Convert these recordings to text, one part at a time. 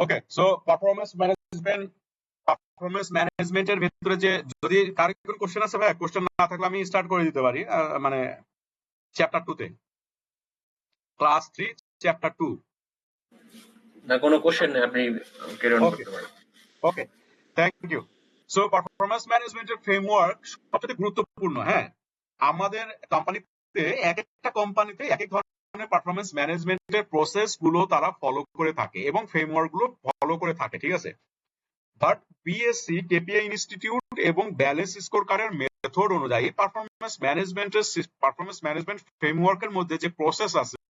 ওকে, so performance ম্যানেজমেন্টের ভিতরে যে যদি কার কোনো কোশ্চেন আছে ভাই, কোশ্চেন না থাকলে আমি স্টার্ট করে দিতে পারি, মানে চ্যাপ্টার 2 তে, ক্লাস 3 চ্যাপ্টার 2। না, কোনো কোশ্চেন নেই, আপনি ক্যারি অন করতে পারেন। ওকে, থ্যাংক ইউ। সো পারফরমেন্স ম্যানেজমেন্টের ফ্রেমওয়ার্ক সবচেয়ে গুরুত্বপূর্ণ। হ্যাঁ, আমাদের কোম্পানিতে এক একটা কোম্পানিতে এক এক ধরনের পারফরমেন্স ম্যানেজমেন্টের প্রসেস গুলো তারা ফলো করে থাকে এবং ফ্রেমওয়ার্ক গুলো ফলো করে থাকে, ঠিক আছে। বাট বিএসসি, কেপিআই ইনস্টিটিউট এবং ব্যালেন্স স্কোর কার্ডের মেথড অনুযায়ী পারফরমেন্স ম্যানেজমেন্ট ফ্রেমওয়ার্কের মধ্যে যে প্রসেস আছে,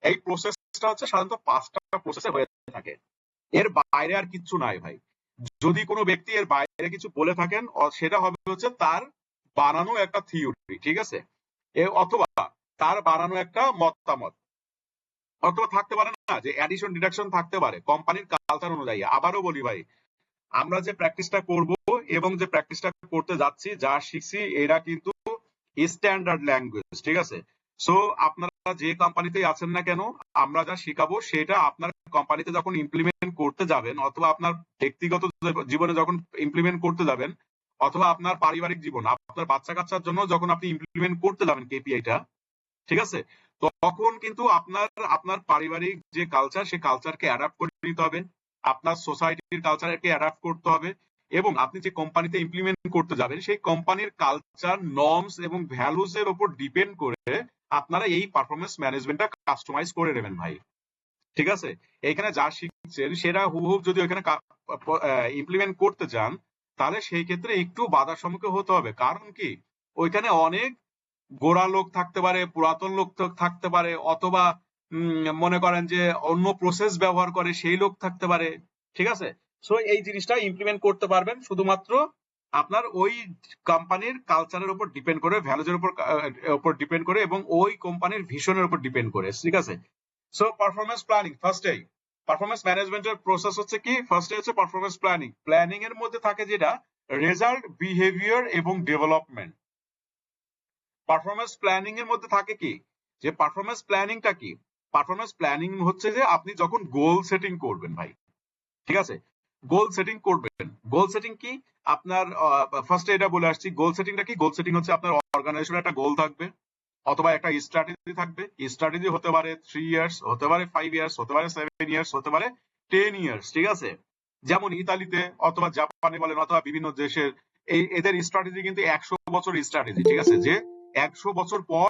এই প্রসেসটা হচ্ছে সাধারণত 5টা প্রসেসে হয়ে থাকে। এর বাইরে আর কিচ্ছু নাই ভাই। যদি কোনো ব্যক্তি এর বাইরে কিছু বলে থাকেন, সেটা হবে হচ্ছে তার বানানো একটা থিওরি, ঠিক আছে, অথবা তার বানানো একটা মতামত, অথবা থাকতে পারে না যে অ্যাডিশন ডিডাকশন থাকতে পারে কোম্পানির কালচার অনুযায়ী। আবারও বলি ভাই, আমরা যে প্র্যাকটিসটা করব এবং যে প্র্যাকটিসটা করতে যাচ্ছি, যা শিখছি, এরা কিন্তু স্ট্যান্ডার্ড ল্যাঙ্গুয়েজ, ঠিক আছে। সো আপনারা যে কোম্পানিতেই আছেন না কেন, আমরা যা শিখাবো সেটা আপনার কোম্পানিতে যখন ইমপ্লিমেন্ট করতে যাবেন, অথবা আপনার ব্যক্তিগত জীবনে যখন ইমপ্লিমেন্ট করতে যাবেন, অথবা আপনার পারিবারিক জীবন, আপনার বাচ্চা কাচ্চার জন্য যখন আপনি ইমপ্লিমেন্ট করতে যাবেন কেপিআইটা, ঠিক আছে, তখন কিন্তু আপনার পারিবারিক যে কালচার, সেই কালচারকে অ্যাডাপ্ট করে নিতে হবে, আপনার সোসাইটির কালচারকে অ্যাডাপ্ট করতে হবে, এবং আপনি যে কোম্পানিতে ইমপ্লিমেন্ট করতে যাবেন সেই কোম্পানির কালচার, নর্মস এবং ভ্যালুজ এর উপর ডিপেন্ড করে আপনারা এই পারফরমেন্স ম্যানেজমেন্টটা কাস্টমাইজ করে নেবেন ভাই, ঠিক আছে। এখানে যা শিখছেন সেটা হুবহু যদি ওখানে ইমপ্লিমেন্ট করতে চান, তাহলে সেই ক্ষেত্রে একটু বাধার সম্মুখীন হতে হবে। কারণ কি, ওইখানে অনেক গোড়া লোক থাকতে পারে, পুরাতন লোক থাকতে পারে, অথবা মনে করেন যে অন্য প্রসেস ব্যবহার করে সেই লোক থাকতে পারে, ঠিক আছে। সো এই জিনিসটা ইমপ্লিমেন্ট করতে পারবেন শুধুমাত্র আপনার ওই কোম্পানির কালচারের উপর ডিপেন্ড করে, ভ্যালুজের উপর ডিপেন্ড করে, এবং ওই কোম্পানির ভিশনের উপর ডিপেন্ড করে, ঠিক আছে। সো পারফরমেন্স প্ল্যানিং ফার্স্টেই, পারফরমেন্স ম্যানেজমেন্টের প্রসেস হচ্ছে কি, ফার্স্টে হচ্ছে পারফরমেন্স প্ল্যানিং। প্ল্যানিং এর মধ্যে থাকে যেটা রেজাল্ট, বিহেভিয়ার এবং ডেভেলপমেন্ট। পারফরমেন্স প্ল্যানিং এর মধ্যে থাকে কি, যে পারফরমেন্স প্ল্যানিংটা কি, পারফরমেন্স প্ল্যানিং হচ্ছে যে আপনি যখন গোল সেটিং করবেন ভাই, ঠিক আছে, গোল সেটিং করবেন। গোল সেটিং কি, আপনার ফার্স্টে এটা বলে আসছি, গোল সেটিংটা কি, গোল সেটিং হচ্ছে আপনার অর্গানাইজেশনের একটা গোল থাকবে, অথবা একটা স্ট্র্যাটেজি থাকবে। স্ট্র্যাটেজি হতে পারে 3 ইয়ার্স, হতে পারে 5 ইয়ার্স, হতে পারে 7 ইয়ার্স, হতে পারে 10 ইয়ার্স, ঠিক আছে। যেমন ইতালিতে অথবা জাপানে বলেন, অথবা বিভিন্ন দেশের এদের স্ট্র্যাটেজি কিন্তু 100 বছর স্ট্র্যাটেজি, ঠিক আছে, যে 100 বছর পর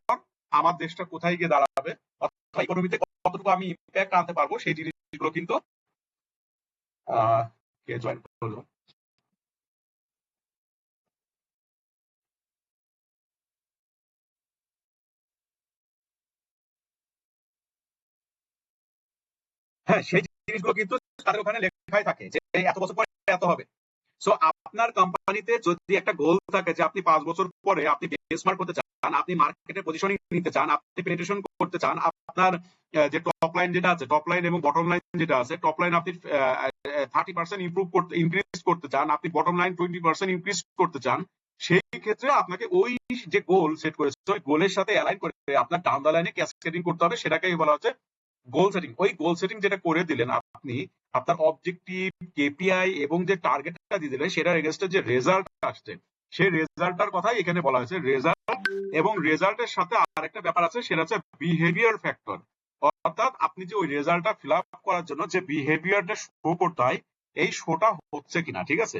আমার দেশটা কোথায় গিয়ে দাঁড়াবে, অথবা ইকোনমিতে কতটুকু আমি ইম্প্যাক্ট আনতে পারবো, সেই জিনিসগুলো কিন্তু কে জয়েন করলো, হ্যাঁ, সেই জিনিসগুলো কিন্তু তাদের ওখানে লেখাই থাকে যে এত বছর পরে এত হবে। সো আপনার কোম্পানিতে যদি একটা গোল থাকে যে আপনি 5 বছর পরে আপনি বেঞ্চমার্ক করতে চান, আপনি মার্কেটে পজিশনিং নিতে চান, আপনি পেনিট্রেশন করতে চান, আপনার যে টপ লাইন যেটা আছে, টপ লাইন এবং বটম লাইন যেটা আছে, টপ লাইন আপনি 30% ইনক্রিজ করতে চান, আপনি বটম লাইন 20% ইনক্রিজ করতে চান, সেই ক্ষেত্রে আপনাকে ওই যে গোল সেট করেছে ওই গোলের সাথে অ্যালাইন করে আপনার ডাউন দ্য লাইনে ক্যাসকেডিং করতে হবে, সেটাকেই বলা হচ্ছে গোল সেটিং। ওই গোল সেটিং যেটা করে দিলেন আপনি, আপনার অবজেক্টিভ, কেপিআই এবং যে টার্গেটটা দিয়ে দিলেন, সেটার এগেইনস্টে যে রেজাল্ট আসছে, সেই রেজাল্টটার কথাই এখানে বলা হয়েছে। রেজাল্ট এবং রেজাল্টের সাথে আরেকটা ব্যাপার আছে, সেটা হচ্ছে বিহেভিয়ার ফ্যাক্টর। অর্থাৎ আপনি যে ওই রেজাল্টটা ফিল আপ করার জন্য যে বিহেভিয়ারটা শো করতে হয়, এই শোটা হচ্ছে কিনা, ঠিক আছে।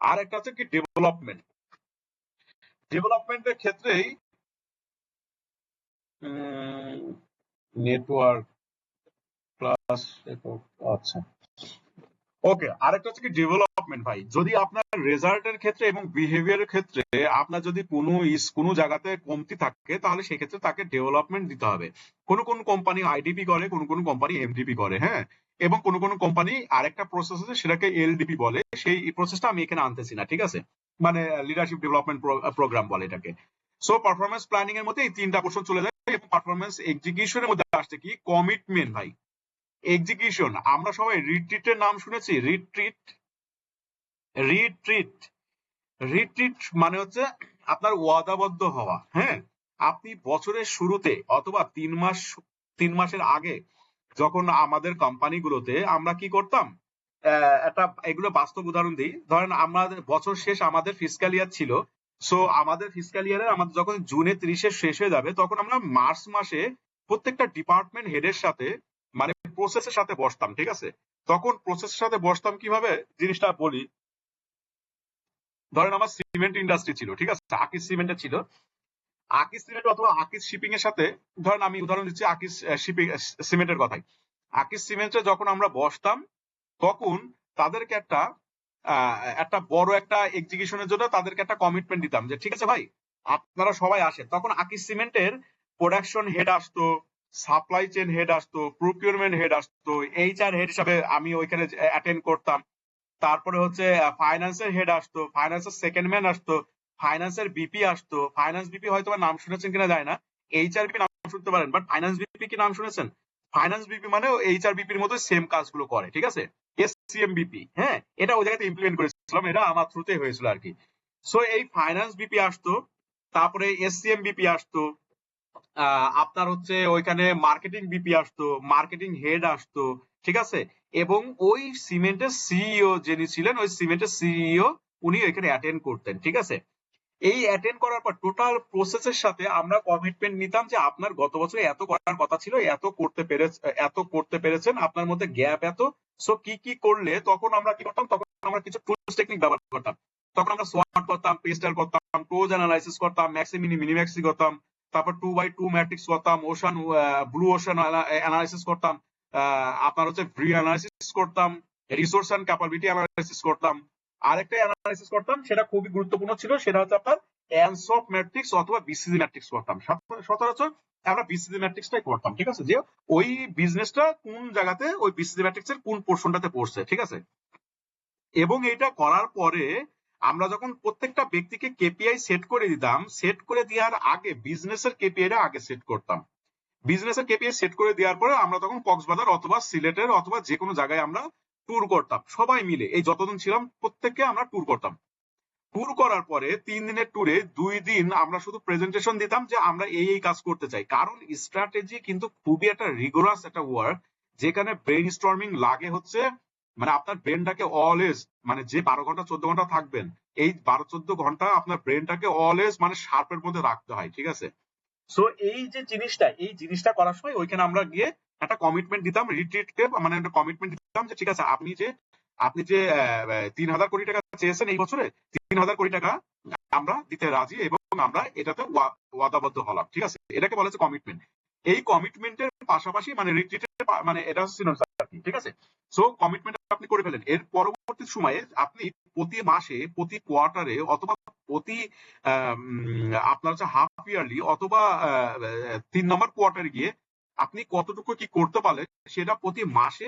আর একটা হচ্ছে কি ডেভেলপমেন্ট। ডেভেলপমেন্টের ক্ষেত্রেই নেটওয়ার্ক প্লাস, আচ্ছা, ওকে, আরেকটা হচ্ছে কি ডেভেলপমেন্ট ভাই। যদি আপনার রেজাল্টের ক্ষেত্রে এবং বিহেভিয়ারের ক্ষেত্রে আপনার যদি কোনো জায়গাতে কমতি থাকে, তাহলে সেক্ষেত্রে তাকে ডেভেলপমেন্ট দিতে হবে। কোন কোন কোম্পানি আইডিপি করে, কোন কোন কোম্পানি এমডিপি করে, হ্যাঁ, এবং কোন কোন কোম্পানি আরেকটা প্রসেস আছে সেটাকে এলডিপি বলে, সেই প্রসেসটা আমি এখানে আনতেছি না, ঠিক আছে, মানে লিডারশিপ ডেভেলপমেন্ট প্রোগ্রাম বলে এটাকে। সো পারফরমেন্স প্ল্যানিং এর মধ্যে এই 3টা পোর্শন চলে যায়, এবং পারফরমেন্স এক্সিকিউশনের মধ্যে আসছে কি, কমিটমেন্ট ভাই, এক্সিকিউশন। আমরা সবাই রিট্রিটের নাম শুনেছি, রিট্রিট, রিট্রিট, রিট্রিট মানে হচ্ছে আপনার ওয়াদাবদ্ধ হওয়া। হ্যাঁ, আপনি বছরের শুরুতে অথবা 3 মাসের আগে যখন আমাদের কোম্পানিগুলোতে আমরা কি করতাম, একটা এগুলো বাস্তব উদাহরণ দিই। ধরেন আমাদের বছর শেষ, আমাদের ফিসক্যাল ইয়ার ছিল। সো আমাদের ফিসক্যাল ইয়ারে আমাদের যখন জুনে 30-এ শেষ হয়ে যাবে, তখন আমরা মার্চ মাসে প্রত্যেকটা ডিপার্টমেন্ট হেডের সাথে মানে প্রসেসের সাথে বসতাম, ঠিক আছে? তখন প্রসেসের সাথে বসতাম কিভাবে জিনিসটা বলি। ধরেন আমার সিমেন্ট ইন্ডাস্ট্রি ছিল, ঠিক আছে, আকিস সিমেন্টে ছিল। আকিস সিমেন্ট অথবা আকিস শিপিং এর সাথে, ধরেন আমি উদাহরণ দিচ্ছি আকিস শিপিং সিমেন্টের কথাই। আকিস সিমেন্টে যখন আমরা বসতাম, তখন তাদেরকে একটা বড় একটা এক্সিকিউশনের জন্য তাদেরকে একটা কমিটমেন্ট দিতাম যে ঠিক আছে ভাই, আপনারা সবাই আসেন। তখন আকিস সিমেন্টের প্রোডাকশন হেড আসতো, সাপ্লাই চেইন হেড আসতো, প্রকিউরমেন্ট হেড আসতো, এইচআর হেড হিসাবে আমি ওইখানে অ্যাটেন্ড করতাম। তারপরে হচ্ছে ফাইন্যান্সের হেড আসতো, ফাইন্যান্সের সেকেন্ড ম্যান আসতো, ফাইন্যান্সের বিপি আসতো। ফাইন্যান্স বিপি হয়তো বা নাম শুনেছেন কিনা যায় না, এইচআর বিপি নাম শুনতে পারেন, বাট ফাইন্যান্স বিপি কি নাম শুনেছেন? ফাইন্যান্স বিপি মানে এইচআর বিপির মতো সেম কাজগুলো করে, ঠিক আছে? এসসিএম বিপি, হ্যাঁ, এটা ওই জায়গাতে ইমপ্লিমেন্ট করেছিলাম, এটা আমার থ্রুতে হয়েছিল আর কি। সো এই ফাইন্যান্স বিপি আসতো, তারপরে এসসিএম বিপি আসতো, আপনার হচ্ছে ওইখানে মার্কেটিং বিপি আসতো, মার্কেটিং হেড আসতো, ঠিক আছে? এবং ওই সিমেন্টের সিইও যিনি ছিলেন, ওই সিমেন্টের সিইও উনি এখানে অ্যাটেন্ড করতেন, ঠিক আছে? এই অ্যাটেন্ড করার পর টোটাল প্রসেসের সাথে আমরা কমিটমেন্ট নিতাম যে আপনার গত বছরে এত করার কথা ছিল, এত করতে পেরেছেন, আপনার মধ্যে গ্যাপ এত। সো কি কি করলে, তখন আমরা কি করতাম, তখন আমরা কিছু টুলস টেকনিক ব্যবহার করতাম। তখন আমরা সোয়াট করতাম, পেস্টাল করতাম, ক্লোজ অ্যানালাইসিস করতাম, ম্যাক্সি মিনি মিনিম্যাক্সি করতাম, তারপর 2x2 ম্যাট্রিক্স করতাম, ওশান ব্লু ওশান অ্যানালাইসিস করতাম, আপনার হচ্ছে ভ্রি অ্যানালাইসিস করতাম, রিসোর্স এন্ড ক্যাপাবিলিটি অ্যানালাইসিস করতাম। আরেকটা অ্যানালাইসিস করতাম, সেটা খুবই গুরুত্বপূর্ণ ছিল, সেটা হচ্ছে আপনার অ্যানসপ ম্যাট্রিক্স অথবা বিসিজি ম্যাট্রিক্স করতাম। সচরাচর আমরা বিসিজি ম্যাট্রিক্সটাই করতাম, ঠিক আছে, যে ওই বিজনেসটা কোন জায়গাতে ওই বিসিজি ম্যাট্রিক্সের কোন পোর্শনটাতে পড়ছে, ঠিক আছে? এবং এটা করার পরে আমরা যখন প্রত্যেকটা ব্যক্তিকে কেপিআই সেট করে দিতাম, সেট করে দেওয়ার আগে বিজনেসের কেপিআইটা আগে সেট করতাম। বিজনেসের কেপিআই সেট করে দেওয়ার পরে আমরা তখন কক্সবাজার অথবা সিলেটের অথবা যে কোনো জায়গায় আমরা ট্যুর করতাম, সবাই মিলে। এই যতদিন ছিলাম প্রত্যেককে আমরা ট্যুর করতাম। ট্যুর করার পরে 3 দিনের ট্যুরে 2 দিন আমরা শুধু প্রেজেন্টেশন দিতাম যে আমরা এই এই কাজ করতে চাই। কারণ স্ট্র্যাটেজি কিন্তু খুবই একটা রিগোরাস একটা ওয়ার্ক, যেখানে ব্রেন স্টর্মিং লাগে হচ্ছে, মানে আপনার ব্রেনটাকে অলওয়েজ, মানে যে 12 ঘন্টা 14 ঘন্টা থাকবেন, এই 12-14 ঘন্টা আপনার ব্রেনটাকে অলওয়েজ মানে শার্পের মধ্যে রাখতে হয়, ঠিক আছে? সো এই যে জিনিসটা, এই জিনিসটা করার সময় ওইখানে আমরা গিয়ে একটা কমিটমেন্ট দিতাম, রিট্রিটকে মানে একটা কমিটমেন্ট দিতাম যে ঠিক আছে, আপনি যে 3,000 কোটি টাকা চেয়েছেন এই বছরে, 3,000 কোটি টাকা আমরা দিতে রাজি এবং আমরা এটাতে ওয়াদাবদ্ধ হলাম, ঠিক আছে? এটাকে বলা হচ্ছে কমিটমেন্ট। এই কমিটমেন্টের পাশাপাশি মানে রিট্রিটের মানে এটা হচ্ছে আর কি, ঠিক আছে? সো কমিটমেন্ট আপনি করে ফেলেন। এর পরবর্তী সময়ে আপনি প্রতি মাসে, প্রতি কোয়ার্টারে অথবা প্রতি আপনার হচ্ছে হাফ ইয়ারলি অথবা 3 নম্বর কোয়ার্টারে গিয়ে আপনি কতটুকু কি করতে পারলেন, সেটা প্রতি মাসে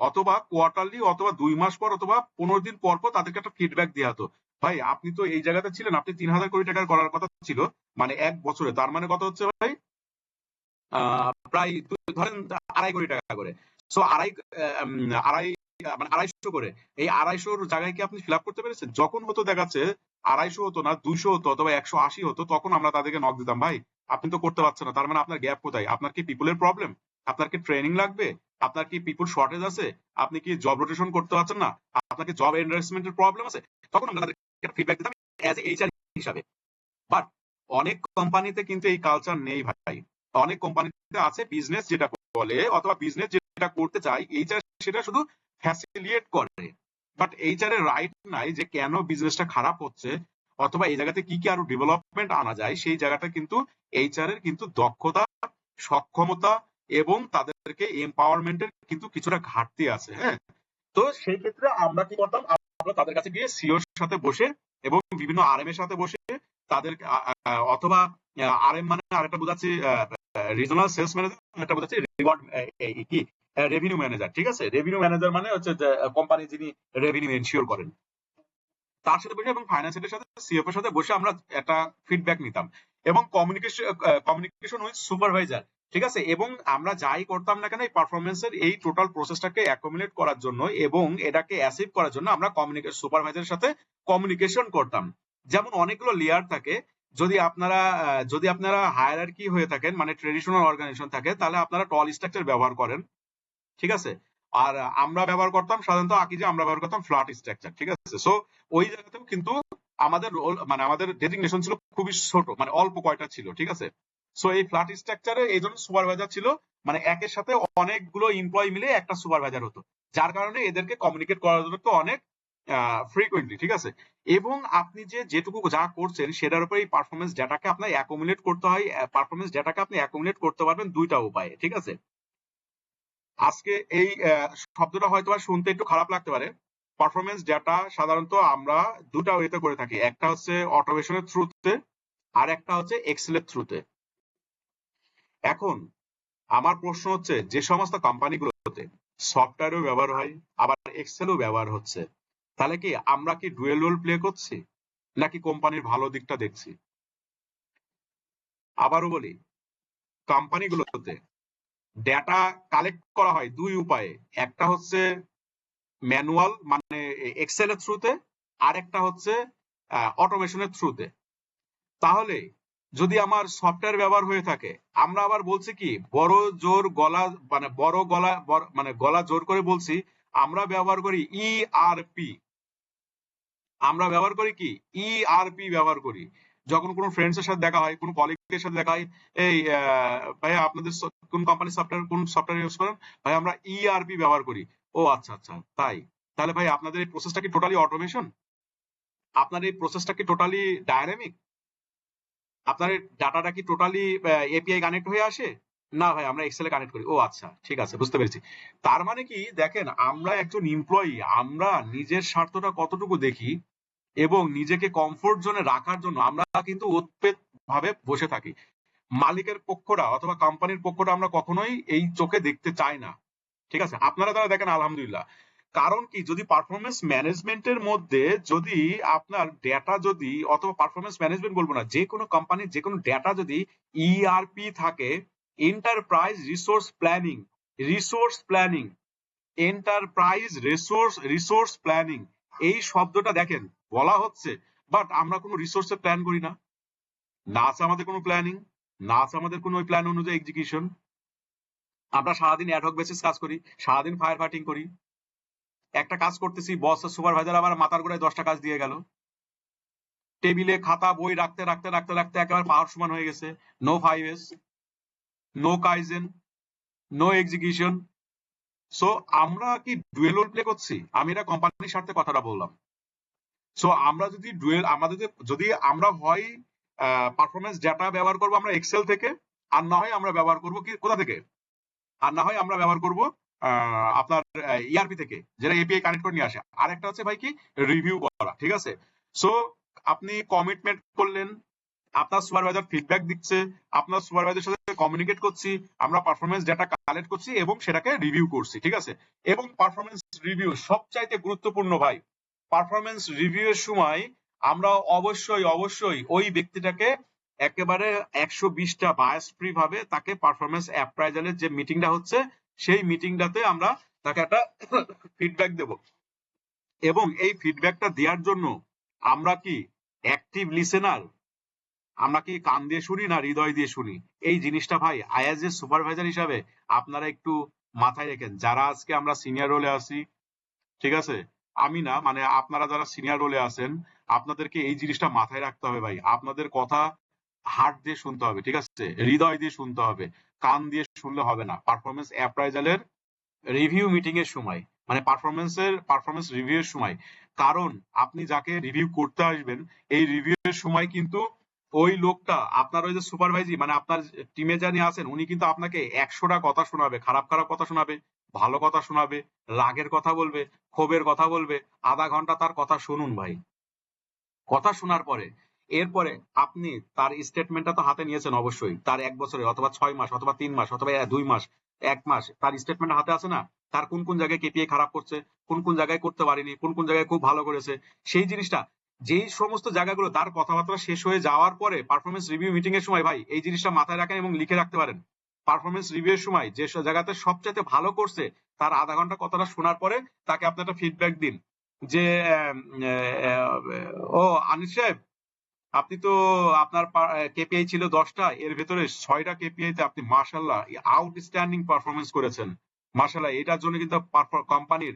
অথবা কোয়ার্টারলি অথবা 2 মাস পর অথবা 15 দিন পর পর তাদেরকে একটা ফিডব্যাক দেওয়া হতো। ভাই আপনি তো এই জায়গাতে ছিলেন, আপনি 3,000 কোটি টাকার করার কথা ছিল, মানে 1 বছরে, তার মানে কত হচ্ছে ভাই? প্রায় ধরেন 2.5 কোটি টাকা করে। সো আড়াই মানে 250 করে। এই 250 জায়গায় কি আপনি ফিল আপ করতে পেরেছেন? যখন হতো দেখাচ্ছে 250 হতো না, 200 হতো অথবা 180 হতো, তখন আমরা তাদেরকে নক দিতাম, ভাই আপনি তো করতে পারছেন না, তার মানে আপনার গ্যাপ কোথায়? আপনার কি পিপলের প্রবলেম? আপনার কি ট্রেনিং লাগবে? আপনার কি পিপল শর্টেজ আছে? আপনি কি জব রোটেশন করতে পারছেন না? আপনার কি জব এনহান্সমেন্টের প্রবলেম আছে? তখন আমরা তাদেরকে ফিডব্যাক দিতাম অ্যাজ এ এইচআর হিসাবে। বাট অনেক কোম্পানিতে কিন্তু এই কালচার নেই ভাই। অনেক কোম্পানিতে আছে বিজনেস যেটা বলে অথবা বিজনেস যেটা করতে চায়, এইচআর সেটা শুধু ফ্যাসিলিয়েট করে। বাট এইচআর এর রাইট নাই যে কেন বিজনেসটা খারাপ হচ্ছে অথবা এই জায়গাতে কি কি আরো ডেভেলপমেন্ট আনা যায়, সেই জায়গাটা কিন্তু এইচআর এর কিন্তু দক্ষতা, সক্ষমতা এবং তাদেরকে এম্পাওয়ারমেন্টের কিন্তু কিছুটা ঘাটতি আছে, হ্যাঁ? তো সেই ক্ষেত্রে আমরা কি করতাম, আমরা তাদের কাছে গিয়ে সিওর সাথে বসে এবং বিভিন্ন আরএম এর সাথে বসে তাদের অথবা আরএম মানে আরেকটা বোঝাচ্ছি রিজনাল সেলস ম্যানেজার, একটা বোঝাচ্ছি রিওয়ার্ড কি রেভিনিউ ম্যানেজার, ঠিক আছে? রেভিনিউ ম্যানেজার মানে হচ্ছে যে কোম্পানি যিনি রেভিনিউ এনশিওর করেন, তার সাথে বসে এবং ফাইন্যান্সিয়ালের সাথে সিএফ এর সাথে বসে আমরা একটা ফিডব্যাক নিতাম এবং কমিউনিকেশন উইথ সুপারভাইজার, ঠিক আছে? এবং আমরা যাই করতাম না কেন এই পারফরমেন্সের এই টোটাল প্রসেসটাকে অ্যাকোমোডেট করার জন্য এবং এটাকে অ্যাচিভ করার জন্য আমরা সুপারভাইজারের সাথে কমিউনিকেশন করতাম। যেমন অনেকগুলো লেয়ার থাকে, যদি আপনারা হায়ারার্কি হয়ে থাকেন, মানে ট্রেডিশনাল অর্গানাইজেশন থাকে, তাহলে আপনারা টল স্ট্রাকচার ব্যবহার করেন, ঠিক আছে? আর আমরা ব্যবহার করতাম সাধারণত আকিজে আমরা ব্যবহার করতাম ফ্ল্যাট স্ট্রাকচার, ঠিক আছে। সো ওই জায়গাতেও কিন্তু আমাদের মানে আমাদের ডেজিগনেশন ছিল খুবই ছোট, মানে অল্প কয়টা ছিল, ঠিক আছে। সো এই ফ্ল্যাট স্ট্রাকচারে এই জন্য সুপারভাইজার ছিল, মানে একের সাথে অনেকগুলো এমপ্লয়ি মিলে একটা সুপারভাইজার হতো, যার কারণে এদেরকে কমিউনিকেট করার জন্য তো অনেক ফ্রিকুয়েন্টলি, ঠিক আছে। এবং আপনি যে যেটুকু যা করছেন সেটার উপরে এই পারফরমেন্স ডেটাকে আপনার অ্যাকুমুলেট করতে হয়। পারফরমেন্স ডেটাকে আপনি অ্যাকুমুলেট করতে পারবেন দুইটা উপায়ে, ঠিক আছে। আজকে এই শব্দটা হয়তো শুনতে একটু খারাপ লাগতে পারে। পারফরমেন্স ডেটা সাধারণত আমরা দুটা ওয়েতে করে থাকি, একটা হচ্ছে অটোমেশনের থ্রুতে আর একটা হচ্ছে এক্সেলের থ্রুতে। এখন আমার প্রশ্ন হচ্ছে, যে সমস্ত কোম্পানিগুলোতে সফটওয়্যারও ব্যবহার হয় আবার এক্সেলও ব্যবহার হচ্ছে, তাহলে কি আমরা কি ডুয়েল রোল প্লে করছি নাকি কোম্পানির ভালো দিকটা দেখছি? আবারও বলি, কোম্পানিগুলোতে ডেটা কালেক্ট করা হয় দুই উপায়ে, একটা হচ্ছে ম্যানুয়াল মানে এক্সেলের থ্রুতে, আর একটা হচ্ছে অটোমেশনের থ্রুতে। তাহলে যদি আমার সফটওয়্যার ব্যবহার হয়ে থাকে, আমরা আবার বলছি কি বড় জোর গলা, মানে বড় গলা মানে গলা জোর করে বলছি, আমরা ব্যবহার করি ইআরপি। আমরা ব্যবহার করি কি ইআরপি ব্যবহার করি। যখন কোনো ফ্রেন্ডস এর সাথে দেখা হয়, কোনো কলিগের সাথে দেখা হয়, এই ভাইয়া আপনাদের কোন কোম্পানির সফটওয়্যার, কোন সফটওয়্যার ইউজ করেন? ভাই আমরা ইআরপি ব্যবহার করি। ও আচ্ছা আচ্ছা তাই। তাহলে ভাই আপনাদের এই প্রসেসটা কি টোটালি অটোমেশন? আপনার এই প্রসেসটা কি টোটালি ডায়নামিক? আপনার এই ডাটাটা কি টোটালি এপিআই কানেক্ট হয়ে আসে? না ভাই আমরা এক্সেলে কানেক্ট করি। ও আচ্ছা ঠিক আছে, বুঝতে পেরেছি। তার মানে কি দেখেন, আমরা একজন এমপ্লয়ি, আমরা নিজের স্বার্থটা কতটুকু দেখি এবং নিজেকে কমফোর্ট জোনে রাখার জন্য আমরা কিন্তু উৎপেত ভাবে বসে থাকি। মালিকের পক্ষটা অথবা কোম্পানির পক্ষটা আমরা কখনোই এই চোখে দেখতে চাই না, ঠিক আছে। আপনারা তারা দেখেন আলহামদুলিল্লাহ। কারণ কি, যদি পারফরমেন্স ম্যানেজমেন্টের মধ্যে যদি আপনার ডেটা যদি, অথবা পারফরমেন্স ম্যানেজমেন্ট বলবো না, যে কোনো কোম্পানির যে কোনো ডেটা যদি ইআরপি থাকে, enterprise resource planning, resource planning, enterprise resource planning, এই শব্দটা দেখেন বলা হচ্ছে, বাট আমরা কোনো রিসোর্সের প্ল্যান করি না। না আছে আমাদের কোনো প্ল্যানিং, না আছে আমাদের কোনো ওই প্ল্যান অনুযায়ী এক্সিকিউশন। আমরা সারাদিন অ্যাডহক বেসিস কাজ করি, সারাদিন ফায়ার ফাইটিং করি। একটা কাজ করতেছি, বস সুপারভাইজার আবার মাথার গোড়ায় 10টা কাজ দিয়ে গেল। টেবিলে খাতা বই রাখতে রাখতে রাখতে রাখতে একেবারে পাহাড় সমান হয়ে গেছে। No 5S, no kaizen, no execution. So আমরা কি ডুয়েল রোল প্লে করছি? আমি এটা কোম্পানির স্বার্থে কথাটা বললাম। সো আমরা যদি ডুয়েল, আমাদের যদি আমরা হয় পারফরমেন্স ডেটা ব্যবহার করবো আমরা এক্সেল থেকে, আর না হয় আমরা ব্যবহার করবো কি কোথা থেকে, আর না হয় আমরা ব্যবহার করবো আপনার ইআরপি থেকে, যেটা এপিআই কানেক্ট করে নিয়ে আসে। আর একটা হচ্ছে ভাই কি রিভিউ করা, ঠিক আছে। সো আপনি কমিটমেন্ট করলেন, আপনার সুপারভাইজার ফিডব্যাক দিচ্ছে, আপনার সুপারভাইজারের সাথে কমিউনিকেট করছি, আমরা পারফরমেন্স ডেটা কালেক্ট করছি এবং সেটাকে রিভিউ করছি, ঠিক আছে। এবং পারফরমেন্স রিভিউ সবচাইতে গুরুত্বপূর্ণ ভাই। পারফরমেন্স রিভিউ এর সময় আমরা অবশ্যই অবশ্যই ওই ব্যক্তিটাকে একেবারে 120টা বায়াস ফ্রি ভাবে তাকে পারফরমেন্স অ্যাপ্রাইজালের যে মিটিংটা হচ্ছে সেই মিটিংটাতে আমরা তাকে একটা ফিডব্যাক দেব। এবং এই ফিডব্যাকটা দেওয়ার জন্য আমরা কি অ্যাক্টিভ লিসেনার, আমরা কি কান দিয়ে শুনি না হৃদয় দিয়ে শুনি? এই জিনিসটা ভাই আয়াজ এর সুপারভাইজার হিসাবে আপনারা একটু মাথায় রেখেন। যারা আজকে আমরা সিনিয়র রোলে আছি, ঠিক আছে, আমি না মানে আপনারা যারা সিনিয়র রোলে আছেন, আপনাদেরকে এই জিনিসটা মাথায় রাখতে হবে ভাই। আপনাদের কথা হার্ট দিয়ে শুনতে হবে, ঠিক আছে, হৃদয় দিয়ে শুনতে হবে, কান দিয়ে শুনলে হবে না। পারফরমেন্স অ্যাপ্রাইজালের রিভিউ মিটিং এর সময়, মানে পারফরমেন্স রিভিউ এর সময়, কারণ আপনি যাকে রিভিউ করতে আসবেন এই রিভিউ এর সময় কিন্তু ওই লোকটা আপনার ওই যে সুপারভাইজি মানে আপনার টিমে জানি আছেন, উনি কিন্তু আপনাকে 100টা কথা শোনাবে, খারাপ খারাপ কথা শোনাবে, ভালো কথা শোনাবে, রাগের কথা বলবে, ক্ষোভের কথা বলবে। আধা ঘন্টা তার কথা শুনুন ভাই। কথা শোনার পরে এরপরে আপনি তার স্টেটমেন্টটা তো হাতে নিয়েছেন অবশ্যই, তার 1 বছরের অথবা 6 মাস অথবা 3 মাস অথবা 2 মাস 1 মাস তার স্টেটমেন্ট হাতে আছে না? তার কোন কোন জায়গায় কেপিআই খারাপ করছে, কোন কোন জায়গায় করতে পারেনি, কোন কোন জায়গায় খুব ভালো করেছে, সেই জিনিসটা, যেই সমস্ত জায়গাগুলো তার কথাবার্তা শেষ হয়ে যাওয়ার পরে পারফরমেন্স রিভিউ মিটিং এর সময় ভাই এই জিনিসটা মাথায় রাখেন এবং লিখে রাখতে পারেন। পারফরমেন্স রিভিউ এর সময় যে জায়গাতে সবচাইতে ভালো করছে তার আধা ঘন্টা কথাটা শোনার পরে তাকে আপনি একটা ফিডব্যাক দিন যে ও আনিস সাহেব, আপনি তো আপনার কেপিআই ছিল 10টা, এর ভেতরে 6টা কেপিআই তে আপনি মাশাআল্লাহ আউটস্ট্যান্ডিং পারফরমেন্স করেছেন। মার্শাল্লাহ, এটার জন্য কিন্তু কোম্পানির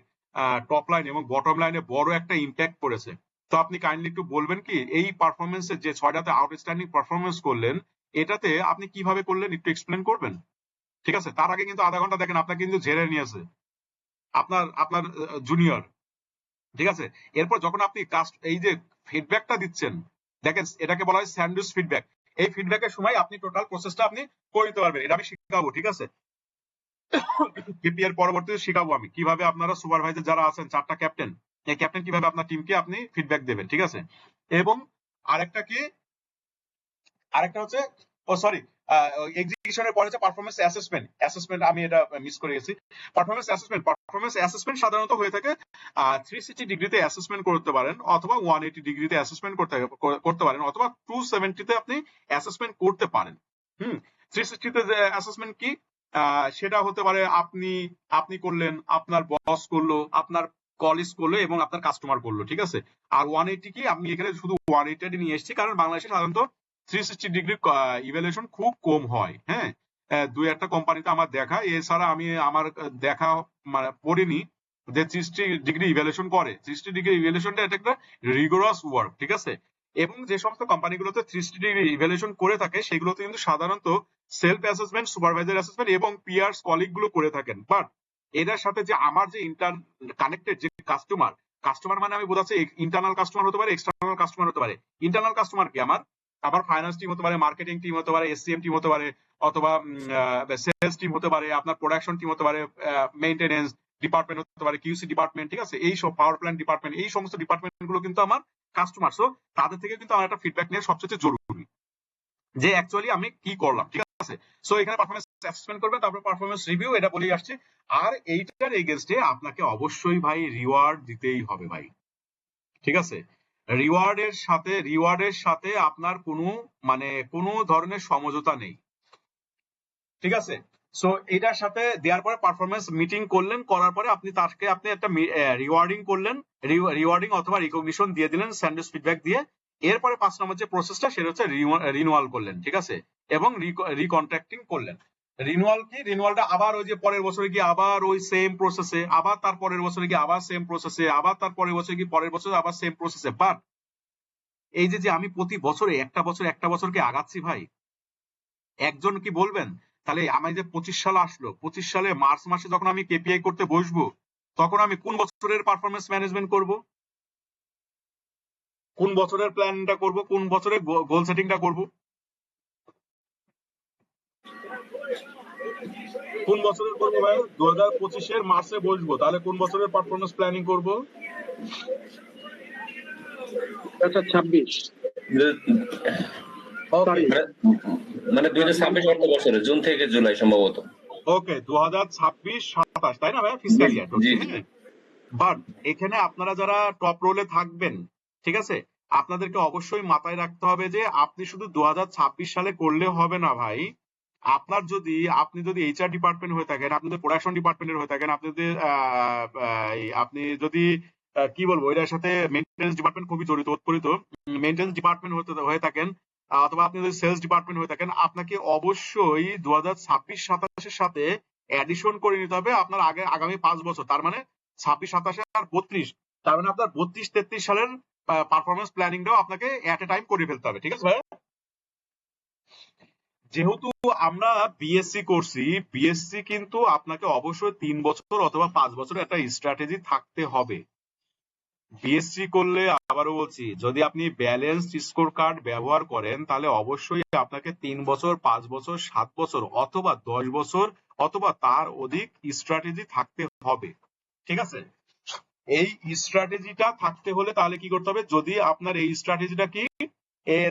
টপ লাইন এবং বটম লাইনে বড় একটা ইম্প্যাক্ট পড়েছে। তো আপনি কাইন্ডলি একটু বলবেন কি এই পারফরমেন্সে যে 6টাতে আউটস্ট্যান্ডিং পারফরমেন্স করলেন, এটাতে আপনি কিভাবে করলেন একটু এক্সপ্লেন করবেন? ঠিক আছে, তার আগে কিন্তু আধা ঘন্টা দেখেন আপনাকে কিন্তু ঝেড়ে নিয়েছে আপনার আপনার জুনিয়র। ঠিক আছে, এরপর যখন আপনি এই যে ফিডব্যাকটা দিচ্ছেন, দেখেন এটাকে বলা হয় স্যান্ডউইচ ফিডব্যাক। এই ফিডব্যাকের সময় আপনি টোটাল প্রসেসটা আপনি করে নিতে পারবেন, এটা আমি শিখাবো। ঠিক আছে, কেপিআর পরবর্তীতে শিখাবো আমি কিভাবে আপনারা সুপারভাইজার যারা আছেন 4টা ক্যাপ্টেন, এই ক্যাপ্টেন কিভাবে আপনার টিমকে আপনি ফিডব্যাক দেবেন। ঠিক আছে, এবং আরেকটা কি, আরেকটা হচ্ছে, ও সরি, এক্সিকিউশনের পরে হচ্ছে পারফরমেন্স অ্যাসেসমেন্ট। অ্যাসেসমেন্ট আমি এটা মিস করে গেছি। পারফরমেন্স অ্যাসেসমেন্ট সাধারণত হয়ে থাকে 360 ডিগ্রিতে অ্যাসেসমেন্ট করতে পারেন, অথবা 180 ডিগ্রিতে অ্যাসেসমেন্ট করতে পারেন, অথবা 270তে আপনি অ্যাসেসমেন্ট করতে পারেন। 360তে যে অ্যাসেসমেন্ট কি, সেটা হতে পারে আপনি করলেন, আপনার বস করলো, আপনার কলিজ করলো এবং আপনার কাস্টমার করলো। ঠিক আছে, আর 180 কি, আমি এখানে শুধু 180 নিয়ে এসেছি কারণ বাংলাদেশে সাধারণত 360 ডিগ্রি ইভ্যালুয়েশন খুব কম হয়। হ্যাঁ, দুই একটা কোম্পানিতে আমার দেখা, এছাড়া আমি আমার দেখা মানে পড়িনি যে 360 ডিগ্রি ইভ্যালুয়েশন করে। 360 ডিগ্রি ইভ্যালুয়েশনটা এটা একটা রিগোরাস ওয়ার্ক। ঠিক আছে, এবং যে সমস্ত কোম্পানিগুলোতে 360 ডিগ্রি ইভ্যালুয়েশন করে থাকে সেগুলোতে কিন্তু সাধারণত সেলফ অ্যাসেসমেন্ট, সুপারভাইজার অ্যাসেসমেন্ট এবং পিয়ার্স কলিগ গুলো করে থাকেন। বাট এটার সাথে যে আমার যে ইন্টার কানেক্টেড যে কাস্টমার মানে আমি বোঝাচ্ছি ইন্টারনাল কাস্টমার হতে পারে, এক্সটার্নাল কাস্টমার হতে পারে। ইন্টারনাল কাস্টমার কি, আমার ফাইন্যান্স টিম হতে পারে, মার্কেটিং টিম হতে পারে, এসসিএম টিম হতে পারে, অথবা সেলস টিম হতে পারে, আপনার প্রোডাকশন টিম হতে পারে, মেইনটেনেন্স ডিপার্টমেন্ট হতে পারে, কিউসি ডিপার্টমেন্ট। ঠিক আছে, এই সব পাওয়ার প্ল্যান্ট ডিপার্টমেন্ট, এই সমস্ত ডিপার্টমেন্ট গুলো কিন্তু আমার কাস্টমার। সো তাদের থেকে কিন্তু আমার একটা ফিডব্যাক নেওয়া সবচেয়ে জরুরি যে অ্যাকচুয়ালি আমি কি করলাম। ঠিক আছে, সো এখানে পারফরমেন্স অ্যাসেসমেন্ট করবেন, তারপর পারফরমেন্স রিভিউ, এটা বলেই আসছে। আর এইটার এগেইনস্টে আপনাকে অবশ্যই ভাই রিওয়ার্ড দিতেই হবে ভাই। ঠিক আছে, রিওয়ার্ডের সাথে আপনার কোনো ধরনের সমঝোতা নেই। ঠিক আছে, সো এটার সাথে দেওয়ার পরে পারফরমেন্স মিটিং করলেন, করার পরে আপনি একটা রিওয়ার্ডিং করলেন, রিওয়ার্ডিং অথবা রিকগনিশন দিয়ে দিলেন স্যান্ডউইচ ফিডব্যাক দিয়ে। এরপরে 5 নম্বর যে প্রসেসটা সেটা হচ্ছে রিনুয়াল করলেন। ঠিক আছে, এবং রিকন্ট্রাক্টিং করলেন। রিনুয়াল কি, রিনুয়ালটা আবার ওই যে পরের বছরে গিয়ে আবার ওই সেম প্রসেসে, আবার তার পরের বছরে গিয়ে আবার সেম প্রসেসে, আবার তার পরের বছরে গিয়ে পরের বছরে আবার সেম প্রসেসে। বাট এই যে আমি প্রতি বছরে একটা বছরকে আগাচ্ছি ভাই, একজন কি বলবেন তাহলে আমার যে 25 সাল আসলো, 25 সালে মার্চ মাসে যখন আমি কেপিআই করতে বসবো, তখন আমি কোন বছরের পারফরমেন্স ম্যানেজমেন্ট করব, কোন বছরের প্ল্যানটা করব, কোন বছরের গোল সেটিংটা করব, কোন বছরের করবো ভাই? 2025-এর মার্চে বসবো, তাহলে কোন বছরের পারফরমেন্স প্ল্যানিং করব? 2026 ওকে, মানে 2026 অর্থ বছরে জুন থেকে জুলাই সম্ভবত। ওকে, 2026-27, তাই না ভাই, ফিসক্যাল ইয়ার। জি বাট এখানে আপনারা যারা টপ রোলে থাকবেন, ঠিক আছে, আপনাদেরকে অবশ্যই মাথায় রাখতে হবে যে আপনি শুধু 2026 সালে করলে হবে না ভাই। আপনি যদি এইচআর ডিপার্টমেন্ট হয়ে থাকেন, আপনি যদি প্রোডাকশন ডিপার্টমেন্টের হয়ে থাকেন, আপনি যদি কি বলবো, এটার সাথে মেইনটেনেন্স ডিপার্টমেন্ট খুবই জড়িত ওতপ্রোত, মেইনটেনেন্স ডিপার্টমেন্ট হয়ে থাকেন, অথবা আপনি যদি সেলস ডিপার্টমেন্ট হয়ে থাকেন, আপনাকে অবশ্যই 2026-27-এর সাথে অ্যাডিশন করে নিতে হবে আপনার আগামী 5 বছর। তার মানে 26-27 আর 32, তার মানে আপনার 32-33 সালের পারফরমেন্স প্ল্যানিংটাও আপনাকে এট এ টাইম করে ফেলতে হবে। ঠিক আছে ভাই, যেহেতু আমরা বিএসসি করছি, বিএসসি কিন্তু আপনাকে অবশ্যই 3 বছর অথবা 5 বছরের একটা স্ট্র্যাটেজি থাকতে হবে। বিএসসি করলে আবারও বলছি, যদি আপনি ব্যালেন্সড স্কোর কার্ড ব্যবহার করেন তাহলে অবশ্যই আপনাকে 3 বছর, 5 বছর, 7 বছর অথবা 10 বছর অথবা তার অধিক স্ট্র্যাটেজি থাকতে হবে। ঠিক আছে, এই স্ট্র্যাটেজিটা থাকতে হলে তাহলে কি করতে হবে, যদি আপনার এই স্ট্র্যাটেজিটা কি,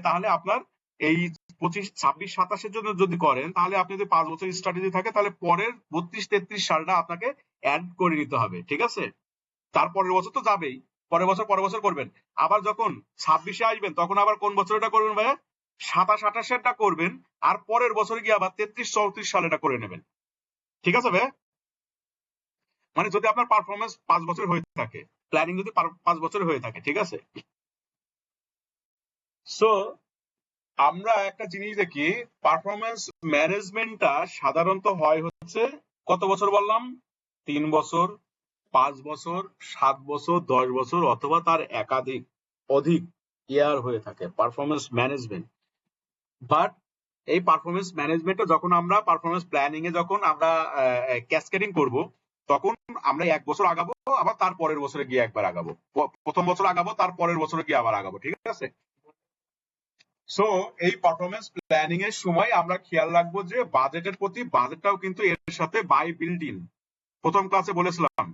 তাহলে আপনার এই 25-26-27-এর জন্য যদি করেন, তাহলে আপনি যদি 5 বছর স্ট্র্যাটেজি থাকে, তাহলে পরের 32-33 সালটা আপনাকে অ্যাড করে নিতে হবে। ঠিক আছে, তারপরের বছর তো যাবেই, পরের বছর করবেন। আবার যখন 26-এ আসবেন তখন আবার কোন বছরটা করবেন ভাইয়া, 27-28-এরটা করবেন, আর পরের বছরে গিয়ে আবার 33-34 সালেটা করে নেবেন। ঠিক আছে ভাইয়া, মানে যদি আপনার পারফরমেন্স 5 বছর হয়ে থাকে, প্ল্যানিং যদি 5 বছর হয়ে থাকে। ঠিক আছে, সো আমরা একটা জিনিস দেখি, পারফরমেন্স ম্যানেজমেন্টটা সাধারণত হয় হচ্ছে কত বছর বললাম, 3 বছর, 5 বছর, 7 বছর, 10 বছর অথবা তার অধিক ইয়ার হয়ে থাকে পারফরমেন্স ম্যানেজমেন্ট। বাট এই পারফরমেন্স ম্যানেজমেন্টে যখন আমরা পারফরমেন্স প্ল্যানিং এ যখন আমরা ক্যাসকেডিং করব, তখন আমরা 1 বছর আগাবো, আবার তার পরের বছরে গিয়ে একবার আগাবো, প্রথম বছর আগাবো, তার পরের বছরে গিয়ে আবার আগাবো, ঠিক আছে? সো এই পারফরমেন্স প্ল্যানিং এর সময় আমরা খেয়াল রাখবো যে বাজেটের প্রতি, বাজেটটাও কিন্তু এর সাথে বাই বিল্ড ইন। প্রথম ক্লাসে বলেছিলাম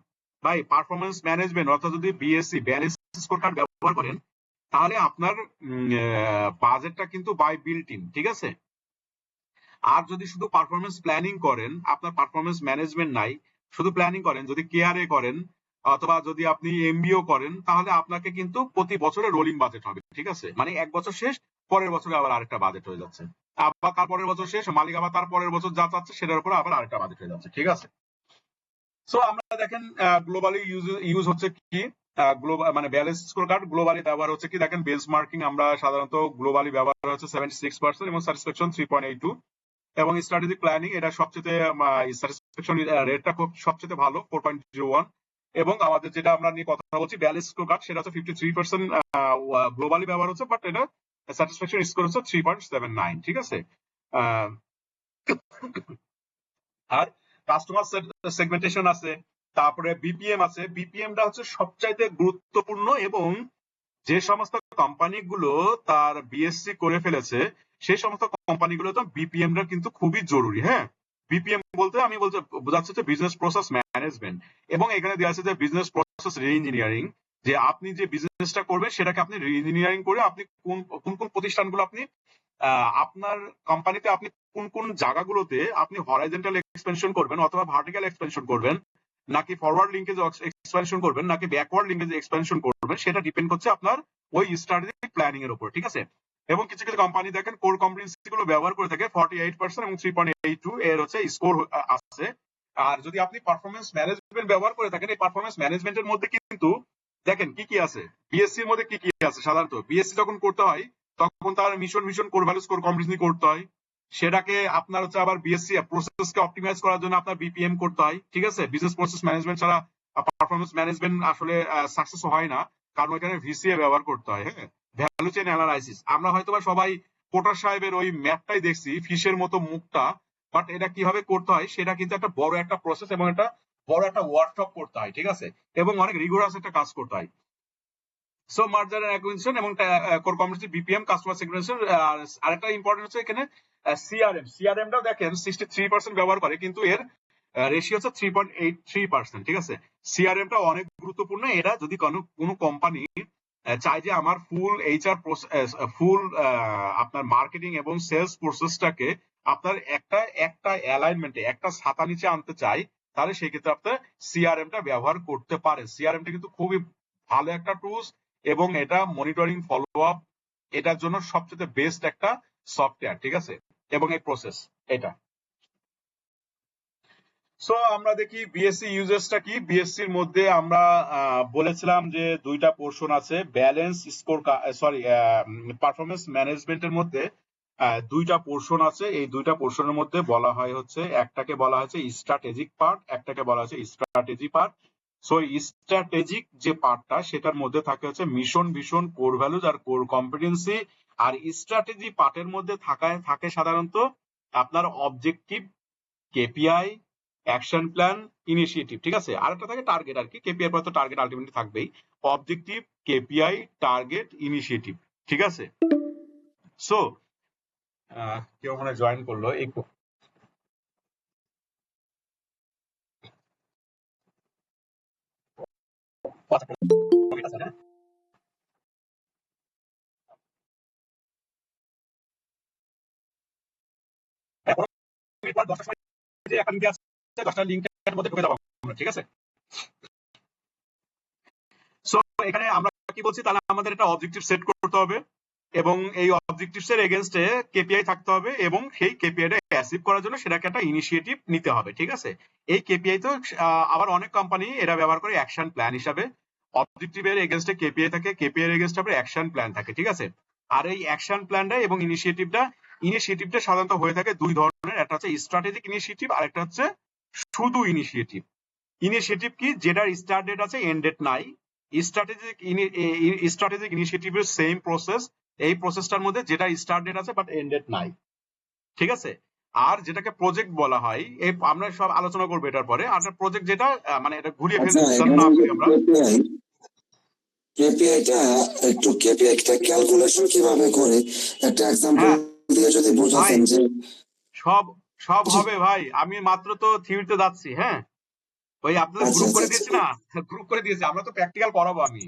ভাই, পারফরমেন্স ম্যানেজমেন্ট অর্থাৎ যদি বিএসসি ব্যালেন্স স্কোর কার্ড ব্যবহার করেন, তাহলে আপনার বাজেটটা কিন্তু বাই বিল্ট ইন, ঠিক আছে? আর যদি শুধু পারফরমেন্স প্ল্যানিং করেন, আপনার পারফরমেন্স ম্যানেজমেন্ট নাই, শুধু প্ল্যানিং করেন, যদি কেআরএ করেন অথবা যদি আপনি এমবিও করেন, তাহলে আপনাকে কিন্তু প্রতি বছরে রোলিং বাজেট হবে, ঠিক আছে? মানে 1 বছর শেষ, পরের বছরে আবার আরেকটা বাজেট হয়ে যাচ্ছে, আবার তার পরের বছর শেষ, মালিক আবার তার পরের বছর যা চাচ্ছে সেটার উপরে আবার আরেকটা বাজেট হয়ে যাচ্ছে, ঠিক আছে? সো আমরা দেখেন গ্লোবালি ইউজ হচ্ছে কি, গ্লোবাল মানে ব্যালেন্স স্কোর কার্ড গ্লোবালি ব্যবহার হচ্ছে কি, দেখেন বেঞ্চমার্কিং আমরা সাধারণত গ্লোবালি ব্যবহার হচ্ছে 76% এবং স্যাটিসফ্যাকশন 3.82, এবং স্ট্র্যাটেজিক প্ল্যানিং এটা সবচেয়ে স্যাটিসফ্যাকশন রেটটা খুব সবচেয়ে ভালো 4.01, এবং আমাদের যেটা আমরা নিয়ে কথা বলছি ব্যালেন্স স্কোর কার্ড, সেটা হচ্ছে 53% গ্লোবালি ব্যবহার হচ্ছে, বাট এটা স্যাটিসফ্যাকশন স্কোর হচ্ছে 3.79, ঠিক আছে? আর কাস্টমার সেগমেন্টেশন আছে, তারপরে বিপিএম আছে। বিপিএমটা হচ্ছে সবচাইতে গুরুত্বপূর্ণ, এবং যে সমস্ত কোম্পানিগুলো তার বিএসসি করে ফেলেছে সেই সমস্ত কোম্পানিগুলো তো বিপিএমটা কিন্তু খুবই জরুরি। হ্যাঁ, বিপিএম বলতে আমি বলতে বোঝাচ্ছি যে বিজনেস প্রসেস ম্যানেজমেন্ট, এবং এখানে দেওয়া আছে যে বিজনেস প্রসেস রিইঞ্জিনিয়ারিং, যে আপনি যে বিজনেসটা করবেন সেটাকে আপনি রিইঞ্জিনিয়ারিং করে আপনি কোন কোন কোন প্রতিষ্ঠানগুলো আপনি আপনার কোম্পানিতে আপনি কোন কোন জায়গাগুলোতে আপনি হরাইজন্টাল এক্সপেনশন করবেন অথবা ভার্টিক্যাল এক্সপেনশন করবেন, নাকি ফরওয়ার্ড লিঙ্কেজ এক্সপেনশন করবেন, নাকি ব্যাকওয়ার্ড লিঙ্কেজ এক্সপেনশন করবেন, সেটা ডিপেন্ড করছে আপনার ওই স্ট্র্যাটেজিক প্ল্যানিং এর উপর, ঠিক আছে? এবং কিছু কিছু কোম্পানি দেখেন কোর কম্পিটেন্সি গুলো ব্যবহার করে থাকে 48% এবং 3.82 এর হচ্ছে স্কোর আছে। আর যদি আপনি পারফরমেন্স ম্যানেজমেন্ট ব্যবহার করে থাকেন, এই পারফরমেন্স ম্যানেজমেন্টের মধ্যে কিন্তু দেখেন কি কি আছে, বিএসসি এর মধ্যে কি কি আছে। সাধারণত বিএসসি যখন করতে হয় তখন তার mission core value score competency করতে হয়, সেটাকে আপনার হচ্ছে আবার বিএসসি প্রসেসকে অপটিমাইজ করার জন্য আপনার বিপিএম করতে হয়, ঠিক আছে? বিজনেস প্রসেস ম্যানেজমেন্ট ছাড়া পারফরমেন্স ম্যানেজমেন্ট আসলে সাকসেস হয় না, কারণ এখানে ভিসিএ ব্যবহার করতে হয়। হ্যাঁ, ভ্যালু চেইন অ্যানালাইসিস, আমরা হয়তোবা সবাই পোটার সাহেবের ওই ম্যাপটাই দেখছি, ফিশের মতো মুখটা, বাট এটা কিভাবে করতে হয় সেটা কিন্তু একটা বড় একটা প্রসেস এবং একটা বড় একটা ওয়ার্কশপ করতে হয়, ঠিক আছে? এবং অনেক রিগোরাস একটা কাজ করতে হয়। সো মার্জার এন্ড অ্যাকুইজিশন এবং core competency BPM, customer segmentation. আরেকটা ইম্পর্টেন্ট হচ্ছে এখানে সিআরএম। সিআরএমটাও দেখেন 63% ব্যবহার করে, কিন্তু এর রেশিও হচ্ছে 3.83%, ঠিক আছে? সিআরএমটা অনেক গুরুত্বপূর্ণ। এটা যদি কোনো কোম্পানি চাই যে আমার ফুল এইচআর ফুল আপনার মার্কেটিং এবং সেলস প্রসেসটাকে আপনার একটা অ্যালাইনমেন্টে একটা ছাতা নিচে আনতে চাই, তাহলে সেই ক্ষেত্রে আপনার সিআরএমটা ব্যবহার করতে পারে। সিআরএমটা কিন্তু খুবই ভালো একটা টুলস, এবং এটা মনিটরিং ফলো আপ এটার জন্য সবচেয়ে বেস্ট একটা সফটওয়্যার, ঠিক আছে? এবং এই প্রসেস এটা। সো আমরা দেখি বিএসসি ইউজেসটা কি। বিএসসি এর মধ্যে আমরা বলেছিলাম যে দুইটা পোর্শন আছে, ব্যালেন্স স্কোর সরি পারফরমেন্স ম্যানেজমেন্টের মধ্যে দুইটা পোর্শন আছে। এই দুইটা পোর্শনের মধ্যে বলা হয় হচ্ছে, একটাকে বলা হচ্ছে স্ট্র্যাটেজিক পার্ট, একটাকে বলা হচ্ছে স্ট্র্যাটেজি পার্ট। সো স্ট্র্যাটেজিক যে পার্টটা সেটার মধ্যে থাকে হচ্ছে মিশন, ভিশন, কোর ভ্যালুজ আর কোর কম্পিটেন্সি। আর স্ট্র্যাটেজি পার্টের মধ্যে থাকে সাধারণত আপনার objective, KPI, action plan, initiative, ঠিক আছে? আর একটা থাকে টার্গেট আর কি, কেপিআই পর তো টার্গেট আলটিমেটলি থাকবেই। অবজেক্টিভ, কেপিআই, টার্গেট, ইনিশিয়েটিভ, ঠিক আছে? সো কেউ মানে জয়েন করলো এই ঠিক আছে? সো এখানে আমরা কি বলছি, তাহলে আমাদের একটা অবজেক্টিভ সেট করতে হবে, এবং এই অবজেক্টিভস এর এগেইনস্টে কেপিআই থাকতে হবে, এবং সেই কেপিআইটা অ্যাচিভ করার জন্য সেটাকে একটা ইনিশিয়েটিভ নিতে হবে, ঠিক আছে? এই কেপিআই তো আবার অনেক কোম্পানি এটা ব্যবহার করে অ্যাকশন প্ল্যান হিসাবে। অবজেক্টিভের এগেইনস্টে কেপিআই থাকে, কেপিআই এর এগেইনস্টে আবার অ্যাকশন প্ল্যান থাকে, ঠিক আছে? আর এই অ্যাকশন প্ল্যানটা এবং ইনিশিয়েটিভটা সাধারণত হয়ে থাকে দুই ধরনের, একটা হচ্ছে স্ট্র্যাটেজিক ইনিশিয়েটিভ আর একটা হচ্ছে শুধু ইনিশিয়েটিভ। ইনিশিয়েটিভ কি, যেটার স্টার্ট ডেট আছে এন্ড ডেট নাই। স্ট্র্যাটেজিক ইনিশিয়েটিভের সেম প্রসেস, এই প্রসেসটার মধ্যে যেটা স্টার্ট ডেট আছে বাট এন্ড ডেট নাই, ঠিক আছে। আর যেটাকে প্রজেক্ট বলা হয়, এই আমরা সব আলোচনা করবো এটার পরে। আর প্রজেক্ট যেটা মানে এটা ঘুরিয়ে আচ্ছা, ফেলতে এখানে না যে পারি আমরা। কেপিআইটা ক্যালকুলেশন কিভাবে করে একটা এক্সাম্পল হ্যাঁ দিয়ে যদি ভাই, বোঝাতেন যে সব সব জি, হবে ভাই, আমি মাত্র তো থিওরিতে যাচ্ছি। হ্যাঁ ওই আপনাদের আচ্ছা গ্রুপ আচ্ছা করে আচ্ছা দিয়েছি না, গ্রুপ করে দিয়েছি, আমরা তো প্র্যাকটিক্যাল করাবো। আমি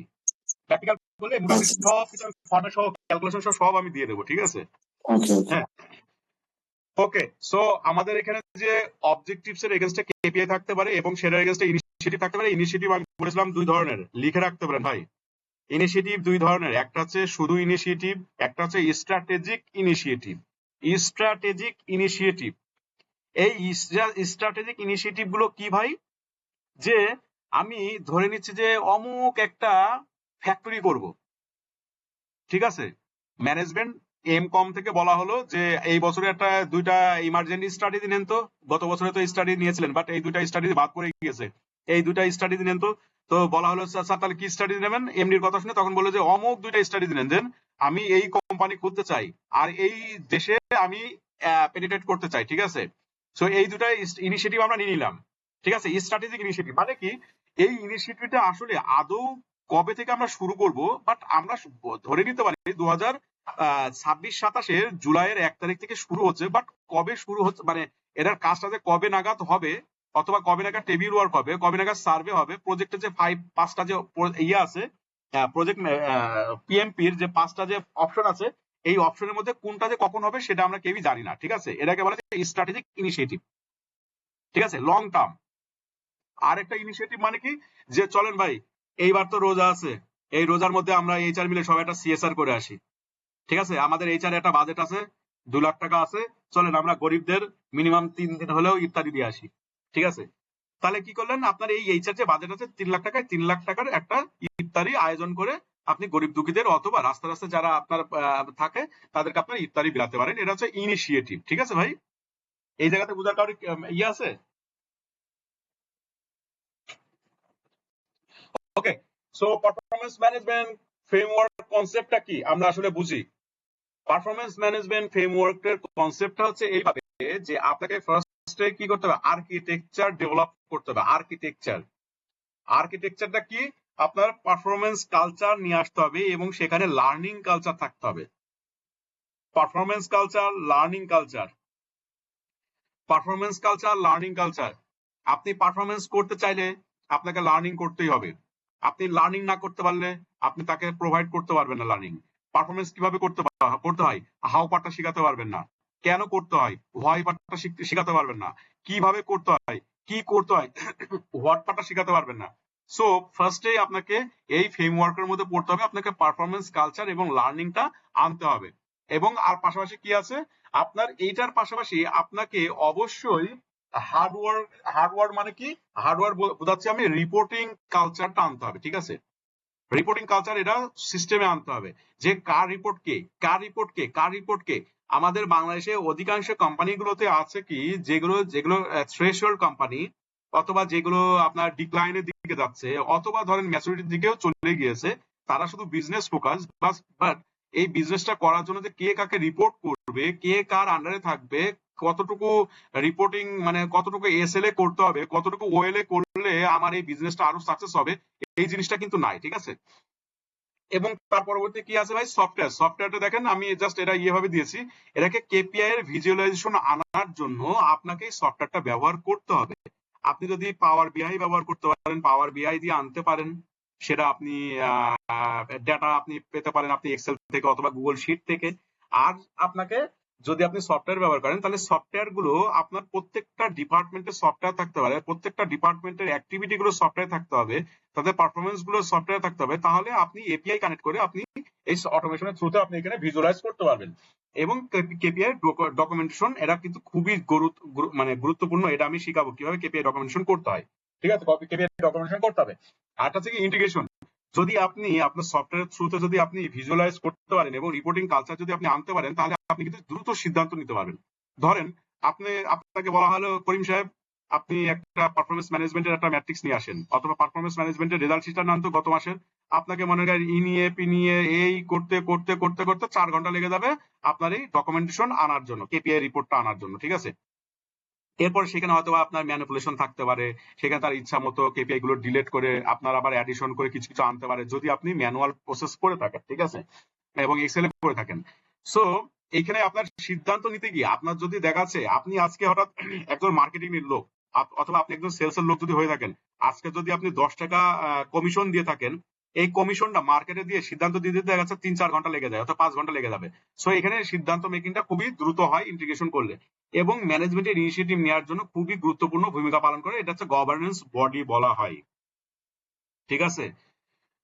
প্র্যাকটিক্যাল বলে মোটামুটি আচ্ছা সব কিছু ফর্মেট সহ ক্যালকুলেশন সহ সব আমি দিয়ে দেবো, ঠিক আছে। ওকে ওকে হ্যাঁ ওকে। সো আমাদের এখানে যে অবজেক্টিভস এর এগেইনস্টে কেপিআই থাকতে পারে এবং সেটার এগেইনস্টে ইনিশিয়েটিভ থাকতে পারে। ইনিশিয়েটিভ আমি বলেছিলাম দুই ধরনের, লিখে রাখতে পারেন ভাই। ইনিশিয়েটিভ দুই ধরনের, একটা হচ্ছে শুধু ইনিশিয়েটিভ, একটা হচ্ছে স্ট্র্যাটেজিক ইনিশিয়েটিভ। স্ট্র্যাটেজিক ইনিশিয়েটিভ, এই স্ট্র্যাটেজিক ইনিশিয়েটিভ গুলো কি ভাই, যে আমি ধরে নিচ্ছি যে অমুক একটা ফ্যাক্টরি করব, ঠিক আছে। ম্যানেজমেন্ট এম কম থেকে বলা হলো যে এই বছরে একটা দুইটা ইমার্জেন্সি স্টাডি নেন তো, গত বছরে তো স্টাডি নিয়েছিলেন বাট এই দুইটা স্টাডি বাদ পড়ে গিয়েছে, এই দুইটা স্টাডি নেন তো। তো বলা হলো স্যার তাহলে কি স্টাডি নেবেন, এমডির কথা শুনে তখন বললো যে অমুক দুইটা স্টাডি নেন, দেন আমি এই কোম্পানি খুলতে চাই আর এই দেশে আমি পেনিট্রেট করতে চাই, ঠিক আছে। সো এই দুটা ইনিশিয়েটিভ আমরা নিয়ে নিলাম, ঠিক আছে। স্ট্র্যাটেজিক ইনিশিয়েটিভ মানে কি, এই ইনিশিয়েটিভটা আসলে আদৌ কবে থেকে আমরা শুরু করব, বাট আমরা ধরে নিতে পারি 2026-27 জুলাইয়ের 1 তারিখ থেকে শুরু হচ্ছে, বাট কবে শুরু হচ্ছে মানে এটার কাজটা যে কবে নাগাদ হবে, অথবা কবে নাগাদ টেবিল ওয়ার্ক হবে, কবে নাগাদ সার্ভে হবে, প্রজেক্টের যে 5টা যে ইয়ে আছে, প্রজেক্ট পিএমপির যে 5টা যে অপশন আছে, এই অপশনের মধ্যে কোনটা যে কখন হবে সেটা আমরা কেউই জানি না, ঠিক আছে। এটাকে বলা হয় স্ট্র্যাটেজিক ইনিশিয়েটিভ, ঠিক আছে, লং টার্ম। আর একটা ইনিশিয়েটিভ মানে কি, যে চলেন ভাই এইবার তো রোজা আছে, এই রোজার মধ্যে আমরা এইচআর মিলে সবাই একটা সিএসআর করে আসি, ঠিক আছে। আমাদের এইচআর একটা বাজেট আছে 2 লাখ টাকা আছে, চলেন আমরা গরিবদের মিনিমাম 3 দিন হলেও ইফতারি দিয়ে আসি, ঠিক আছে। তাহলে কি করলেন, আপনার এই এইচআর যে বাজেট আছে 3 লাখ টাকায় 3 লাখ টাকার একটা ইফতারি আয়োজন করে আপনি গরিব দুঃখীদের অথবা রাস্তা রাস্তায় যারা আপনার থাকে তাদেরকে আপনার ইফতারি বিলাতে পারেন। এটা হচ্ছে ইনিশিয়েটিভ, ঠিক আছে ভাই। এই জায়গাতে বোঝার কারণে ইয়ে আছে। ওকে, সো পারফরম্যান্স ম্যানেজমেন্ট ফ্রেমওয়ার্ক কনসেপ্টটা কি আমরা আসলে বুঝি। পারফরম্যান্স ম্যানেজমেন্ট ফ্রেমওয়ার্কের কনসেপ্টটা হচ্ছে এইভাবে যে আপনাকে ফার্স্টে কি করতে হবে, আর্কিটেকচার ডেভেলপ করতে হবে। আর্কিটেকচারটা কি, আপনার পারফরম্যান্স কালচার নিয়ে আসতে হবে এবং সেখানে লার্নিং কালচার থাকতে হবে। Performance culture, learning culture, performance culture, learning culture. আপনি পারফরমেন্স করতে চাইলে আপনাকে লার্নিং করতেই হবে। আপনি লার্নিং না করতে পারলে আপনি তাকে প্রোভাইড করতে পারবেন না লার্নিং। পারফরমেন্স কিভাবে করতে হয়, হাউ পার্টটা শিখাতে পারবেন না, কেন করতে হয় হোয়াই পার্টটা শিখাতে পারবেন না, কিভাবে করতে হয় কি করতে হয় হোয়াট পার্টটা শিখাতে পারবেন না। সো ফার্স্টে আপনাকে এই ফ্রেমওয়ার্কের মধ্যে পড়তে হবে, আপনাকে পারফরমেন্স কালচার এবং লার্নিংটা আনতে হবে। এবং আর পাশাপাশি কি আছে, আপনার এইটার পাশাপাশি আপনাকে অবশ্যই হার্ডওয়ার্ক মানে কি, হার্ডওয়ার্ক বোঝাচ্ছি আমি রিপোর্টিং কালচারটা আনতে হবে, ঠিক আছে। রিপোর্টিং কালচার এটা সিস্টেমে আনতে হবে, যে কার রিপোর্ট কে, কার রিপোর্ট কে, কার রিপোর্ট কে। আমাদের বাংলাদেশে অধিকাংশ কোম্পানিগুলোতে আছে কি, যেগুলো যেগুলো থ্রেশহোল্ড কোম্পানি, অথবা যেগুলো আপনার ডিক্লাইনের দিকে যাচ্ছে, অথবা ধরেন ম্যাচুরিটির দিকেও চলে গিয়েছে, তারা শুধু বিজনেস ফোকাস, বাট এই বিজনেসটা করার জন্য যে কে কাকে রিপোর্ট করবে, কে কার আন্ডারে থাকবে, কতটুকু রিপোর্টিং মানে কতটুকু এসএলএ করতে হবে, কতটুকু ওএলএ করলে আমার এই বিজনেসটা আরো সাকসেস হবে, এই জিনিসটা কিন্তু নাই, ঠিক আছে। এবং তার পরবর্তী কি আছে ভাই, সফটওয়্যারটা দেখেন আমি জাস্ট এটা ইয়েভাবে দিয়েছি, এটাকে কেপিআই এর ভিজুয়ালাইজেশন আনার জন্য আপনাকে সফটওয়্যারটা ব্যবহার করতে হবে। আপনি যদি পাওয়ার বিআই ব্যবহার করতে পারেন, পাওয়ার বিআই দিয়ে আনতে পারেন, সেটা আপনি ডেটা আপনি পেতে পারেন আপনি এক্সেল থেকে অথবা গুগল শিট থেকে। আর আপনাকে যদি আপনি সফটওয়্যার ব্যবহার করেন, তাহলে সফটওয়্যার গুলো আপনার প্রত্যেকটা ডিপার্টমেন্টের সফটওয়্যার থাকতে পারে, প্রত্যেকটা ডিপার্টমেন্টের অ্যাক্টিভিটি গুলো সফটওয়্যার থাকতে হবে, তাদের পারফরমেন্স গুলো সফটওয়্যার থাকতে হবে। তাহলে আপনি এপিআই কানেক্ট করে আপনি এই অটোমেশনের থ্রুতে আপনি এখানে ভিজুয়ালাইজ করতে পারবেন। এবং কেপিআই ডকুমেন্টেশন এটা কিন্তু খুবই মানে গুরুত্বপূর্ণ, এটা আমি শিখাবো কিভাবে কেপিআই ডকুমেন্টেশন করতে হয়, ঠিক আছে। কেপিআই ডকুমেন্টেশন করতে হবে। আরটা হচ্ছে কি ইন্টিগ্রেশন, যদি আপনি আপনার সফটওয়্যার থ্রুতে যদি আপনি ভিজুয়ালাইজ করতে পারেন এবং রিপোর্টিং কালচার যদি আপনি আনতে পারেন, তাহলে আপনি কিন্তু দ্রুত সিদ্ধান্ত নিতে পারবেন। ধরেন আপনাকে বলা হলো করিম সাহেব আপনি একটা পারফরমেন্স ম্যানেজমেন্টের একটা ম্যাট্রিক্স নিয়ে আসেন, অথবা পারফরমেন্স ম্যানেজমেন্টের রেজাল্ট শিটটা নেন তো গত মাসের, আপনাকে মনে করেন নিয়ে পিনিয়ে এই করতে করতে করতে করতে 4 ঘন্টা লেগে যাবে আপনার এই ডকুমেন্টেশন আনার জন্য, কেপিআই রিপোর্টটা আনার জন্য, ঠিক আছে। এরপর সেখানে হয়তো আপনার ম্যানিপুলেশন থাকতে পারে, সেখানে তার ইচ্ছা মতো কেপিআই গুলো ডিলিট করে আপনার আবার অ্যাডিশন করে কিছু কিছু আনতে পারে, যদি আপনি ম্যানুয়াল প্রসেস করে থাকেন, ঠিক আছে, এবং এক্সেল করে থাকেন। সো এইখানে আপনার সিদ্ধান্ত নিতে গিয়ে আপনার যদি দেখাচ্ছে আপনি আজকে হঠাৎ একজন মার্কেটিং এর লোক অথবা আপনি একজন সেলস এর লোক যদি হয়ে থাকেন, আজকে যদি আপনি 10 টাকা কমিশন দিয়ে থাকেন, এই কমিশনটা মার্কেটে দিয়ে সিদ্ধান্ত দিতে দেখা যাচ্ছে 3-4 ঘন্টা লেগে যায় অথবা 5 ঘন্টা লেগে যাবে। সো এখানে সিদ্ধান্ত মেকিংটা খুবই দ্রুত হয় ইন্টিগ্রেশন করলে, এবং ম্যানেজমেন্টের ইনিশিয়েটিভ নেওয়ার জন্য খুবই গুরুত্বপূর্ণ ভূমিকা পালন করে। এটা হচ্ছে গভর্নেন্স বডি বলা হয়, ঠিক আছে।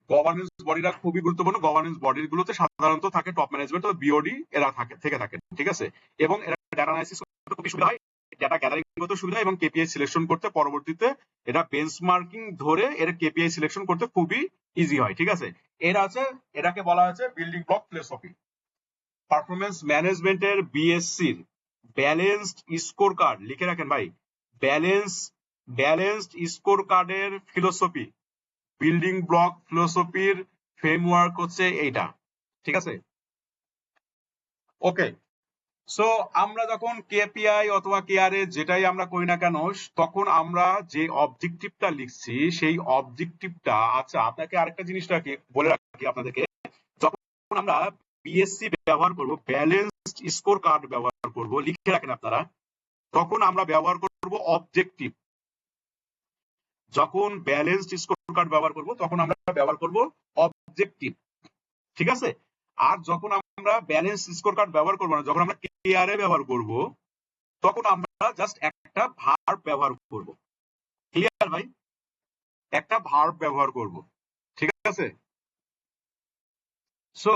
গভর্নেন্স বডিটা খুবই গুরুত্বপূর্ণ। গভর্নেন্স বডি গুলোতে সাধারণত থাকে টপ ম্যানেজমেন্ট ও বিওডি, এরা থেকে থাকেন, ঠিক আছে। এবং এরা ডাটা অ্যানালাইসিস করতে খুবই সুবিধা হয়, ডাটা গ্যাদারিং করতে সুবিধা, এবং কেপিআই সিলেকশন করতে পরবর্তীতে এটা বেঞ্চমার্কিং ধরে এর কেপিআই সিলেকশন করতে খুবই ইজি হয়, ঠিক আছে। এরা আছে, এটাকে বলা হয়েছে বিল্ডিং ব্লক ফিলোসফি। পারফরমেন্স ম্যানেজমেন্টের বিএসসির ব্যালেন্সড স্কোর কার্ড লিখে রাখেন ভাই, ব্যালেন্সড স্কোর কার্ডের ফিলোসফি, বিল্ডিং ব্লক ফিলোসফির ফ্রেমওয়ার্ক হচ্ছে এইটা, ঠিক আছে। ওকে, সো আমরা যখন কেপিআই অথবা কেআরএ যেটাই আমরা করি না কেন, তখন আমরা যে অবজেক্টিভটা লিখছি সেই অবজেক্টিভটা, আচ্ছা আপনাকে আরেকটা জিনিসটাকে বলে রাখি আপনাদেরকে, যখন আমরা বিএসসি ব্যবহার করব, ব্যালেন্সড স্কোর কার্ড ব্যবহার করব, লিখে রাখেন আপনারা, তখন আমরা ব্যবহার করব অবজেক্টিভ। যখন ব্যালেন্সড স্কোর কার্ড ব্যবহার করব তখন আমরা ব্যবহার করব অবজেক্টিভ, ঠিক আছে। আর যখন আমরা ব্যালেন্স স্কোর কার্ড ব্যবহার করব না, যখন আমরা কেআরএ ব্যবহার করব, তখন আমরা জাস্ট একটা ভার্ব ব্যবহার করব। ক্লিয়ার ভাই? একটা ভার্ব ব্যবহার করব, ঠিক আছে। সো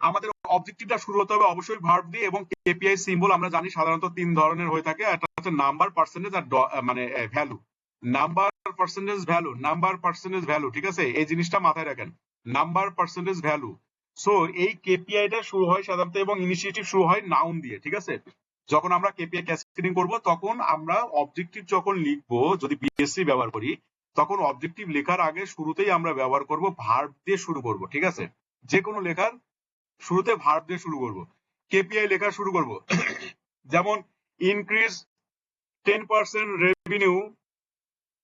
আমাদের অবজেক্টিভটা শুরু হতে হবে অবশ্যই ভার্ব দিয়ে, এবং কেপিআই সিম্বল আমরা জানি সাধারণত 3 ধরনের হয়ে থাকে। একটা হচ্ছে নাম্বার, পার্সেন্টেজ আর মানে value. Number, percentage, value, number, percentage, value, ঠিক আছে। এই জিনিসটা মাথায় রাখেন, নাম্বার, পার্সেন্টেজ, ভ্যালু। সো এই কেপিআইটা শুরু হয় সাধারণত, এবং ইনিশিয়েটিভ শুরু হয় নাউন দিয়ে, ঠিক আছে। যখন আমরা কেপিআই ক্যাসকেডিং করব, তখন আমরা অবজেক্টিভ যখন লিখবো, যদি বিএসসি ব্যবহার করি, তখন অবজেক্টিভ লেখার আগে শুরুতেই আমরা ব্যবহার করব ভার্ব দিয়ে শুরু করব, ঠিক আছে। যে কোনো লেখার শুরুতে ভার্ব দিয়ে শুরু করব। কেপিআই লেখা শুরু করব, যেমন ইনক্রিজ 10% রেভিনিউ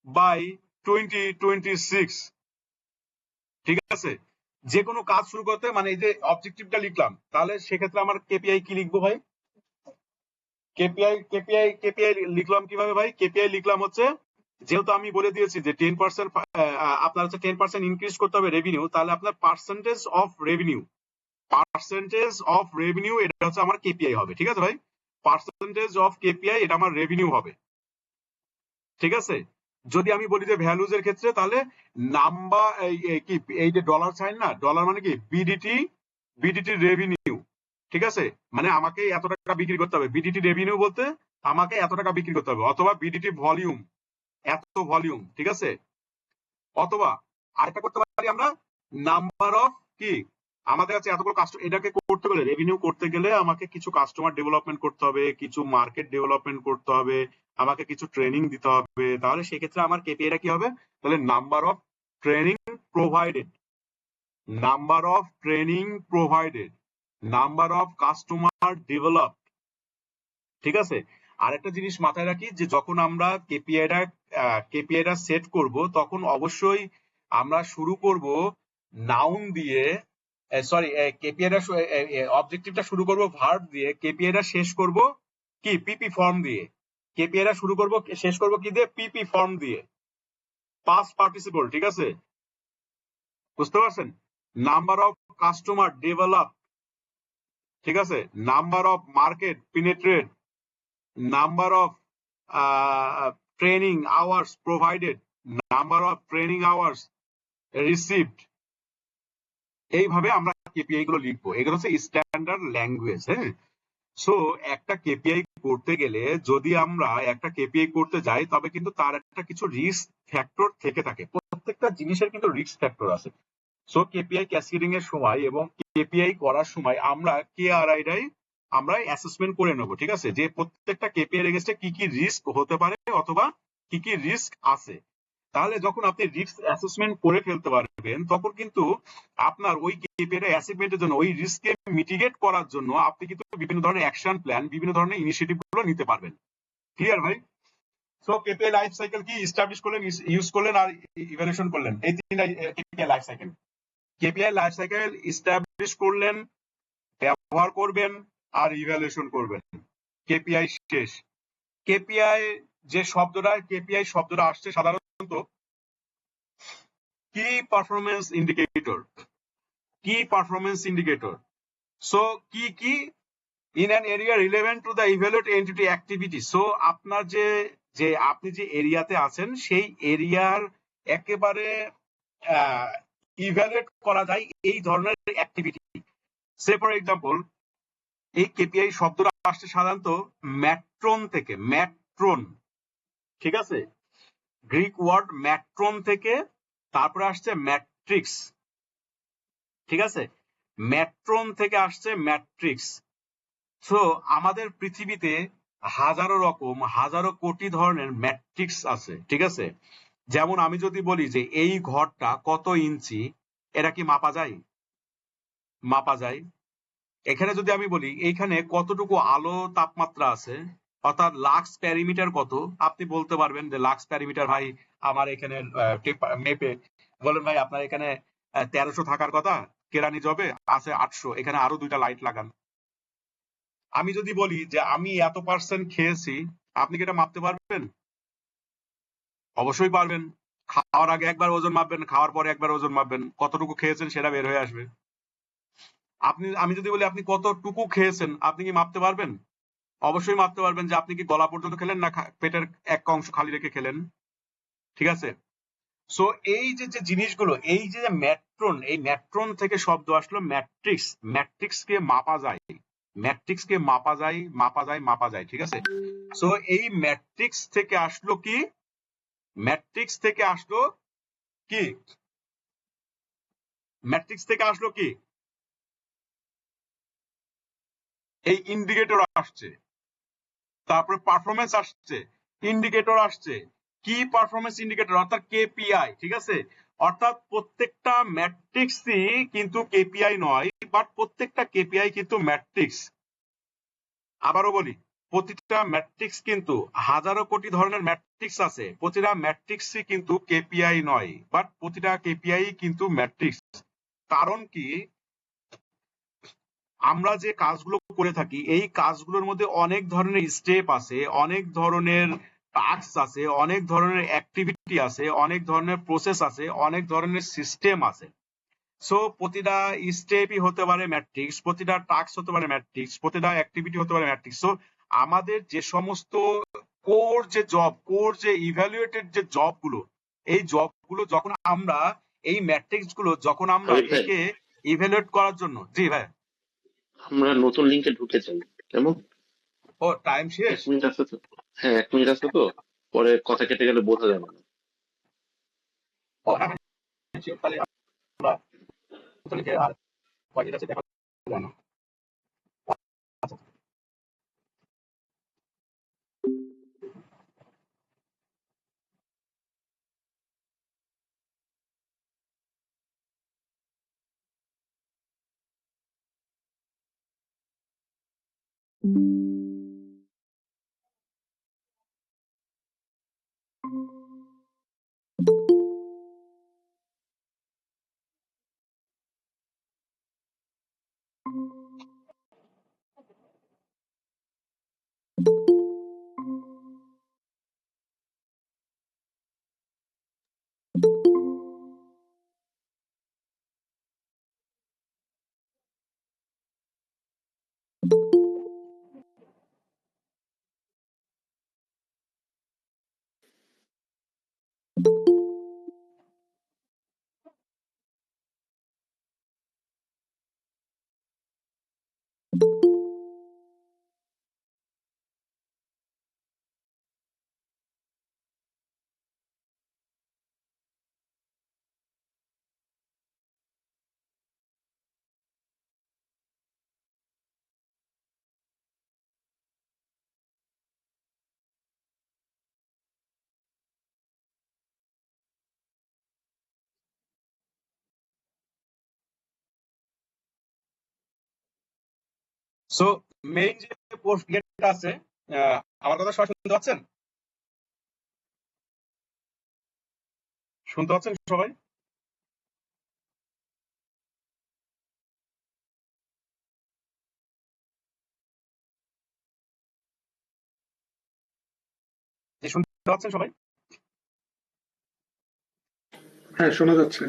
বাই 2026, ঠিক আছে। যে কোনো কাজ শুরু করতে, মানে এই যে অবজেক্টিভটা লিখলাম, তাহলে সেক্ষেত্রে আমার কেপিআই কি লিখবো ভাই? কেপিআই লিখলাম কিভাবে ভাই? কেপিআই লিখলাম হচ্ছে, যেহেতু আমি বলে দিয়েছি যে 10% আপনার হচ্ছে 10% ইনক্রিজ করতে হবে রেভিনিউ, তাহলে আপনার পার্সেন্টেজ অফ রেভিনিউ, এটা হচ্ছে আমার কেপিআই হবে, ঠিক আছে ভাই। পার্সেন্টেজ অফ কেপিআই এটা আমার রেভিনিউ হবে, ঠিক আছে। যদি আমি বলি যে ভ্যালুজ এর ক্ষেত্রে, তাহলে নাম্বার, কি এই যে ডলার সাইন না, ডলার মানে কি বিডিটি রেভিনিউ, ঠিক আছে। মানে আমাকে এত টাকা বিক্রি করতে হবে, বিডিটি রেভিনিউ বলতে আমাকে এত টাকা বিক্রি করতে হবে, অথবা বিডিটি ভলিউম, এত ভলিউম, ঠিক আছে। অথবা আরেকটা করতে পারি আমরা, নাম্বার অফ কি, আমাদের কাছে এতগুলো কাস্টমার, এটাকে করতে গেলে, রেভিনিউ করতে গেলে আমাকে কিছু কাস্টমার ডেভেলপমেন্ট করতে হবে, কিছু মার্কেট ডেভেলপমেন্ট করতে হবে, আমাকে কিছু ট্রেনিং দিতে হবে। তাহলে সেক্ষেত্রে আমার কেপিআইটা কি হবে? তাহলে number of training provided, number of training provided, number of customer developed, ঠিক আছে। আরেকটা জিনিস মাথায় রাখি, যে যখন আমরা কেপিআইটা সেট করব, তখন অবশ্যই আমরা শুরু করব নাউন দিয়ে, সরি, কেপিআইটা অবজেক্টিভটা শুরু করব ভার্ব দিয়ে, কেপিআইটা শেষ করব কি পিপি ফর্ম দিয়ে। কেপিআইটা শুরু করব শেষ করব কি দিয়ে? পিপি ফর্ম দিয়ে, পাস্ট পার্টিসিপল, ঠিক আছে। বুঝতে পারছেন? নাম্বার অফ কাস্টমার ডেভেলপ, ঠিক আছে। Number of market penetrate, number of training hours provided, number of training hours received. এইভাবে আমরা কেপিআই গুলো লিখবো, এগুলো হচ্ছে স্ট্যান্ডার্ড ল্যাঙ্গুয়েজ। হ্যাঁ, সো একটা কেপিআই করতে গেলে, যদি আমরা একটা কেপিআই করতে যাই, তবে কিন্তু তার একটা কিছু রিস্ক ফ্যাক্টর থেকে থাকে। প্রত্যেকটা জিনিসের কিন্তু রিস্ক ফ্যাক্টর আছে। সো কেপিআই ক্যাসকেডিং এর সময় এবং কেপিআই করার সময় আমরা কেআরআইটাই আমরা অ্যাসেসমেন্ট করে নেবো, ঠিক আছে, যে প্রত্যেকটা কেপিআই এগেইনস্টে কি কি রিস্ক হতে পারে অথবা কি কি রিস্ক আছে। তাহলে যখন আপনি রিস্ক অ্যাসেসমেন্ট করে ফেলতে পারবেন, তখন কিন্তু আপনার ওই কেপিআই অ্যাচিভমেন্টের জন্য, ওই রিস্ককে মিটিগেট করার জন্য আপনি কিন্তু বিভিন্ন ধরনের অ্যাকশন প্ল্যান, বিভিন্ন ধরনের ইনিশিয়েটিভ গুলো নিতে পারবেন। ক্লিয়ার ভাই? সো কেপিআই লাইফ সাইকেল কি এস্টাবলিশ করলেন, ইউজ করলেন আর ইভ্যালুয়েশন করলেন, এই তিনটা KPI life cycle. KPI life cycle establish করলেন, ব্যবহার করবেন আর ইভ্যালুয়েশন করবেন। কেপিআই শেষ। কেপিআই কেপিআই শব্দটা আসছে সাধারণত কি পারফরমেন্স ইন্ডিকেটর। কি পারফরমেন্স ইন্ডিকেটর। সো কি in an area relevant to the evaluate entity activity. So আপনার যে আপনি যে এরিয়াতে আছেন সেই এরিয়ার একেবারে ইভ্যালুয়েট করা যায় এই ধরনের অ্যাক্টিভিটি। সে ফর এক্সাম্পল, এই কেপিআই শব্দটা আসছে সাধারণত ম্যাট্রন থেকে। ম্যাট্রন, ঠিক আছে, গ্রিক ওয়ার্ড ম্যাট্রন থেকে, তারপরে আসছে ম্যাট্রিক্স, ঠিক আছে, ম্যাট্রন থেকে আসছে ম্যাট্রিক্স। সো আমাদের পৃথিবীতে হাজারো রকম, হাজারো কোটি ধরনের ম্যাট্রিক্স আছে, ঠিক আছে। যেমন আমি যদি বলি যে এই ঘরটা কত ইঞ্চি, এটা কি মাপা যায়? মাপা যায়। এখানে যদি আমি বলি এইখানে কতটুকু আলো তাপমাত্রা আছে, অর্থাৎ লাক্স প্যারিমিটার কত, আপনি বলতে পারবেন যে লাক্স প্যারিমিটার ভাই আমার এখানে মেপে বলেন ভাই আপনার এখানে 1300 থাকার কথা, কেরানি জবে আছে 800, এখানে আরো 2টা লাইট লাগান। আমি যদি বলি যে আমি এত পার্সেন্ট খেয়েছি, আপনি কি এটা মাপতে পারবেন? অবশ্যই পারবেন। খাওয়ার আগে একবার ওজন মাপবেন, খাওয়ার পরে একবার ওজন মাপবেন, কতটুকু খেয়েছেন সেটা বের হয়ে আসবে। আমি যদি বলি আপনি কতটুকু খেয়েছেন, আপনি কি মাপতে পারবেন? অবশ্যই মাপতে পারবেন যে আপনি কি গলা পর্যন্ত খেলেন না পেটের এক অংশ খালি রেখে খেলেন, ঠিক আছে। সো এই যে জিনিসগুলো, এই যে ম্যাট্রন, এই ম্যাট্রন থেকে শব্দ আসলো ম্যাট্রিক্স। ম্যাট্রিক্সকে মাপা যায়, ম্যাট্রিক্সকে মাপা যায়, মাপা যায়, মাপা যায়, ঠিক আছে। সো এই ম্যাট্রিক্স থেকে আসলো কি, ম্যাট্রিক্স থেকে আসলো কি, ম্যাট্রিক্স থেকে আসলো কি, এই ইন্ডিকেটর আসছে, তারপরে পারফরমেন্স আসছে, ইন্ডিকেটর আসছে, কি পারফরমেন্স ইন্ডিকেটর অর্থাৎ কেপিআই, ঠিক আছে। অর্থাৎ প্রত্যেকটা ম্যাট্রিক্সই কিন্তু কেপিআই নয়, বাট প্রত্যেকটা কেপিআই কিন্তু ম্যাট্রিক্স। আবারও বলি, প্রতিটা ম্যাট্রিক্স কিন্তু, হাজারো কোটি ধরনের ম্যাট্রিক্স আছে, প্রতিটা ম্যাট্রিক্সই কিন্তু কেপিআই নয়, বাট প্রতিটা কেপিআই কিন্তু ম্যাট্রিক্স। কারণ কি, আমরা যে কাজগুলো করে থাকি এই কাজগুলোর মধ্যে অনেক ধরনের স্টেপ আছে, অনেক ধরনের টাস্ক আছে, অনেক ধরনের অ্যাক্টিভিটি আছে, অনেক ধরনের প্রসেস আছে, অনেক ধরনের সিস্টেম আছে। সো প্রতিটা স্টেপই হতে পারে ম্যাট্রিক্স, প্রতিটা টাস্ক হতে পারে ম্যাট্রিক্স, প্রতিটা অ্যাক্টিভিটি হতে পারে ম্যাট্রিক্স। সো আমাদের যে সমস্ত কোর যে ইভ্যালুয়েটেড যে জবগুলো, এই জবগুলো যখন আমরা, এই ম্যাট্রিক্স গুলো যখন আমরা হাবিব ভাই, একে ইভ্যালুয়েট করার জন্য, জি ভাই। আমরা নতুন লিঙ্কে ঢুকে যাই কেমন? ও টাইম শেষ। 1 মিনিট আছে তো। হ্যাঁ, 1 মিনিট আছে তো, পরে কথা কেটে গেলে বোঝা যাবে না। ও হ্যাঁ, তাহলে আমরা আর কয়দিন আছে দেখা যায় না। সো মেইন যে পোস্ট গেটটা আছে, আমার কথা সবাই শুনতে পাচ্ছেন? শুনতে পাচ্ছেন সবাই? শুনতে পাচ্ছেন সবাই? হ্যাঁ, শোনা যাচ্ছে।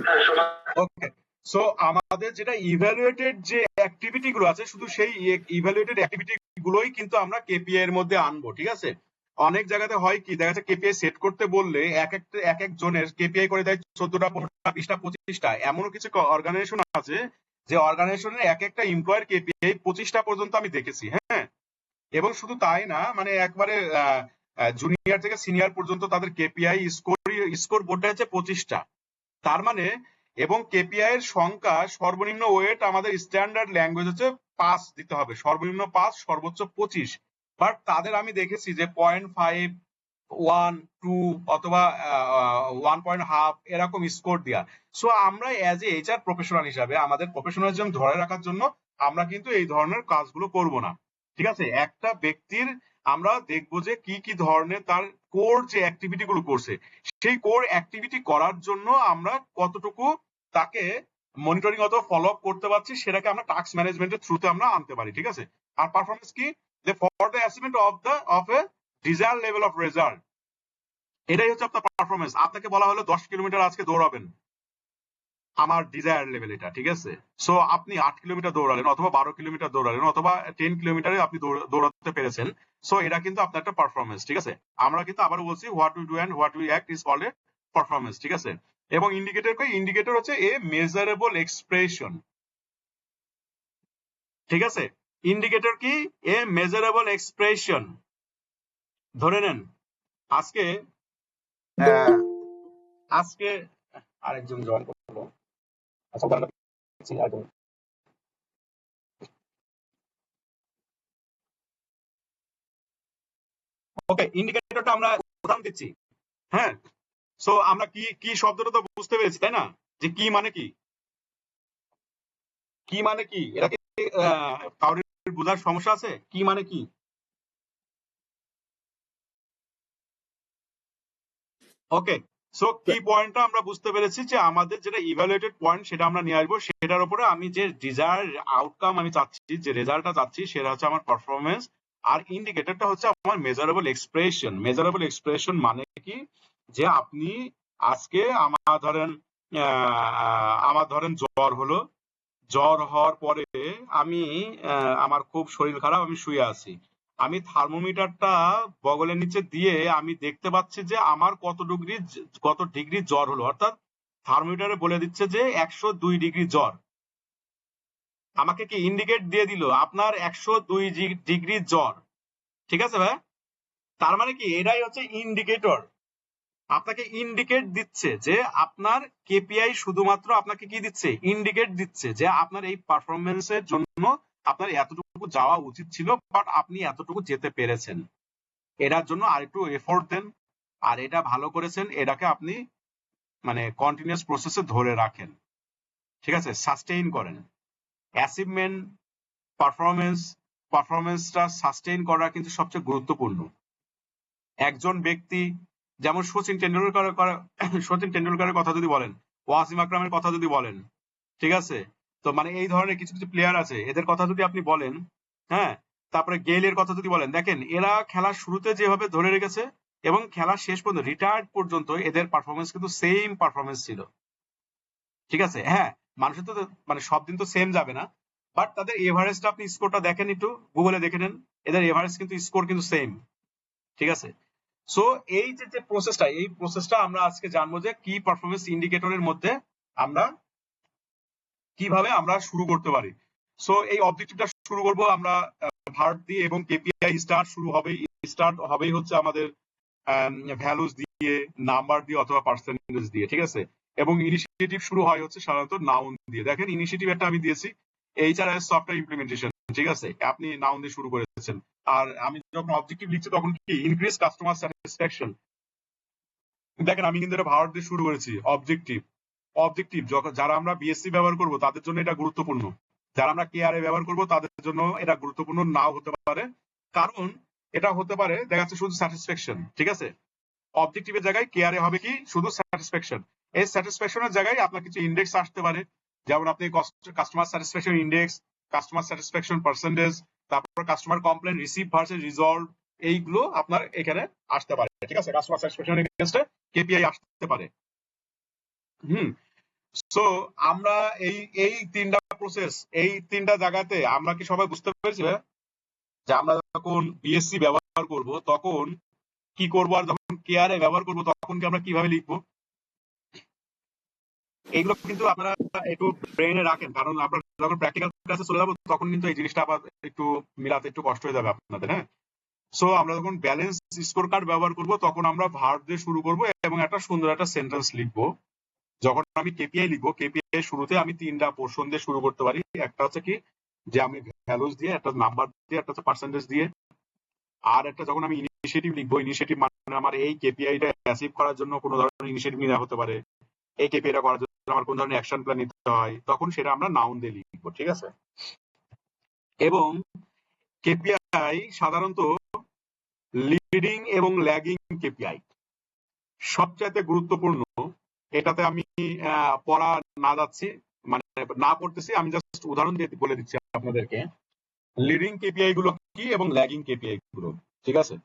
ওকে, সো আমাদের যেটা ইভ্যালুয়েটেড যে অ্যাক্টিভিটি গুলো আছে, শুধু সেই ইভ্যালুয়েটেড অ্যাক্টিভিটি গুলোই কিন্তু আমরা কেপিআই এর মধ্যে আনবো, ঠিক আছে? অনেক জায়গাতে হয় কি, দেখা যাচ্ছে কেপিআই সেট করতে বললে এক এক জনের কেপিআই করে দেয় 14টা 15টা 20টা 25টা। এমনও কিছু অর্গানাইজেশন আছে যে অর্গানাইজেশনের এক একটা এমপ্লয়ের কেপিআই 25টা পর্যন্ত আমি দেখেছি, হ্যাঁ। এবং শুধু তাই না, মানে একবারে জুনিয়র থেকে সিনিয়র পর্যন্ত তাদের কেপিআই স্কোর বোর্ডটা হচ্ছে 25টা। তার মানে, এবং কেপিআই এর সংখ্যা সর্বনিম্ন ওয়েট আমাদের স্ট্যান্ডার্ড ল্যাঙ্গুয়েজ হচ্ছে 5 দিতে হবে, সর্বনিম্ন 5, সর্বোচ্চ 25। বাট তাদের আমি দেখেছি যে 0.5, 1, 2 অথবা 1.5 এরকম স্কোর দেওয়া। সো আমরা অ্যাজ এ এইচআর প্রফেশনাল হিসাবে আমাদের প্রফেশনালিজম ধরে রাখার জন্য আমরা কিন্তু এই ধরনের কাজগুলো করব না, ঠিক আছে? একটা ব্যক্তির আমরা দেখবো যে কি কি ধরনের তার কোর যে অ্যাক্টিভিটি গুলো করছে, সেই কোর অ্যাক্টিভিটি করার জন্য আমরা কতটুকু তাকে মনিটরিং অথবা ফলো আপ করতে পারছি, সেটাকে আমরা টাস্ক ম্যানেজমেন্টের থ্রুতে আমরা আনতে পারি, ঠিক আছে? আর পারফরমেন্স কি, যে for the achievement of A desire level of result, এটাই হচ্ছে আপনার পারফরমেন্স। আপনাকে বলা হলো 10 কিলোমিটার আজকে দৌড়াবেন, আমার ডিজায়ার লেভেল এটা, ঠিক আছে? সো আপনি 8 কিলোমিটার দৌড়ালেন, অথবা 12 কিলোমিটার দৌড়ালেন, অথবা 10 কিলোমিটারে আপনি দৌড়াতে পেরেছেন। সো এটা কিন্তু আপনার একটা পারফরমেন্স, ঠিক আছে? আমরা কিন্তু আবার বলছি what we do and what we act is called a performance, ঠিক আছে? এবং ইন্ডিকেটর হচ্ছে এ মেজারেবল এক্সপ্রেশন, ঠিক আছে? ইন্ডিকেটর কি? এ মেজারেবল এক্সপ্রেশন। ধরে নেন আজকে আজকে আরেকজন জয়েন করলো, আচ্ছা ওকে, ইন্ডিকেটরটা আমরা উদাহরণ দিচ্ছি, হ্যাঁ। সো আমরা কি কি শব্দটা তো বুঝতে পেরেছি, তাই না? যে কি মানে কি, কি মানে কি, এটা কি কারোর বোঝার সমস্যা আছে? কি মানে কি? ওকে, সো কি পয়েন্টটা আমরা বুঝতে পেরেছি যে আমাদের যেটা ইভ্যালুয়েটেড পয়েন্ট সেটা আমরা নিয়ে আসবো, সেটার উপরে আমি যে ডিজায়ার আউটকাম আমি চাচ্ছি, যে রেজাল্টটা চাচ্ছি, সেটা হচ্ছে আমার পারফরমেন্স। আর ইন্ডিকেটরটা হচ্ছে আমার মেজারেবল এক্সপ্রেশন। মেজারেবল এক্সপ্রেশন মানে কি, যে আপনি আজকে আমার ধরেন জ্বর হলো, জ্বর হওয়ার পরে আমি আমার খুব শরীর খারাপ, আমি শুয়ে আছি, আমি থার্মোমিটারটা বগলের নিচে দিয়ে আমি দেখতে পাচ্ছি যে আমার কত ডিগ্রি জ্বর হলো, অর্থাৎ থার্মোমিটারে বলে দিচ্ছে যে 102 ডিগ্রি জ্বর। আমাকে কি ইন্ডিকেট দিয়ে দিল আপনার 102 ডিগ্রি জ্বর, ঠিক আছে ভাই? তার মানে কি, এটাই হচ্ছে ইন্ডিকেটর। আপনাকে ইন্ডিকেট দিচ্ছে যে আপনার কেপিআই শুধুমাত্র আপনাকে কি দিচ্ছে, ইন্ডিকেট দিচ্ছে যে আপনার এই পারফরমেন্সের জন্য আপনার এতটুকু যাওয়া উচিত ছিল, বাট আপনি এতটুকু যেতে পেরেছেন, এটার জন্য আরেকটু এফোর্ট দেন, আর এটা ভালো করেছেন, এটাকে আপনি মানে কন্টিনিউয়াস প্রসেসে ধরে রাখেন, ঠিক আছে? সাস্টেইন করেন অ্যাচিভমেন্ট, পারফরমেন্সটা সাস্টেইন করা কিন্তু সবচেয়ে গুরুত্বপূর্ণ। একজন ব্যক্তি যেমন সচিন টেন্ডুলকারের কথা যদি বলেন, ওয়াসিম আকরামের কথা যদি বলেন, ঠিক আছে? তো মানে এই ধরনের কিছু কিছু প্লেয়ার আছে, এদের কথা যদি আপনি বলেন, হ্যাঁ, তারপরে গেইলের কথা যদি বলেন, দেখেন এরা খেলার শুরুতে যেভাবে ধরে রেখেছে এবং খেলার শেষ পর্যন্ত রিটায়ার্ড পর্যন্ত এদের পারফরমেন্স কিন্তু সেম পারফরমেন্স ছিল, ঠিক আছে? হ্যাঁ, মানুষের তো মানে সব দিন তো সেম যাবে না, বাট তাদের এভারেজটা আপনি স্কোরটা দেখেন, একটু গুগলে দেখে নেন, এদের এভারেজ কিন্তু স্কোর কিন্তু সেম, ঠিক আছে? সো এই যে প্রসেসটা, এই প্রসেসটা আমরা আজকে জানবো যে কি পারফরমেন্স ইন্ডিকেটরের মধ্যে আমরা কিভাবে আমরা শুরু করতে পারি। সো এই অবজেক্টিভটা শুরু করব আমরা ভার্ব দিয়ে, এবং কেপিআই স্টার্ট হবেই হচ্ছে আমাদের ভ্যালুস দিয়ে, নাম্বার দিয়ে অথবা পার্সেন্টেজ দিয়ে, ঠিক আছে? এবং ইনিশিয়েটিভ শুরু হয় হচ্ছে সাধারণত নাউন দিয়ে। দেখেন ইনিশিয়েটিভ একটা আমি দিয়েছি এইচআরএস সফটওয়্যার ইমপ্লিমেন্টেশন, ঠিক আছে? আপনি নাউন দিয়ে শুরু করেছেন, আর আমি যখন অবজেক্টিভ লিখছি তখন কি ইনক্রিজ কাস্টমার স্যাটিসফ্যাকশন। দেখেন আমি কিন্তু এটা ভার্ব দিয়ে শুরু করেছি, অবজেক্টিভ যারা আমরা বিএসসি ব্যবহার করব তাদের জন্য এটা গুরুত্বপূর্ণ, যারা আমরা কেআরএ ব্যবহার করব তাদের জন্য এটা গুরুত্বপূর্ণ নাও হতে পারে, কারণ এটা হতে পারে দেখা যাচ্ছে শুধু স্যাটিসফ্যাকশন, ঠিক আছে। অবজেক্টিভের জায়গায় কেআরএ হবে কি শুধু স্যাটিসফ্যাকশন। এই স্যাটিসফ্যাকশনের জায়গায় আপনার কিছু ইন্ডেক্স আসতে পারে, যেমন আপনি customer satisfaction index, customer satisfaction percentage, তারপর customer complain receive versus resolve, এইগুলো আপনার এখানে আসতে পারে, ঠিক আছে। কাস্টমার স্যাটিসফ্যাকশন এগেইনস্টে কেপিআই আসতে পারে। সো আমরা এই এই তিনটা প্রসেস, এই তিনটা জায়গাতে আমরা কি সবাই বুঝতে পেরেছি যে আমরা যখন বিএসসি ব্যবহার করব তখন কি করব, আর যখন কেআরএ ব্যবহার করব তখন কি আমরা কিভাবে লিখবো, এইগুলো কিন্তু আপনারা একটু ব্রেইনে রাখেন, কারণ আপনারা যখন প্র্যাকটিক্যাল ক্লাসে চলে যাবো তখন কিন্তু এই জিনিসটা আবার একটু মিলাতে একটু কষ্ট হয়ে যাবে আপনাদের। হ্যাঁ, সো আমরা যখন ব্যালেন্স স্কোর কার্ড ব্যবহার করব তখন আমরা ভার্ব দিয়ে শুরু করব এবং একটা সুন্দর একটা সেন্টেন্স লিখবো। যখন আমি কেপিআই লিখবো, কেপিআই শুরুতে আমি তিনটা পোর্শন দিয়ে শুরু করতে পারি। একটা হচ্ছে কি যে আমি ভ্যালুস দিয়ে, একটা নাম্বার দিয়ে, একটা হচ্ছে পার্সেন্টেজ দিয়ে। আর একটা যখন আমি ইনিশিয়েটিভ লিখবো, ইনিশিয়েটিভ মানে আমার এই কেপিআইটা অ্যাচিভ করার জন্য কোনো ধরনের ইনিশিয়েটিভ নেওয়া হতে পারে, এই কেপিআইটা করার জন্য আমার কোন ধরনের অ্যাকশন প্ল্যান নিতে হয়, তখন সেটা আমরা নাউন দিয়ে লিখবো, ঠিক আছে। এবং কেপিআই সাধারণত লিডিং এবং ল্যাগিং কেপিআই সবচাইতে গুরুত্বপূর্ণ। এটাতে আমি পড়া না যাচ্ছি, মানে না পড়তেছি, আমি জাস্ট উদাহরণ দিয়ে বলে দিচ্ছি আপনাদেরকে লিডিং কেপিআই গুলো কি এবং ল্যাগিং কেপিআই গুলো, ঠিক আছে।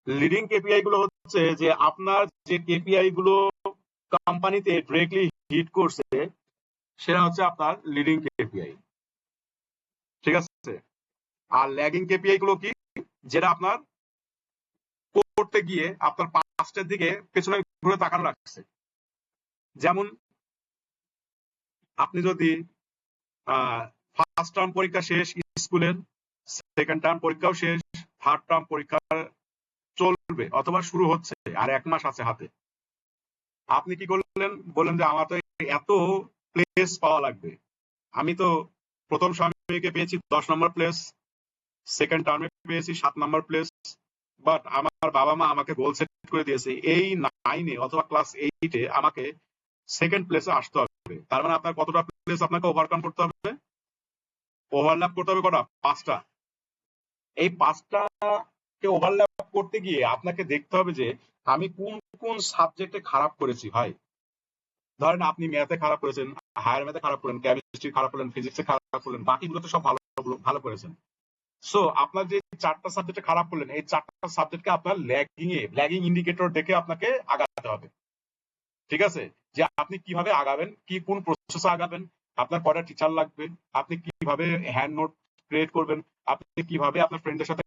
লিডিং কেপিআই গুলো হচ্ছে যে আপনার যে কেপিআই গুলো কোম্পানিতে ডিরেক্টলি হিট করছে সেটা হচ্ছে আপনার লিডিং কেপিআই, ঠিক আছে। আর ল্যাগিং কেপিআই গুলো কি, যেটা আপনার করতে গিয়ে আপনার পাস্টের দিকে পেছনে ঘুরে তাকানো রাখছে। যেমন আপনি যদি ফার্স্ট টার্ম পরীক্ষা শেষ স্কুলের, সেকেন্ড টার্ম পরীক্ষাও শেষ, থার্ড টার্ম পরীক্ষা চলবে অথবা শুরু হচ্ছে আর 1 মাস আছে হাতে, আপনি কি করলেন, বললেন যে আমার তো এত প্লেস পাওয়া লাগবে, আমি তো প্রথম সাময়িকে পেয়েছি 10 নম্বর প্লেস, সেকেন্ড টার্মে পেয়েছি 7 নম্বর প্লেস, বাট আমার বাবা মা আমাকে গোল সেট করে দিয়েছে এই 9-এ অথবা ক্লাস 8-এ আমাকে সেকেন্ড প্লেসে আসতে হবে। তার মানে আপনার কতটা প্লেস আপনাকে ওভারকাম করতে হবে, ওভারল্যাপ করতে হবে কটা, 5টা। এই 5টাকে ওভারল্যাপ করতে গিয়ে আপনাকে দেখতে হবে যে আমি কোন কোন সাবজেক্টে খারাপ করেছি। ভাই ধরেন আপনি ম্যাথে খারাপ করেছেন, হায়ার ম্যাথে খারাপ করলেন, কেমিস্ট্রি খারাপ করলেন, ফিজিক্সে খারাপ করলেন, বাকিগুলোতে সব ভালো ভালো করেছেন। সো আপনার যে 4টা সাবজেক্টে খারাপ করলেন, এই 4টা সাবজেক্টকে আপনার ল্যাগিং ইন্ডিকেটর দেখে আপনাকে আগাতে হবে, ঠিক আছে। যে আপনি কিভাবে আগাবেন, কি কোন প্রসেসে আগাবেন, আপনার কয়টা টিচার লাগবে, আপনি কিভাবে হ্যান্ড নোট ক্রিয়েট করবেন, আপনি কিভাবে আপনার ফ্রেন্ডের সাথে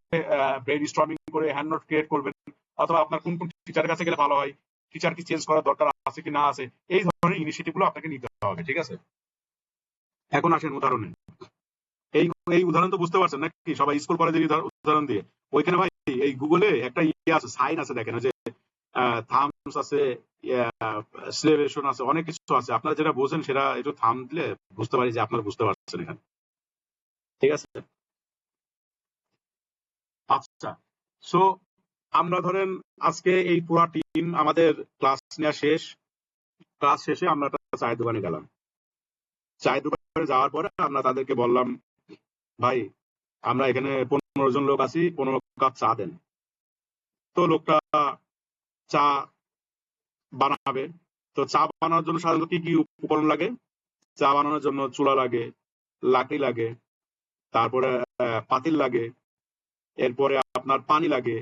ব্রেইন স্টর্মিং করে হ্যান্ড নোট ক্রিয়েট করবেন, অথবা আপনার কোন কোন টিচারের কাছে গেলে ভালো হয়, টিচার কি চেঞ্জ করার দরকার আছে কি না আছে, এই ধরনের ইনিশিয়েটিভ গুলো আপনাকে নিতে হবে, ঠিক আছে। এখন আসেন উদাহরণে। এই এই উদাহরণ তো বুঝতে পারছেন নাকি সবাই, স্কুল কলেজের উদাহরণ দিয়ে। ওইখানে ভাই এই গুগলে একটা ইয়ে আছে, সাইন আছে, দেখেন যে থামস আছে, সিলেবেশন আছে, অনেক কিছু আছে। আপনারা যেটা বোঝেন সেটা একটু থাম দিলে বুঝতে পারি যে আপনারা বুঝতে পারছেন এখানে, ঠিক আছে। আচ্ছা, সো আমরা ধরেন আজকে এই পুরো টিম আমাদের ক্লাস নেওয়া শেষ, ক্লাস শেষে আমরা একটা চায়ের দোকানে গেলাম। চায়ের দোকানে যাওয়ার পরে আমরা তাদেরকে বললাম, ভাই আমরা এখানে 15 জন লোক আছি, 15 কাপ চা দেন। তো লোকটা চা বানাবে। তো চা বানানোর জন্য সাধারণত কি কি উপকরণ লাগে, চা বানানোর জন্য চুলা লাগে, লাকড়ি লাগে, তারপরে পাতিল লাগে, এরপরে আপনার পানি লাগে,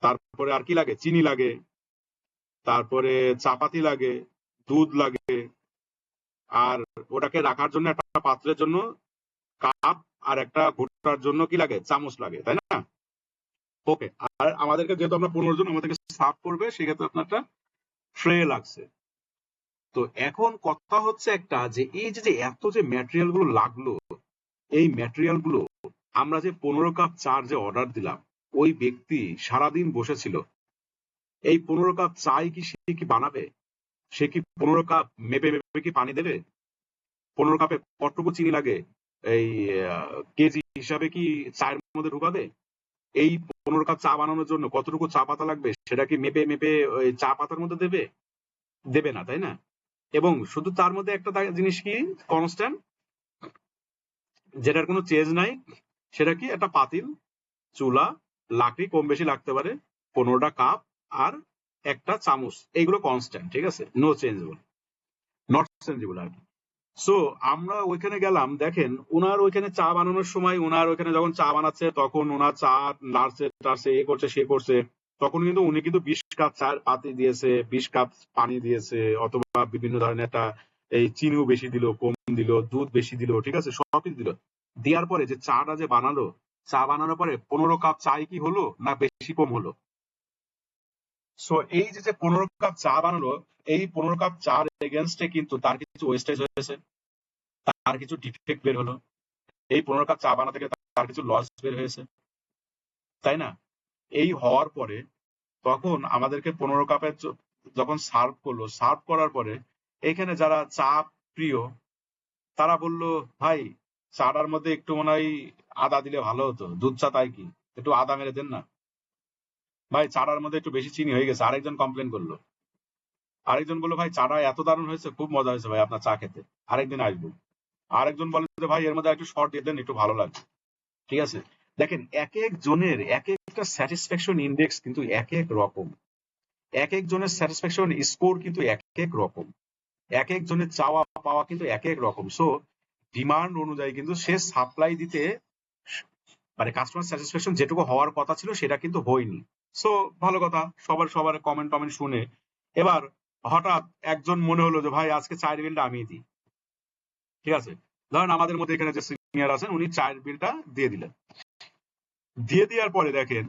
তারপরে আর কি লাগে, চিনি লাগে, তারপরে চাপাতি লাগে, দুধ লাগে, আর ওটাকে রাখার জন্য একটা পাত্রের জন্য কাপ, আর একটা ঘুটার জন্য কি লাগে, চামচ লাগে, তাই না। ওকে, আর আমাদেরকে যেহেতু আমরা 15 জন, আমাদেরকে সার্ভ করবে, সেক্ষেত্রে আপনার একটা ট্রে লাগছে। তো এখন কথা হচ্ছে একটা যে এই যে এত যে ম্যাটেরিয়াল গুলো লাগলো, এই ম্যাটেরিয়াল গুলো আমরা যে 15 কাপ চার যে অর্ডার দিলাম, ওই ব্যক্তি সারাদিন বসেছিল, এই 15 কাপ চাই কি সে কি বানাবে, সে কি 15 কাপ মেপে মেপে কি পানি দেবে, 15 কাপে কতটুকু চিনি লাগে এই কেজি হিসাবে কি চায়ের মধ্যে ঢুকাবে, এই 15 কাপ চা বানানোর জন্য কতটুকু চা পাতা লাগবে সেটা কি মেপে মেপে ওই চা পাতার মধ্যে দেবে, দেবে না, তাই না? এবং শুধু তার মধ্যে একটা জিনিস কি কনস্ট্যান্ট, যেটার কোনো চেঞ্জ নাই, সেটা কি একটা পাতিল, চুলা, লাকড়ি কম বেশি লাগতে পারে, 15টা কাপ আর একটা চামচ, এইগুলো কনস্ট্যান্ট, ঠিক আছে, নো চেঞ্জেবল, নট চেঞ্জেবল আর কি। সো আমরা ওইখানে গেলাম, দেখেন ওনার ওইখানে চা বানানোর সময়, ওনার ওইখানে যখন চা বানাচ্ছে তখন ওনার চা নাড়ছে টাড়ছে, এ করছে সে করছে, তখন কিন্তু উনি কিন্তু 20 কাপ চার পাতি দিয়েছে, 20 কাপ পানি দিয়েছে, অথবা বিভিন্ন ধরনের একটা এই চিনিও বেশি দিল, কম দিল, দুধ বেশি দিল, ঠিক আছে, সবই দিল। দেওয়ার পরে যে চাটা যে বানালো, চা বানানোর পরে 15 কাপ চাই কি হলো না বেশি কম হলো? সো এই যে 15 কাপ চা বানালো, এই 15 কাপ চার এগেনস্টে কিন্তু তার কিছু ওয়েস্টেজ হয়েছে, তার কিছু ডিফেক্ট বের হলো, এই 15 কাপ চা বানাতে থেকে তার কিছু লস বের হয়েছে, তাই না? এই হওয়ার পরে তখন আমাদেরকে 15 কাপের যখন সার্ভ করলো, সার্ভ করার পরে এখানে যারা চা প্রিয় তারা বলল, ভাই চাটার মধ্যে একটু মনে হয় আদা দিলে ভালো হতো, দুধ চা তাই কি, একটু আদা মেরে দেন না। ভাই চাটার মধ্যে একটু বেশি চিনি হয়ে গেছে, আরেকজন কমপ্লেন করলো। আরেকজন বললো, ভাই চাটা এত দারুণ হয়েছে, খুব মজা হয়েছে ভাই আপনার চা খেতে, আরেকদিন আসবো। আরেকজন বলে যে ভাই এর মধ্যে একটু শর্ট দিয়ে দেন, একটু ভালো লাগবে। ঠিক আছে, দেখেন এক এক জনের এক একটা স্যাটিসফ্যাকশন ইন্ডেক্স কিন্তু এক এক রকম, এক এক জনের স্যাটিসফ্যাকশন স্কোর কিন্তু এক এক রকম, এক এক জনের চাওয়া পাওয়া কিন্তু এক এক রকম। সো ডিমান্ড অনুযায়ী কিন্তু সে সাপ্লাই দিতে, মানে কাস্টমার স্যাটিসফ্যাকশন যেটুকু হওয়ার কথা ছিল সেটা কিন্তু হয়নি। সো ভালো কথা, সবার কমেন্ট টমেন্ট শুনে এবার হঠাৎ একজন মনে হলো যে ভাই আজকে চায়ের বিলটা আমি দিই। ঠিক আছে, ধরেন আমাদের মধ্যে এখানে যে সিনিয়র আছেন উনি চায়ের বিলটা দিয়ে দিলেন। দিয়ে দেওয়ার পরে দেখেন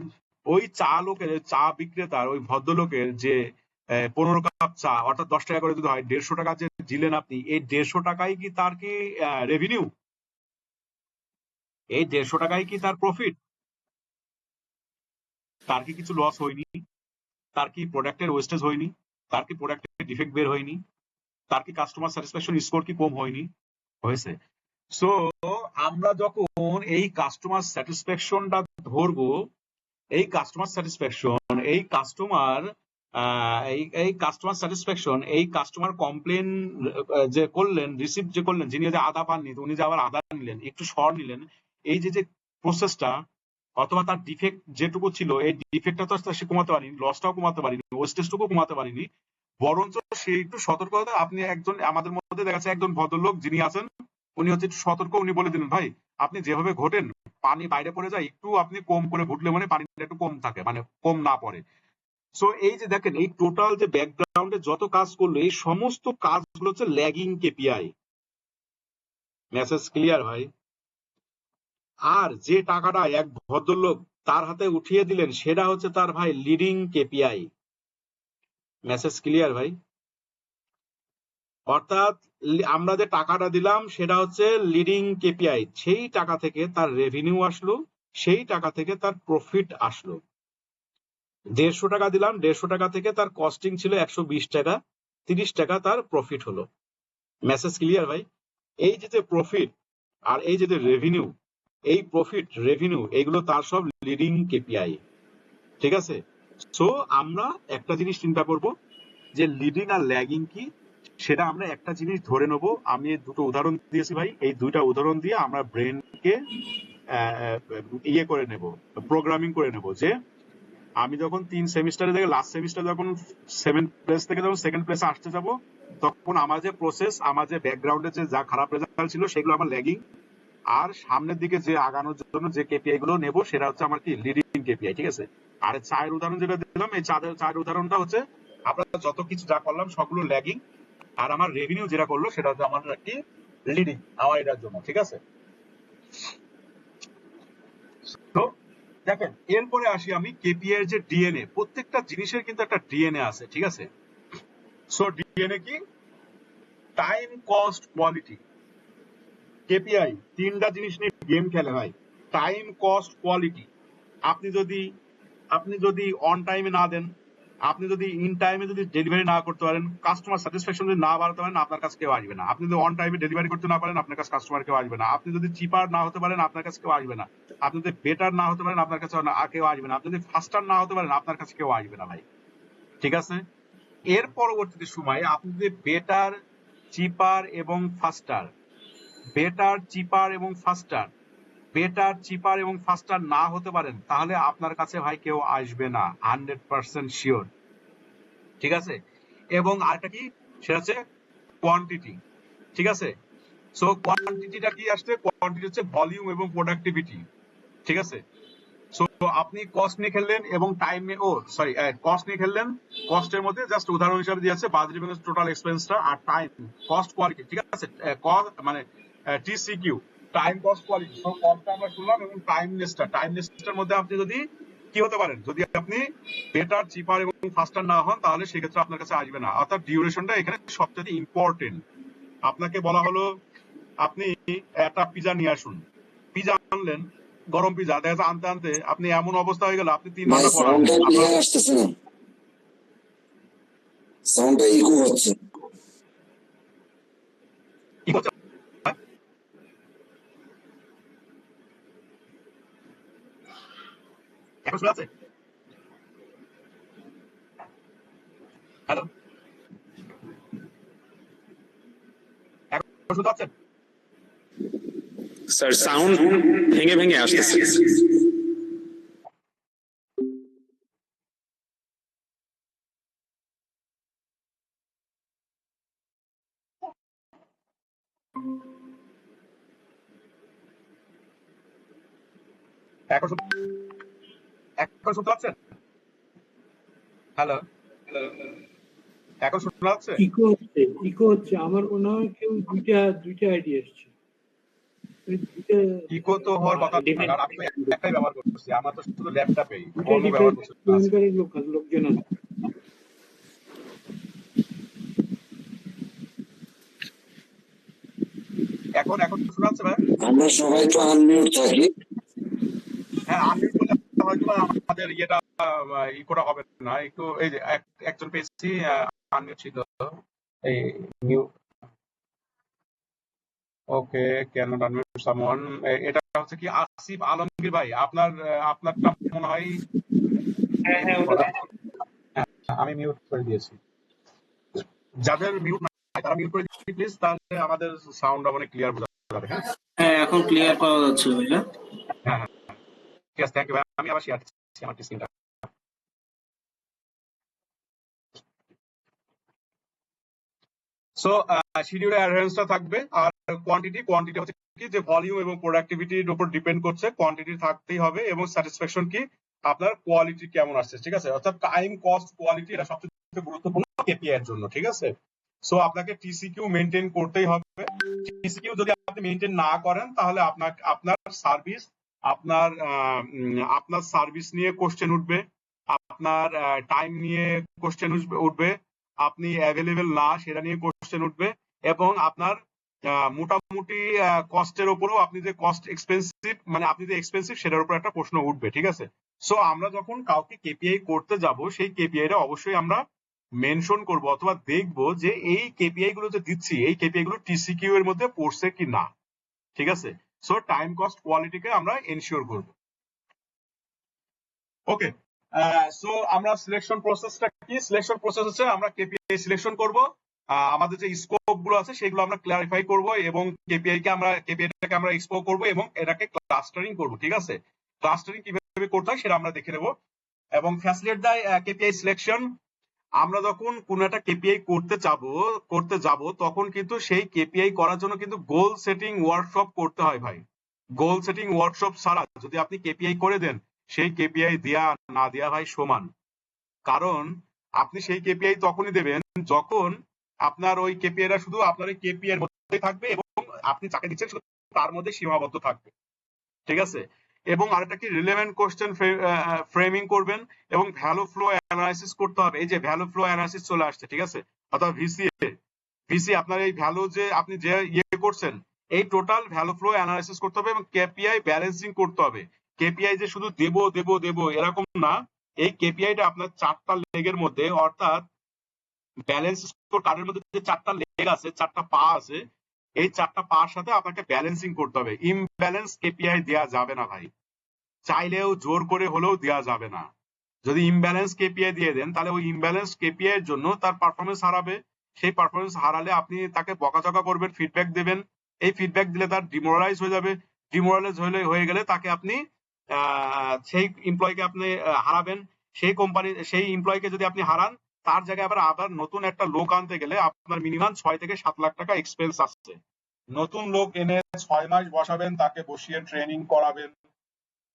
ওই চা লোকের, চা বিক্রেতার, ওই ভদ্রলোকের যে 15 কাপ চা অর্থাৎ 10 টাকা করে যদি হয়, 150 টাকা যে দিলেন আপনি, এই 150 টাকাই কি তার কি রেভিনিউ? এই 150 টাকাই কি তার প্রফিট? তার কি কিছু লস হয়নি? তার কি প্রোডাক্টের ওয়েস্টেজ হয়নি? তার কি প্রোডাক্টের ডিফেক্ট বের হয়নি? তার কি কাস্টমার স্যাটিসফ্যাকশন স্কোর কি কম হয়নি? হয়েছে। সো আমরা যখন এই কাস্টমার স্যাটিসফ্যাকশনটা ধরবো, এই কাস্টমার স্যাটিসফ্যাকশন, এই কাস্টমার এই কাস্টমার স্যাটিসফ্যাকশন, এই কাস্টমার কমপ্লেন যে করলেন, রিসিভ যে করলেন, যিনি যে আদা পাননি উনি যে আবার আদা নিলেন, একটু সর নিলেন, এই যে প্রসেসটা, অথবা তার ডিফেক্ট যেটুকু ছিল, এই ডিফেক্টটা তো সে কমাতে পারেনি, লসটাও কমাতে পারেনি, ওয়েস্টেজটুকু কমাতে পারেনি, বরঞ্চ সে একটু সতর্কতা, আপনি একজন আমাদের মধ্যে দেখা যাচ্ছে একজন ভদ্রলোক যিনি আছেন উনি হচ্ছে একটু সতর্ক, উনি বলে দিলেন, ভাই আপনি যেভাবে ঘোটেন পানি বাইরে পড়ে যায়, একটু আপনি কম করে ঘুটলে মানে পানিটা একটু কম থাকে, মানে কম না পড়ে। সো এই যে দেখেন এই টোটাল যে ব্যাকগ্রাউন্ডে যত কাজ করলো, এই সমস্ত কাজগুলো হচ্ছে ল্যাগিং কেপিআই। মেসেজ ক্লিয়ার ভাই? আর যে টাকাটা এক ভদ্রলোক তার হাতে উঠিয়ে দিলেন সেটা হচ্ছে তার ভাই লিডিং কেপিআই। মেসেজ ক্লিয়ার ভাই? অর্থাৎ আমরা যে টাকাটা দিলাম সেটা হচ্ছে লিডিং কেপিআই, সেই টাকা থেকে তার রেভিনিউ আসলো, সেই টাকা থেকে তার প্রফিট আসলো। 150 টাকা দিলাম, 150 টাকা থেকে তার কস্টিং ছিল 120 টাকা, 30 টাকা তার প্রফিট হলো। মেসেজ ক্লিয়ার ভাই? এই যে প্রফিট আর এই যে রেভিনিউ, এই প্রফিট রেভিনিউ এগুলো তার সব লিডিং কেপিআই। ঠিক আছে, সো আমরা একটা জিনিস চিন্তা করব যে লিডিং আর ল্যাগিং কি, সেটা আমরা একটা জিনিস ধরে নেব। আমি দুটো উদাহরণ দিয়েছি ভাই, এই দুইটা উদাহরণ দিয়ে আমরা ব্রেনকে ইয়ে করে নেব, প্রোগ্রামিং করে নেব, যে আমি যখন 3 সেমিস্টারে থেকে লাস্ট সেমিস্টার যখন 7 প্লেস থেকে যখন সেকেন্ড প্লেসে আসতে যাব, তখন আমার যে প্রসেস, আমার যে ব্যাকগ্রাউন্ডে যে যা খারাপ রেজাল্ট ছিল সেগুলো আমার ল্যাগিং, আর সামনের দিকে যে আগানোর জন্য যে কেপিআই গুলো নেব সেটা হচ্ছে আমার কি লিডিং কেপিআই। ঠিক আছে, আর চায়ের উদাহরণ যেটা দিলাম, এই চায়ের উদাহরণটা হচ্ছে আমরা যত কিছু যা করলাম সবগুলো ল্যাগিং, আর আমার রেভিনিউ যেটা করলো সেটা হচ্ছে আমার কি লিডিং আমার এটার জন্য। ঠিক আছে, তো দেখেন এরপরে আসি আমি কেপিআই এর যে ডিএনএ, প্রত্যেকটা জিনিসের কিন্তু একটা ডিএনএ আছে। ঠিক আছে, সো ডিএনএ কি? Time, cost, quality. কেপিআই তিনটা জিনিস নিয়ে গেম খেলে ভাই, টাইম, কস্ট, কোয়ালিটি। আপনি যদি অন টাইমে না দেন, আপনি যদি ইন টাইমে যদি ডেলিভারি না করতে পারেন, কাস্টমার স্যাটিসফ্যাকশন যদি না বাড়াতে পারেন, আপনার কাছে কেউ আসবে না। আপনি যদি অন টাইমে ডেলিভারি করতে না পারেন, আপনার কাছে কাস্টমার কেউ আসবে না। আপনি যদি চিপার না হতে পারেন, আপনার কাছে কেউ আসবে না। আপনি যদি বেটার না হতে পারেন, আপনার কাছে কেউ আসবে না। আপনি যদি ফাস্টার না হতে পারেন, আপনার কাছে কেউ আসবে না ভাই। ঠিক আছে, এর পরবর্তীতে সময়ে আপনি যদি বেটার, চিপার এবং ফাস্টার, বেটার, চিপার এবং ফাস্টার, বেটার, চিপার এবং ফাস্টার না হতে পারেন, তাহলে আপনার কাছে ভাই কেউ আসবে না, 100% শিওর। ঠিক আছে? এবং আরেকটা কি, সেটা হচ্ছে কোয়ান্টিটি। ঠিক আছে? সো কোয়ান্টিটিটা কি আসছে? কোয়ান্টিটি হচ্ছে ভলিউম এবং প্রোডাক্টিভিটি। ঠিক আছে? সো আপনি কস্ট নিয়ে খেললেন এবং টাইম কস্ট নিয়ে খেললেন। কস্টের মধ্যে জাস্ট উদাহরণ হিসাবে দিয়েছে বাজেট এবং টোটাল এক্সপেন্সটা আর টাইম কস্ট কোয়ালিটি। ঠিক আছে? মানে টিসিকিউ, টাইম কস্ট কোয়ালিটি। সো কস্টটা আমরা শুনলাম এবং টাইমনেসটার মধ্যে আপনি যদি কি হতে পারেন, যদি আপনি বেটার, চিপার এবং ফাস্টার না হন, তাহলে সেক্ষেত্রে আপনার কাছে আসবে না। অর্থাৎ ডিউরেশনটা এখানে সবচেয়ে ইম্পর্টেন্ট। আপনাকে বলা হলো আপনি একটা পিজা নিয়ে আসুন, পিজা আনলেন, গরম পিজা, দেখা যাচ্ছে আনতে আনতে আপনি এমন অবস্থা হয়ে গেল আপনি 3 ভাই ঘন্টা পর সাউন্ডটা আসবেন। ক্লিয়ার আসতেছে না, সাউন্ডটা ইকো হচ্ছে। কি হচ্ছে? এখন শোনা যাচ্ছে? হ্যালো, এখন শুনতে পাচ্ছেন? স্যার সাউন্ড ভেঙে ভেঙে আসতেছে। এখন এখন শুনতে পাচ্ছেন? হ্যালো, এখন শোনা যাচ্ছে? ইকো হচ্ছে আমার মনে হয় কেউ দুইটা আইডি এসছে ওই দুইটা ইকো তো হওয়ার কথা না, ডিপেন্ড কারণ আমি তো একটাই ব্যবহার করতেছি, আমার তো শুধু ল্যাপটপেই, দুইটা অন্য ব্যবহার করতে না আছে। ডিপেন্ডের লোকজন আছে। এখন এখন শোনা যাচ্ছে ভাই? আমরা সবাই তো আনমিউট থাকি। হ্যাঁ, আমি বলে হয়তো বা আমাদের ইয়েটা ইকোটা হবে না একটু। এই যে একজন পেয়েছি আনমিউট ছিল, এই নিউ, ওকে, কেন আনমিউট সামওয়ান। এটা হচ্ছে কি আসিফ আলমগীর ভাই, আপনারটা মনে হয় মিউট করা। হ্যাঁ, আমি মিউট করে দিয়েছি। যাদের মিউট নাই তারা মিউট করে দিন প্লিজ, তাহলে আমাদের সাউন্ডটা অনেক ক্লিয়ার বোঝা যাবে। হ্যাঁ হ্যাঁ এখন ক্লিয়ার পাওয়া যাচ্ছে ভাইয়া। হ্যাঁ হ্যাঁ, ঠিক আছে, থ্যাংক ইউ ভাই। আমি আবার শেয়ার দিচ্ছি আমার স্ক্রিনটা। সো শিডিউলের অ্যারেঞ্জটা থাকবে, আর কোয়ান্টিটি হচ্ছে কি যে ভলিউম এবং প্রোডাক্টিভিটির উপর ডিপেন্ড করছে। কোয়ান্টিটি থাকতেই হবে এবং স্যাটিসফ্যাকশন কি আপনার কোয়ালিটি কেমন আসছে। ঠিক আছে? অর্থাৎ টাইম কস্ট কোয়ালিটি এটা সবচেয়ে গুরুত্বপূর্ণ কেপিআই এর জন্য। ঠিক আছে? সো আপনাকে টিসিকিউ মেনটেন করতেই হবে। টিসিকিউ যদি আপনি মেনটেন না করেন, তাহলে আপনার সার্ভিস নিয়ে কোশ্চেন উঠবে, আপনার টাইম নিয়ে কোশ্চেন উঠবে, আপনি অ্যাভেলেবেল না সেটা নিয়ে কোশ্চেন উঠবে, এবং আপনার মোটামুটি কস্টের উপরেও আপনি যে কস্ট এক্সপেন্সিভ, মানে আপনি যে এক্সপেন্সিভ সেটার উপর একটা প্রশ্ন উঠবে। ঠিক আছে? সো আমরা যখন কাউকে কেপিআই করতে যাব, সেই কেপিআইটা অবশ্যই আমরা মেনশন করব অথবা দেখব যে এই কেপিআই গুলো যে দিচ্ছি, এই কেপিআই গুলো টিসিকিউ এর মধ্যে পড়ছে কি না। ঠিক আছে? সো টাইম কস্ট কোয়ালিটিকে আমরা এনশিওর করব। ওকে, সো আমরা সিলেকশন প্রসেসটা কি? সিলেকশন প্রসেস হচ্ছে আমরা কেপিআই সিলেকশন করব, আমাদের যে স্কোপ গুলো আছে সেগুলো আমরা ক্লারিফাই করব, এবং কেপিআইটাকে আমরা এক্সপ্লোর করব এবং এটাকে ক্লাস্টারিং করব। ঠিক আছে? ক্লাস্টারিং কিভাবে করতে হয় সেটা আমরা দেখে নেব। এবং ফ্যাসিলিটেট দ্য কেপিআই সিলেকশন, আমরা যখন কোনো একটা কেপিআই করতে যাব তখন কিন্তু সেই কেপিআই করার জন্য কিন্তু গোল সেটিং ওয়ার্কশপ করতে হয় ভাই। গোল সেটিং ওয়ার্কশপ ছাড়া যদি আপনি কেপিআই করে দেন, সেই কেপিআই দেয়া না দেয়া ভাই সমান। কারণ আপনি সেই কেপিআই তখনই দেবেন যখন আপনার ওই কেপিআইটা শুধু আপনার ওই কেপিআই এর মধ্যেই থাকবে এবং আপনি যাকে দিচ্ছেন শুধু তার মধ্যে সীমাবদ্ধ থাকবে। ঠিক আছে? এবং আরেকটা কি, রিলেভেন্ট কোশ্চেন ফ্রেমিং করবেন এবং ভ্যালু ফ্লো অ্যানালাইসিস করতে হবে। এই যে ভ্যালু ফ্লো অ্যানালাইসিস চলে আসছে। ঠিক আছে? অর্থাৎ ভিসি আপনার এই ভ্যালু যে আপনি যে করছেন, এই টোটাল ভ্যালু ফ্লো অ্যানালাইসিস করতে হবে এবং কেপিআই ব্যালেন্সিং করতে হবে। কেপিআই যে শুধু দেব এরকম না, এই কেপিআইটা আপনার 4টা লেগের মধ্যে, অর্থাৎ ব্যালেন্স স্কোর কার্ডের মধ্যে যে 4টা লেগ আছে, 4টা পা আছে, এই 4টা পার সাথে আপনাকে ব্যালেন্সিং করতে হবে। ইমব্যালেন্স কেপিআই দেওয়া যাবে না ভাই, চাইলেও জোর করে হলেও দেওয়া যাবে না। যদি ইমব্যালেন্স কেপিআই দিয়ে দেন তাহলে ওই ইমব্যালেন্স কেপিআই এর জন্য তার পারফরমেন্স হারাবে। সেই পারফরমেন্স হারালে আপনি তাকে বকাঝকা করবেন, ফিডব্যাক দেবেন। এই ফিডব্যাক দিলে তার ডিমোরালাইজ হয়ে যাবে। ডিমোরালাইজ হয়ে গেলে তাকে আপনি সেই এমপ্লয়কে আপনি হারাবেন। সেই কোম্পানি সেই এমপ্লয়কে যদি আপনি হারান, তার জায়গায় আবার নতুন একটা লোক আনতে গেলে আপনার মিনিমাম 6 থেকে 7 লাখ টাকা এক্সপেন্স আসছে। নতুন লোক এনে 6 মাস বসাবেন, তাকে বসিয়ে ট্রেনিং করাবেন,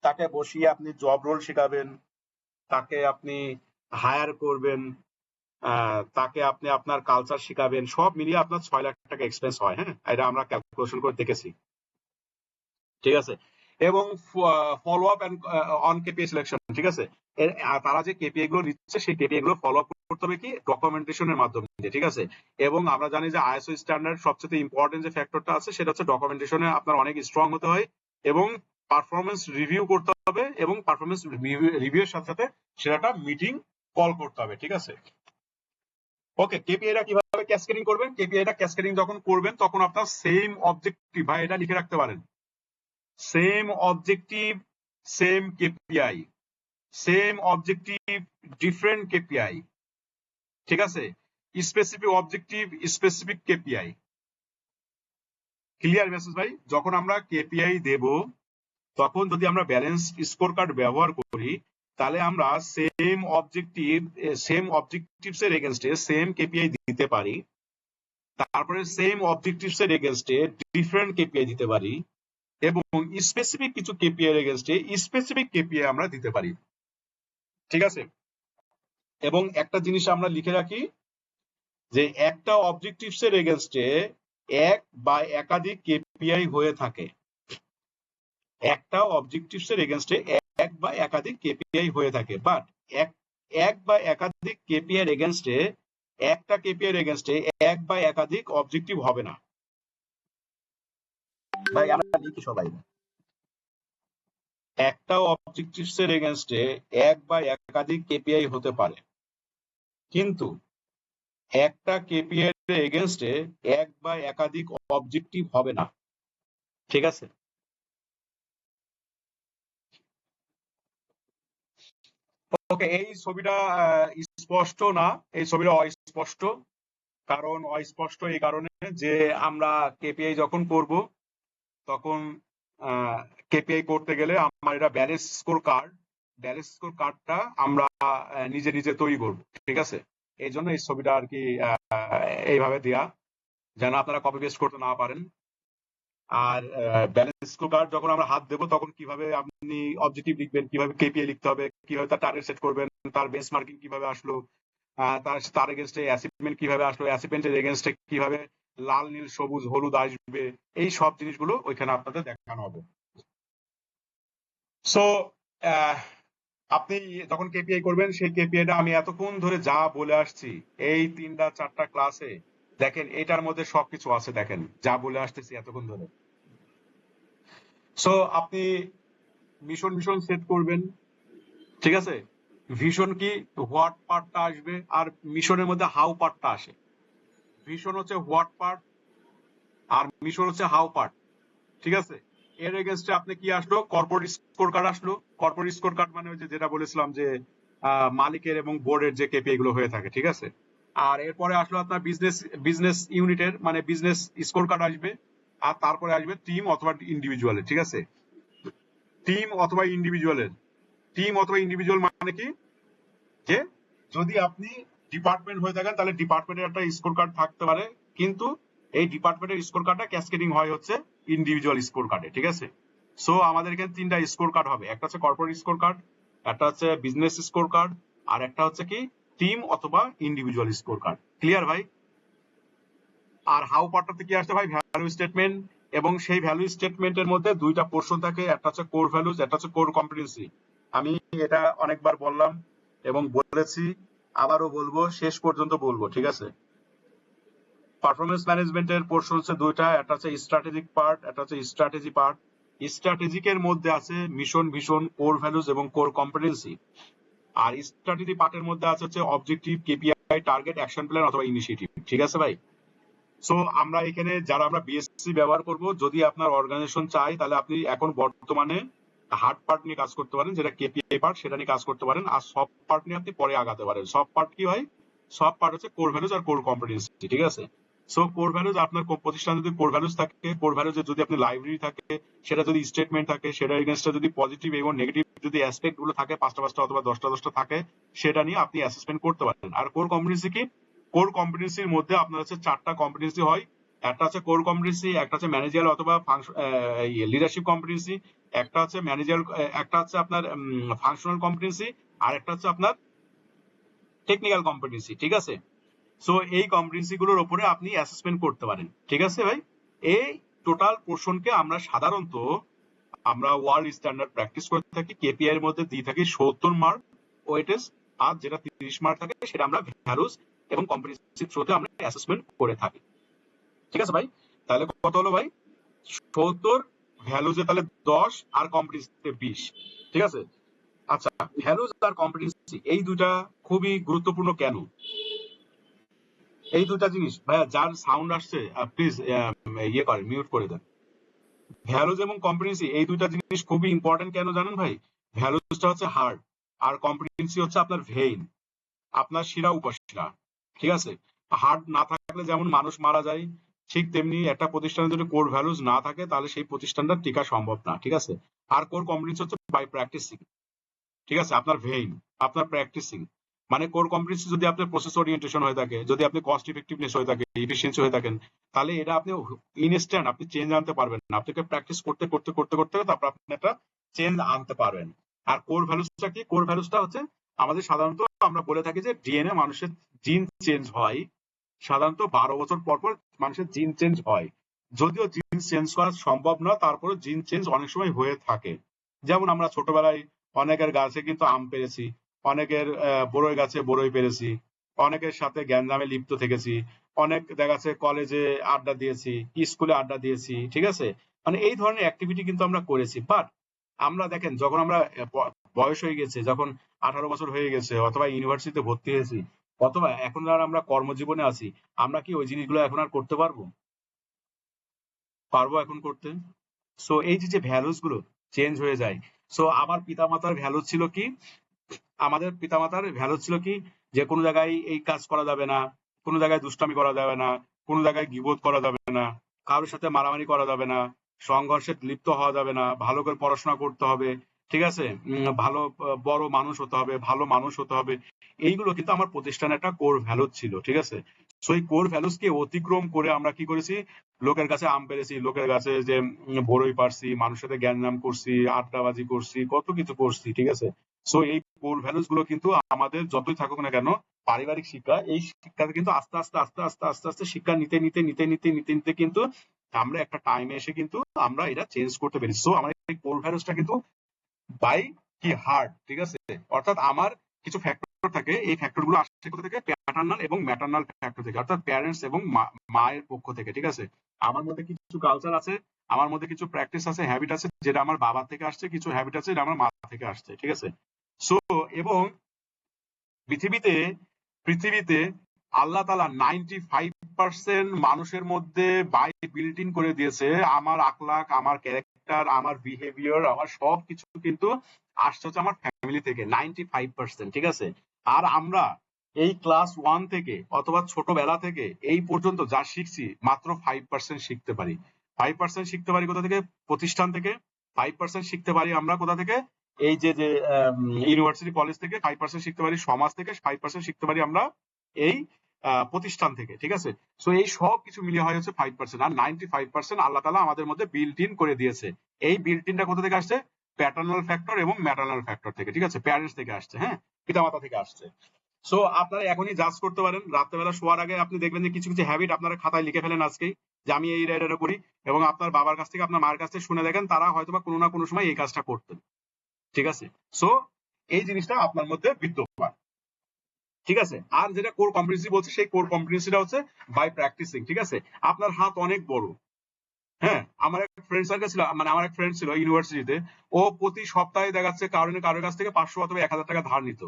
তাকে বসিয়ে আপনি জব রোল শেখাবেন, তাকে আপনি হায়ার করবেন, তাকে আপনি আপনার কালচার শেখাবেন, সব মিলিয়ে আপনার 6 লাখ টাকা এক্সপেন্স হয়। হ্যাঁ, এটা আমরা ক্যালকুলেশন করে দেখেছি, ঠিক আছে। এবং follow up on KPI selection, ঠিক আছে। তারা যে কেপিআই গুলো নিচ্ছে সেই কেপিআই গুলো ফলো আপ করতে হবে কি ডকুমেন্টেশনের মাধ্যমে, ঠিক আছে। এবং আমরা জানি যে আইএসও স্ট্যান্ডার্ড সবচেয়ে ইম্পর্টেন্ট যে ফ্যাক্টরটা আছে সেটা হচ্ছে ডকুমেন্টেশনে আপনার অনেক স্ট্রং হতে হয় এবং পারফরমেন্স রিভিউ করতে হবে এবং পারফরমেন্স রিভিউর সাথে সাথে সেটা মিটিং কল করতে হবে, ঠিক আছে। ওকে, কেপিআইটা কিভাবে ক্যাসকেডিং করবেন? কেপিআইটা ক্যাসকেডিং যখন করবেন তখন আপনার সেম অবজেক্টিভ, ভাই এটা লিখে রাখতে পারেন, same objective same KPI, same objective different KPI, ঠিক আছে। Specific objective specific KPI. Clear message ভাই? যখন আমরা কেপিআই দেব তখন যদি আমরা ব্যালেন্স স্কোর কার্ড ব্যবহার করি তাহলে আমরা সেম অবজেক্টিভস এর এগেইনস্টে সেম কেপিআই দিতে পারি, তারপরে সেম অবজেক্টিভস এর এগেইনস্টে ডিফারেন্ট কেপিআই দিতে পারি এবং স্পেসিফিক কিছু কেপিআই এর এগেইনস্টে স্পেসিফিক কেপিআই আমরা দিতে পারি, ঠিক আছে। এবং একটা জিনিস আমরা লিখে রাখি যে একটা অবজেক্টিভস এর এগেইনস্টে এক বা একাধিক কেপিআই হয়ে থাকে, একটা অবজেক্টিভস এর এগেইনস্টে এক বা একাধিক কেপিআই হয়ে থাকে, বাট এক বা একাধিক কেপিআই এর এগেইনস্টে একটা কেপিআই এর এগেইনস্টে এক বা একাধিক অবজেক্টিভ হবে না। ভাই আমরা লিখি সবাই, একটা অবজেক্টিভস এর এগেইনস্টে এক বা একাধিক কেপিআই হতে পারে কিন্তু একটা কেপিআই এর এগেইনস্টে এক বা একাধিক অবজেক্টিভ হবে না, ঠিক আছে। ওকে, এই ছবিটা স্পষ্ট না, এই ছবিটা অস্পষ্ট। কারণ অস্পষ্ট এই কারণে যে আমরা কেপিআই যখন করব তখন কেপিআই করতে গেলে আমার এটা ব্যালেন্স স্কোর কার্ডটা আমরা নিজে নিজে তৈরি করব, ঠিক আছে। এই জন্য এই ছবিটা আর কি এইভাবে দেয়া যেন আপনারা কপি পেস্ট করতে না পারেন। আর ব্যালেন্স স্কোর কার্ড যখন আমরা হাত দেবো তখন কিভাবে আপনি অবজেক্টিভ লিখবেন, কিভাবে কেপিআই লিখতে হবে, কিভাবে তার টার্গেট সেট করবেন, তার বেঞ্চমার্কিং কিভাবে আসলো, তার এগেইনস্টে অ্যাচিভমেন্ট কিভাবে আসলো, অ্যাচিভমেন্টের এগেইনস্টে কিভাবে লাল নীল সবুজ হলুদ আসবে, এই সব জিনিসগুলো ওইখানে আপনাদের দেখানো হবে। সো আপনি যখন কেপিআই করবেন সেই কেপিআইটা আমি এতক্ষণ ধরে যা বলে আসছি এই 3-4টা ক্লাসে দেখেন এটার মধ্যে সবকিছু আছে, দেখেন যা বলে আসতেছি এতক্ষণ ধরে। সো আপনি মিশন সেট করবেন, ঠিক আছে। ভিশন কি হোয়াট পার্টটা আসবে আর মিশনের মধ্যে হাউ পার্টটা আসে। ভিশন হচ্ছে হোয়াট পার্ট আর মিশন হচ্ছে হাউ পার্ট, ঠিক আছে। এর এগেইনস্টে আপনি কি আসলো, কর্পোরেট স্কোর কার্ড আসলো। কর্পোরেট স্কোর কার্ড মানে যেটা বলেছিলাম যে মালিকের এবং বোর্ডের যে কেপিআই গুলো হয়ে থাকে, ঠিক আছে। আর এরপরে আসলো আপনার বিজনেস ইউনিটের মানে বিজনেস স্কোর কার্ড আসবে, আর তারপরে আসবে টিম অথবা ইন্ডিভিজুয়ালের, ঠিক আছে। টিম অথবা ইন্ডিভিজুয়াল মানে কি, যে যদি আপনি ডিপার্টমেন্ট হয়ে থাকেন তাহলে ডিপার্টমেন্টের একটা স্কোর কার্ড থাকতে পারে, কিন্তু এই ডিপার্টমেন্টের স্কোর কার্ডটা ক্যাসকেডিং হয় হচ্ছে ইন্ডিভিজুয়াল স্কোর কার্ডে, ঠিক আছে। সো আমাদের এখানে 3টা স্কোর কার্ড হবে, একটা হচ্ছে কর্পোরেট স্কোর কার্ড, একটা হচ্ছে বিজনেস স্কোর কার্ড, আর একটা হচ্ছে কি টিম অথবা ইন্ডিভিজুয়াল স্কোর কার্ড। ক্লিয়ার ভাই? আর হাউ পার্টটাতে কি আসছে ভাই, ভ্যালু স্টেটমেন্ট, এবং সেই ভ্যালু স্টেটমেন্টের মধ্যে 2টা পোর্শন থাকে, একটা হচ্ছে কোর ভ্যালুজ, একটা হচ্ছে কোর কম্পিটেন্সি। আমি এটা অনেকবার বললাম এবং বলেছি, আবারও বলবো, শেষ পর্যন্ত বলবো, ঠিক আছে। পারফরমেন্স ম্যানেজমেন্টের পোর্শন হচ্ছে 2টা, একটা হচ্ছে স্ট্র্যাটেজিক পার্ট, একটা হচ্ছে স্ট্র্যাটেজি পার্ট। স্ট্র্যাটেজিকের মধ্যে আছে মিশন, ভিশন, কোর ভ্যালুজ এবং কোর কম্পিটেন্সি। আর স্ট্র্যাটেজি পার্টের মধ্যে আছে হচ্ছে objective, KPI, target, action plan অথবা ইনিশিয়েটিভ, ঠিক আছে ভাই। সো আমরা এখানে যারা আমরা বিএসসি ব্যবহার করব, যদি আপনার অর্গানাইজেশন চাই তাহলে আপনি এখন বর্তমানে হার্ড পার্ট নিয়ে কাজ করতে পারেন, যেটা কেপিআই পার্ট, সেটা নিয়ে কাজ করতে পারেন। আর সফট পার্ট নিয়ে আপনি পরে আগাতে পারেন। সফট পার্ট কি হয়? সফট পার্ট হচ্ছে কোর ভ্যালুজ আর কোর কম্পিটেন্সি, ঠিক আছে? সো কোর ভ্যালুজ, আপনার প্রতিষ্ঠানে যদি কোর ভ্যালুজ থাকে, কোর ভ্যালুজে যদি আপনি লাইব্রেরি থাকে, সেটা যদি স্টেটমেন্ট থাকে, সেটা এগেইনস্টে যদি পজিটিভ এবং নেগেটিভ যদি অ্যাসপেক্ট গুলো থাকে, 5টা অথবা 10টা থাকে, সেটা নিয়ে আপনি অ্যাসেসমেন্ট করতে পারেন। আর কোর কম্পিটেন্সি কি? কোর কম্পিটেন্সির মধ্যে আপনার হচ্ছে 4টা কম্পিটেন্সি হয়। একটা হচ্ছে কোর কম্পিটেন্সি, একটা হচ্ছে ম্যানেজারিয়াল অথবা লিডারশিপ কম্পিটেন্সি, একটা হচ্ছে ম্যানেজার, একটা হচ্ছে আপনার ফাংশনাল কম্পিটেন্সি, আর একটা হচ্ছে আপনার টেকনিক্যাল কম্পিটেন্সি, ঠিক আছে? সো এই কম্পিটেন্সি গুলোর উপরে আপনি অ্যাসেসমেন্ট করতে পারেন, ঠিক আছে ভাই? এই টোটাল পোর্শনকে আমরা সাধারণত আমরা ওয়ার্ল্ড স্ট্যান্ডার্ড প্র্যাকটিস করে থাকি, কেপিআই এর মধ্যে দিয়ে থাকি 70 মার্ক ওয়েটেজ, আর যেটা 30 মার্ক থাকে সেটা আমরা ভ্যালুস এবং কম্পিটেন্সি থ্রুতে আমরা অ্যাসেসমেন্ট করে থাকি, ঠিক আছে ভাই? তাহলে কত হলো ভাই? 70, ভ্যালুজে তাহলে 10 আর কম্পিটেন্সিতে 20, ঠিক আছে? আচ্ছা, ভ্যালুজ আর কম্পিটেন্সি এই দুইটা খুবই গুরুত্বপূর্ণ কেন? এই দুটা জিনিস ভাইয়া, যার সাউন্ড আসছে প্লিজ ইয়ে করেন, মিউট করে দেন। ভ্যালুজ এবং কম্পিটেন্সি এই দুইটা জিনিস খুবই ইম্পর্টেন্ট কেন জানেন ভাই? ভ্যালুজটা হচ্ছে হার্ট, আর কম্পিটেন্সি হচ্ছে আপনার ভেইন, আপনার শিরা উপশিরা, ঠিক আছে? হার্ট না থাকলে যেমন মানুষ মারা যায়, ঠিক তেমনি একটা প্রতিষ্ঠানে যদি কোর ভ্যালুজ না থাকে তাহলে সেই প্রতিষ্ঠানটা টিকা সম্ভব না, ঠিক আছে? আর কোর কম্পিটেন্সি হচ্ছে বাই প্র্যাকটিসিং, ঠিক আছে? আপনার ভেইন, আপনার প্র্যাকটিসিং, মানে কোর কম্পিটেন্সি যদি আপনার প্রসেস ওরিয়েন্টেশন হয়ে থাকে, যদি আপনি কস্ট ইফেক্টিভনেস হয়ে থাকে, এফিসিয়েন্সি হয়ে থাকেন, তাহলে এটা আপনি ইনস্ট্যান্ট আপনি চেঞ্জ আনতে পারবেন না। আপনাকে প্র্যাকটিস করতে করতে করতে করতে তারপর আপনি একটা চেঞ্জ আনতে পারবেন। আর কোর ভ্যালুসটা কি? কোর ভ্যালুসটা হচ্ছে আমাদের সাধারণত আমরা বলে থাকি যে ডিএনএ মানুষের জিন চেঞ্জ হয় সাধারণত 12 বছর পর পর মানুষের জিন চেঞ্জ হয়। যদিও জিন চেঞ্জ করা সম্ভব না, তারপরে জিন চেঞ্জ অনেক সময় হয়ে থাকে। যেমন আমরা ছোটবেলায় অনেকের গাছে কিন্তু আম পেরেছি, অনেকের বড়ই গাছে বড়ই পেরেছি, অনেকের সাথে গ্যাঞ্জামে লিপ্ত থেকেছি, অনেক দেখা যাচ্ছে কলেজে আড্ডা দিয়েছি, স্কুলে আড্ডা দিয়েছি, ঠিক আছে? মানে এই ধরনের অ্যাক্টিভিটি কিন্তু আমরা করেছি। বাট আমরা দেখেন, যখন আমরা বয়স হয়ে গেছে, যখন 18 বছর হয়ে গেছে, অথবা ইউনিভার্সিটিতে ভর্তি হয়েছি, অথবা এখন আর আমরা কর্মজীবনে আছি, আমরা কি ওই জিনিসগুলো এখন আর করতে পারবো? পারবো এখন করতে? সো এই যে ভ্যালুস গুলো চেঞ্জ হয়ে যায়। সো আমার পিতামাতার ভ্যালু ছিল কি? আমাদের পিতামাতার ভ্যালু ছিল কি? যে কোনো জায়গায় এই কাজ করা যাবে না, কোনো জায়গায় দুষ্টামি করা যাবে না, কোনো জায়গায় গীবত করা যাবে না, কারোর সাথে মারামারি করা যাবে না, সংঘর্ষে লিপ্ত হওয়া যাবে না, ভালো করে পড়াশোনা করতে হবে, ঠিক আছে? ভালো বড় মানুষ হতে হবে, ভালো মানুষ হতে হবে। এইগুলো কিন্তু আমার প্রতিষ্ঠানে একটা কোর ভ্যালু ছিল, ঠিক আছে? সো এই কোর ভ্যালুস কে অতিক্রম করে আমরা কি করেছি? লোকের কাছে আম পেরেছি, লোকের কাছে যে বড়ই পারছি, মানুষের সাথে জ্ঞানজাম করছি, আড্ডাবাজি করছি, কত কিছু করছি, ঠিক আছে? সো এই কোর ভ্যালুস গুলো কিন্তু আমাদের যতই থাকুক না কেন, পারিবারিক শিক্ষা, এই শিক্ষাতে কিন্তু আস্তে আস্তে আস্তে আস্তে আস্তে আস্তে শিক্ষা নিতে নিতে নিতে নিতে নিতে নিতে কিন্তু আমরা একটা টাইমে এসে কিন্তু আমরা এটা চেঞ্জ করতে পেরেছি। সো আমার এই কোর ভ্যালুসটা কিন্তু বাই কি হার্ড, ঠিক আছে? অর্থাৎ আমার কিছু ফ্যাক্টর থাকে, এই ফ্যাক্টর গুলো আসছে কোথা থেকে? প্যাটার্নাল এবং ম্যাটার্নাল ফ্যাক্টর থেকে, অর্থাৎ প্যারেন্টস এবং মায়ের পক্ষ থেকে, ঠিক আছে? আমার মধ্যে কিছু কালচার আছে, আমার মধ্যে কিছু প্র্যাকটিস আছে, হ্যাবিট আছে, যেটা আমার বাবা থেকে আসছে, কিছু হ্যাবিট আছে যেটা আমার মা থেকে আসছে, ঠিক আছে? সো এবং পৃথিবীতে আল্লাহ তাআলা 95% মানুষের মধ্যে বাই বিল্ট ইন করে দিয়েছে। আমার আখলাক, আমার ক্যারেক্টার, আমার বিহেভিয়ার, আমার সবকিছু কিন্তু আসছে হচ্ছে আমার ফ্যামিলি থেকে, 95%, ঠিক আছে? আর আমরা এই ক্লাস 1 থেকে অথবা ছোটবেলা থেকে এই পর্যন্ত যা শিখছি, মাত্র 5% শিখতে পারি। 5% শিখতে পারি কোথা থেকে? প্রতিষ্ঠান থেকে। 5% শিখতে পারি আমরা কোথা থেকে? এই যে ইউনিভার্সিটি কলেজ থেকে। 5% শিখতে পারি সমাজ থেকে। 5% শিখতে পারি আমরা এই প্রতিষ্ঠান থেকে, ঠিক আছে? সো এই সব কিছু মিলিয়ে হয় হচ্ছে 5%, আর 95% আল্লাহ তাআলা আমাদের মধ্যে বিল্ট ইন করে দিয়েছে। এই বিল্ট ইনটা কোথা থেকে আসছে? প্যাটার্নাল ফ্যাক্টর এবং ম্যাটার্নাল ফ্যাক্টর থেকে, ঠিক আছে? প্যারেন্টস থেকে আসছে, হ্যাঁ, পিতামাতা থেকে আসছে। সো আপনারা এখনই জাজ করতে পারেন, রাত্রেবেলা শোয়ার আগে আপনি দেখবেন যে কিছু কিছু হ্যাবিট আপনারা খাতায় লিখে ফেলেন আজকেই, যে আমি এই এটা করি, এবং আপনার বাবার কাছ থেকে, আপনার মার কাছ থেকে শুনে দেখেন, তারা হয়তোবা কোনো না কোনো সময় এই কাজটা করতেন, ঠিক আছে? সো এই জিনিসটা আপনার মধ্যে বিদ্যমান, ঠিক আছে? আর যেটা কোর কম্পিটেন্সি বলছে, সেই কোর কম্পিটেন্সিটা হচ্ছে বাই প্র্যাকটিসিং, ঠিক আছে? আপনার হাত অনেক বড়, হ্যাঁ, আমার এক ফ্রেন্ড সার্কেল ছিল, মানে আমার এক ফ্রেন্ড ছিল ইউনিভার্সিটিতে, ও প্রতি সপ্তাহে দেখাচ্ছে কারোর কাছ থেকে 500 অথবা 1000 টাকা ধার নিত,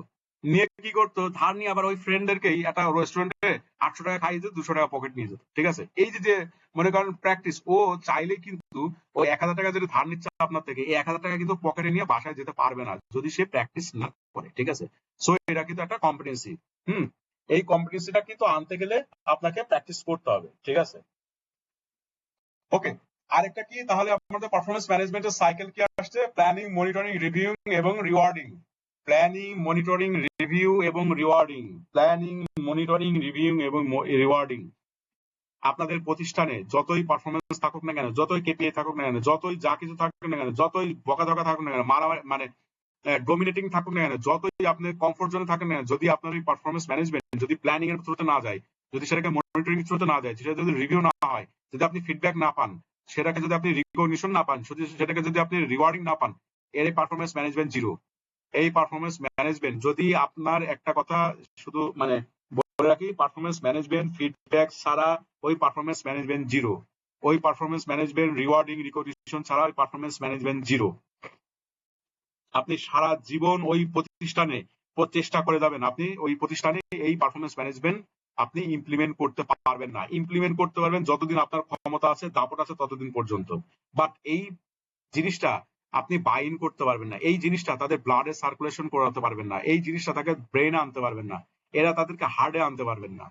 নিয়ে কি করতো, ধার নিয়ে আবার ওই ফ্রেন্ডদেরকেই একটা রেস্টুরেন্টে 800 টাকা খাইয়ে যেত, 200 টাকা পকেট নিয়ে যেত। ঠিক আছে, এই যে মনে করেন প্র্যাকটিস, ও চাইলে কিন্তু ওই 1000 টাকা যদি ধার নিচ্ছে আপনার থেকে, এই 1000 টাকা কিন্তু পকেটে নিয়ে বাসায় যেতে পারবে না যদি সে প্র্যাকটিস না করে। ঠিক আছে, সো এটা কিন্তু একটা কম্পিটেন্সি। এই কম্পিটেন্সিটা কিন্তু আনতে গেলে আপনাকে প্র্যাকটিস করতে হবে। ঠিক আছে, ওকে। আরেকটা কি তাহলে আমাদের পারফরমেন্স ম্যানেজমেন্টের সাইকেল কি আসছে? প্ল্যানিং, মনিটরিং, রিভিউইং এবং রিওয়ার্ডিং। প্ল্যানিং, মনিটরিং, রিভিউ এবং রিওয়ার্ডিং। প্ল্যানিং, মনিটরিং, রিভিউ এবং রিওয়ার্ডিং। আপনাদের প্রতিষ্ঠানে যতই পারফরমেন্স থাকুক না কেন, যতই কেপিআই থাকুক না কেন, যতই যা কিছু থাকুক না কেন, যতই বকাঝকা থাকুক না কেন, মারামারি মানে ডোমিনেটিং থাকুক না কেন, যতই আপনি কমফোর্ট জোনে থাকেন না কেন, যদি আপনার এই পারফরমেন্স ম্যানেজমেন্ট যদি প্ল্যানিং এর থ্রুতে না যায়, যদি সেটাকে মনিটরিং এর থ্রুতে না যায়, সেটা যদি রিভিউ না হয়, যদি আপনি ফিডব্যাক না পান, সেটাকে যদি আপনি রিকগনিশন না পান, সেটাকে যদি আপনি রিওয়ার্ডিং না পান, এর পারফরমেন্স ম্যানেজমেন্ট জিরো। এই পারফরমেন্স ম্যানেজমেন্ট যদি আপনার একটা কথা শুধু মানে বলে রাখি, পারফরমেন্স ম্যানেজমেন্ট ফিডব্যাক ছাড়া ওই পারফরমেন্স ম্যানেজমেন্ট জিরো। ওই পারফরমেন্স ম্যানেজমেন্ট রিওয়ার্ডিং রিকগনিশন ছাড়া ওই পারফরমেন্স ম্যানেজমেন্ট জিরো। আপনি সারা জীবন ওই প্রতিষ্ঠানে চেষ্টা করে যাবেন, আপনি ওই প্রতিষ্ঠানে এই পারফরমেন্স ম্যানেজমেন্ট আপনি ইমপ্লিমেন্ট করতে পারবেন না। ইমপ্লিমেন্ট করতে পারবেন যতদিন আপনার ক্ষমতা আছে, দাপট আছে, ততদিন পর্যন্ত। বাট এই জিনিসটা আপনি বাইন করতে পারবেন না, এই জিনিসটা তাদের ব্লাডে সার্কুলেশন করাতে পারবেন না, এই জিনিসটা তাকে ব্রেনে আনতে পারবেন না, এরা তাদেরকে হার্টে আনতে পারবেন না।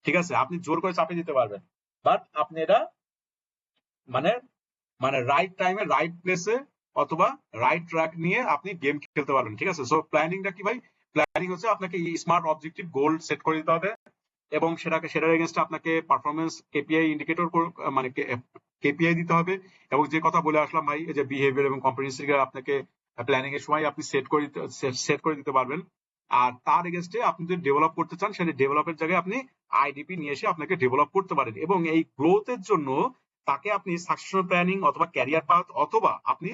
ঠিক আছে, আপনি জোর করে চাপিয়ে দিতে পারবেন, বাট আপনি এটা মানে মানে রাইট টাইমে রাইট প্লেসে অথবা রাইট ট্র্যাক নিয়ে আপনি গেম খেলতে পারবেন। ঠিক আছে, সো প্ল্যানিংটা কি ভাই? প্ল্যানিং হচ্ছে আপনাকে স্মার্ট অবজেক্টিভ গোল সেট করে দিতে হবে এবং সেটার এগেইনস্টে আপনাকে পারফরমেন্স কেপিআই ইন্ডিকেটর মানে কেপিআই দিতে হবে। এবং যে কথা বলে আসলাম ভাই, এই যে বিহেভিয়ার এবং কম্পিটেন্সি আপনাকে প্ল্যানিং এর সময় আপনি সেট করে দিতে পারবেন। আর তার এগেইনস্টে আপনি যদি ডেভেলপ করতে চান, সেটা ডেভেলপের জায়গায় আপনি আইডিপি নিয়ে এসে আপনাকে ডেভেলপ করতে পারেন। এবং এই গ্রোথের জন্য তাকে আপনি সাকসেসফুল প্ল্যানিং অথবা ক্যারিয়ার পাথ অথবা আপনি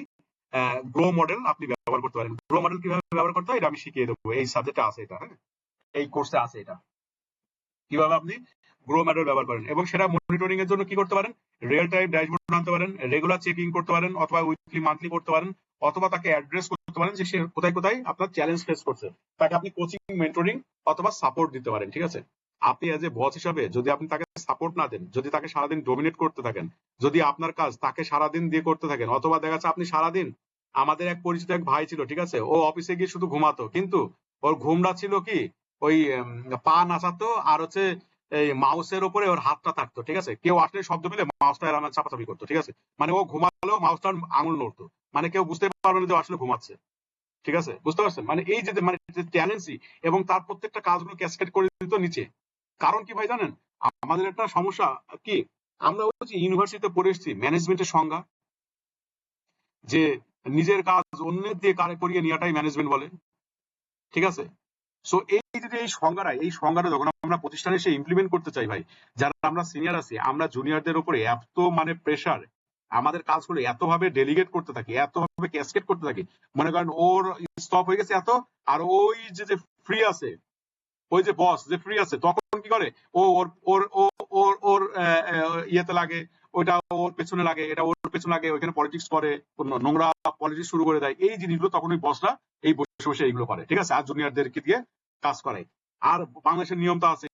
গ্রো মডেল আপনি ব্যবহার করতে পারেন। গ্রো মডেল কিভাবে ব্যবহার করতে হয় এটা আমি শিখিয়ে দেবো, এই সাবজেক্টে আছে এটা, হ্যাঁ এই কোর্সে আছে এটা, কিভাবে আপনি গ্রো মডেল ব্যবহার করেন। এবং সেটা মনিটরিং এর জন্য কি করতে পারেন? রিয়েল টাইম ড্যাশবোর্ড আনতে পারেন, রেগুলার চেকিং করতে পারেন, অথবা উইকলি মান্থলি করতে পারেন, অথবা তাকে অ্যাড্রেস করতে পারেন যে সে কোথায় কোথায় আপনার চ্যালেঞ্জ ফেস করছে, তাকে আপনি কোচিং, মেন্টরিং অথবা সাপোর্ট দিতে পারেন। ঠিক আছে, আপনি এজ এ বস হিসাবে যদি আপনি তাকে সাপোর্ট না দেন, যদি তাকে সারাদিন ডোমিনেট করতে থাকেন, যদি আপনার কাজ তাকে সারাদিন দিয়ে করতে থাকেন, অথবা দেখা যাচ্ছে আপনি সারাদিন, আমাদের এক পরিচিত এক ভাই ছিল, ঠিক আছে, ও অফিসে গিয়ে শুধু ঘুমাতো, কিন্তু ওর ঘুমটা ছিল কি ওই পা নাচাতো আর হচ্ছে এই মাউসের উপরে ওর হাতটা থাকতো। ঠিক আছে, কেউ আসলে শব্দ পেলে মাউসটা এরকম চাপাচাপি করতো। ঠিক আছে, মানে ও ঘুমালেও মাউসটার আঙুল নড়তো, মানে কেউ বুঝতে পারবে না যে আসলে ঘুমাচ্ছে। ঠিক আছে, বুঝতে পারছেন? মানে এই যে মানে ট্যালেন্সি, এবং তার প্রত্যেকটা কাজগুলো ক্যাসকেড করে দিত নিচে। কারণ কি ভাই জানেন, আমাদের একটা সমস্যা কি, আমরা হচ্ছে ইউনিভার্সিটিতে পড়ে এসেছি ম্যানেজমেন্টের সংজ্ঞা, যে নিজের কাজ অন্যের দিয়ে কারে করিয়ে নেওয়াটাই ম্যানেজমেন্ট বলে। ঠিক আছে, সো এই যে এই সংজ্ঞাটা যখন আমরা প্রতিষ্ঠানে এসে ইমপ্লিমেন্ট করতে চাই ভাই, যারা আমরা সিনিয়র আছি, আমরা জুনিয়রদের উপরে এত মানে প্রেসার, আমাদের কাজগুলো এতভাবে ডেলিগেট করতে থাকি, এতভাবে ক্যাসকেট করতে থাকি, মনে করেন ওর স্টপ হয়ে গেছে এত, আর ওই যে ফ্রি আছে, ওই যে বস যে ফ্রি আছে, তখন কি করে ও ওর ওর ওর ওর ইয়েতে লাগে, ওইটা ওর পেছনে লাগে, এটা ওর পেছনে লাগে, ওইখানে পলিটিক্স করে, নোংরা পলিটিক্স শুরু করে দেয়। এই জিনিসগুলো তখন ওই বসরা এই বসে বসে এইগুলো করে। ঠিক আছে, আর জুনিয়রদেরকে দিয়ে কাজ করায়। আর বাংলাদেশের নিয়ম তো আছে,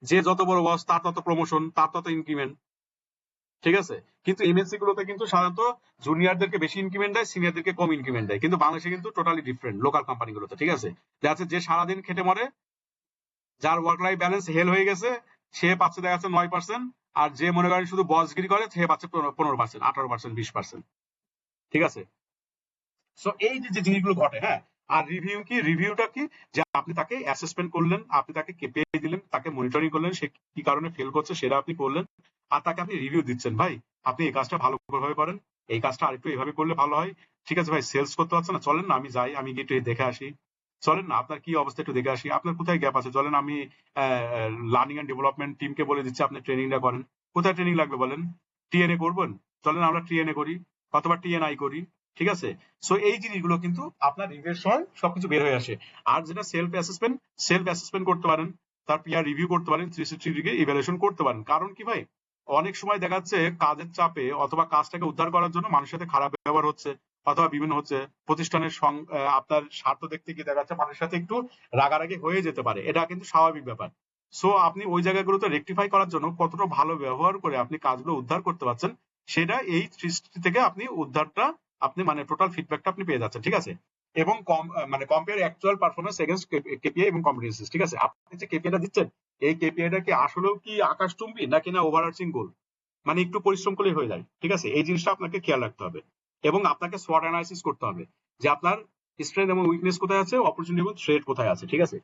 যে যত বড় বস তার তত প্রমোশন, তার তত ইনক্রিমেন্ট। ঠিক আছে, কিন্তু এমএনসি গুলোতে কিন্তু সাধারণত জুনিয়রদেরকে বেশি ইনক্রিমেন্ট দেয়, সিনিয়রদেরকে কম ইনক্রিমেন্ট দেয়। কিন্তু বাংলাদেশে কিন্তু টোটালি ডিফারেন্ট লোকাল কোম্পানিগুলোতে। ঠিক আছে, যে সারাদিন খেটে মরে, যার ওয়ার্ক লাইফ ব্যালেন্স হেল হয়ে গেছে, সে পাচ্ছে দেখা যাচ্ছে 9%, আর যে মনে করেন শুধু বসগিরি করে সে পাচ্ছে 15%, 18%, 20%। ঠিক আছে, সো এই যে জিনিসগুলো ঘটে। হ্যাঁ, আর রিভিউ কি, রিভিউটা কি, যে আপনি তাকে অ্যাসেসমেন্ট করলেন, আপনি তাকে কেপিআই দিলেন, তাকে মনিটরিং করলেন, সে কি কারণে ফেল করছে সেটা আপনি করলেন, আর তাকে আপনি রিভিউ দিচ্ছেন, ভাই আপনি এই কাজটা ভালোভাবে করেন, এই কাজটা আরেকটু এইভাবে করলে ভালো হয়। ঠিক আছে ভাই, সেলস করতে পারছেন না, চলেন না আমি যাই, আমি গিয়ে একটু দেখে আসি, চলেন না আপনার কি অবস্থা একটু দেখে আসি, আপনার কোথায় গ্যাপ আছে, চলেন আমি লার্নিং এন্ড ডেভেলপমেন্ট টিমকে বলে দিচ্ছি আপনি ট্রেনিংটা করেন, কোথায় ট্রেনিং লাগবে বলেন, টিএনএ করবেন, চলেন আমরা টিএনএ করি অথবা টিএনআই করি। ঠিক আছে, সো এই জিনিসগুলো কিন্তু আপনার রিভিউর সময় সবকিছু বের হয়ে আসে। আর যেটা সেলফ অ্যাসেসমেন্ট করতে পারেন, তার পিয়ার রিভিউ করতে পারেন, 360 ডিগ্রি ইভ্যালুয়েশন করতে পারেন। কারণ কি ভাই, অনেক সময় দেখা যাচ্ছে কাজের চাপে অথবা কাজটাকে উদ্ধার করার জন্য মানুষের সাথে খারাপ ব্যবহার হচ্ছে, অথবা বিভিন্ন হচ্ছে প্রতিষ্ঠানের আপনার স্বার্থ দেখতে গিয়ে দেখা যাচ্ছে মানুষের সাথে একটু রাগারাগি হয়ে যেতে পারে, এটা কিন্তু স্বাভাবিক ব্যাপার। সো আপনি ওই জায়গাগুলোতে রেকটিফাই করার জন্য কতটা ভালো ব্যবহার করে আপনি কাজগুলো উদ্ধার করতে পারছেন, সেটা এই 360 থেকে আপনি উদ্ধারটা আপনি মানে টোটাল ফিডব্যাকটা আপনি পেয়ে যাচ্ছেন, ঠিক আছে। এবং মানে compare actual performance against KPI এবং কম্পিটেন্সিস, ঠিক আছে। আপনি যে কেপিআইটা দিচ্ছেন, এই কেপিআইটা কি আসলেও কি আকাশচুম্বী নাকি না ওভারআর্চিং গোল, মানে একটু পরিশ্রম করলে হয়ে যায়, ঠিক আছে। এই জিনিসটা আপনাকে খেয়াল রাখতে হবে এবং আপনাকে SWOT অ্যানালাইসিস করতে হবে যে আপনার স্ট্রেংথ এবং উইকনেস কোথায় আছে, অপরচুনিটি এবং থ্রেট কোথায় আছে, ঠিক আছে।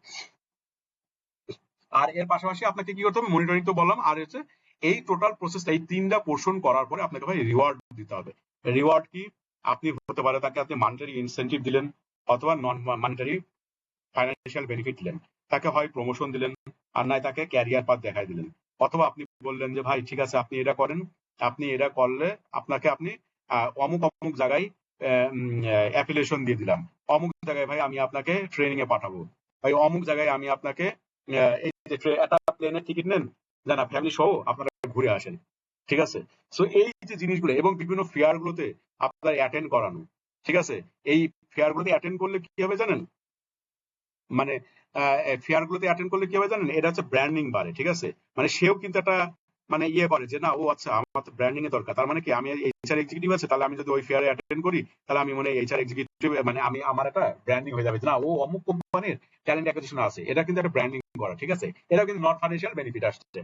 আর এর পাশাপাশি আপনাকে কি করতে হবে, মনিটরিং তো বললাম, আর হচ্ছে এই টোটাল প্রসেসটা এই 3টা পোর্শন করার পরে আপনাকে ভাই রিওয়ার্ড দিতে হবে। রিওয়ার্ড কি, আপনি হতে পারে তাকে আপনি মানিটারি ইনসেন্টিভ দিলেন, অথবা নন মানিটারি ফাইন্যান্সিয়াল বেনিফিট দিলেন, তাকে হয় প্রমোশন দিলেন, আর নাই তাকে ক্যারিয়ার পাথ দেখাই দিলেন, অথবা আপনি বললেন যে ভাই ঠিক আছে আপনি এটা করেন, আপনি এটা করলে আপনাকে আপনি অমুক অমুক জায়গায় অ্যাফিলিয়েশন দিয়ে দিলাম, অমুক জায়গায় ভাই আমি আপনাকে ট্রেনিং এ পাঠাবো, ভাই অমুক জায়গায় আমি আপনাকে এই যে একটা প্লেনের টিকিট নেন, জানা ফ্যামিলি সহ আপনারা ঘুরে আসেন, ঠিক আছে। সো এই যে জিনিসগুলো এবং বিভিন্ন ফেয়ার গুলোতে আপনার অ্যাটেন্ড করানো, ঠিক আছে। এই ফেয়ার গুলোতে অ্যাটেন্ড করলে কি হবে জানেন, মানে ফেয়ার গুলোতে অ্যাটেন্ড করলে কি হবে জানেন, এটা হচ্ছে ব্র্যান্ডিং বাড়ে, ঠিক আছে। মানে সেও কিন্তু একটা মানে ইয়ে করে যে না ও আচ্ছা আমার তো ব্র্যান্ডিং এর দরকার, তার মানে কি আমি এইচআর এক্সিকিউটিভ আছে, তাহলে আমি যদি ওই ফেয়ারে অ্যাটেন্ড করি তাহলে আমি মনে এইচআর এক্সিকিউটিভ, মানে আমি আমার একটা ব্র্যান্ডিং হয়ে যাবে যে না ও অমুক কোম্পানির ট্যালেন্ট অ্যাকুইজিশন আছে, এটা কিন্তু একটা ব্র্যান্ডিং করা, ঠিক আছে। এটা কিন্তু নট ফাইন্যান্সিয়াল বেনিফিট আসছে।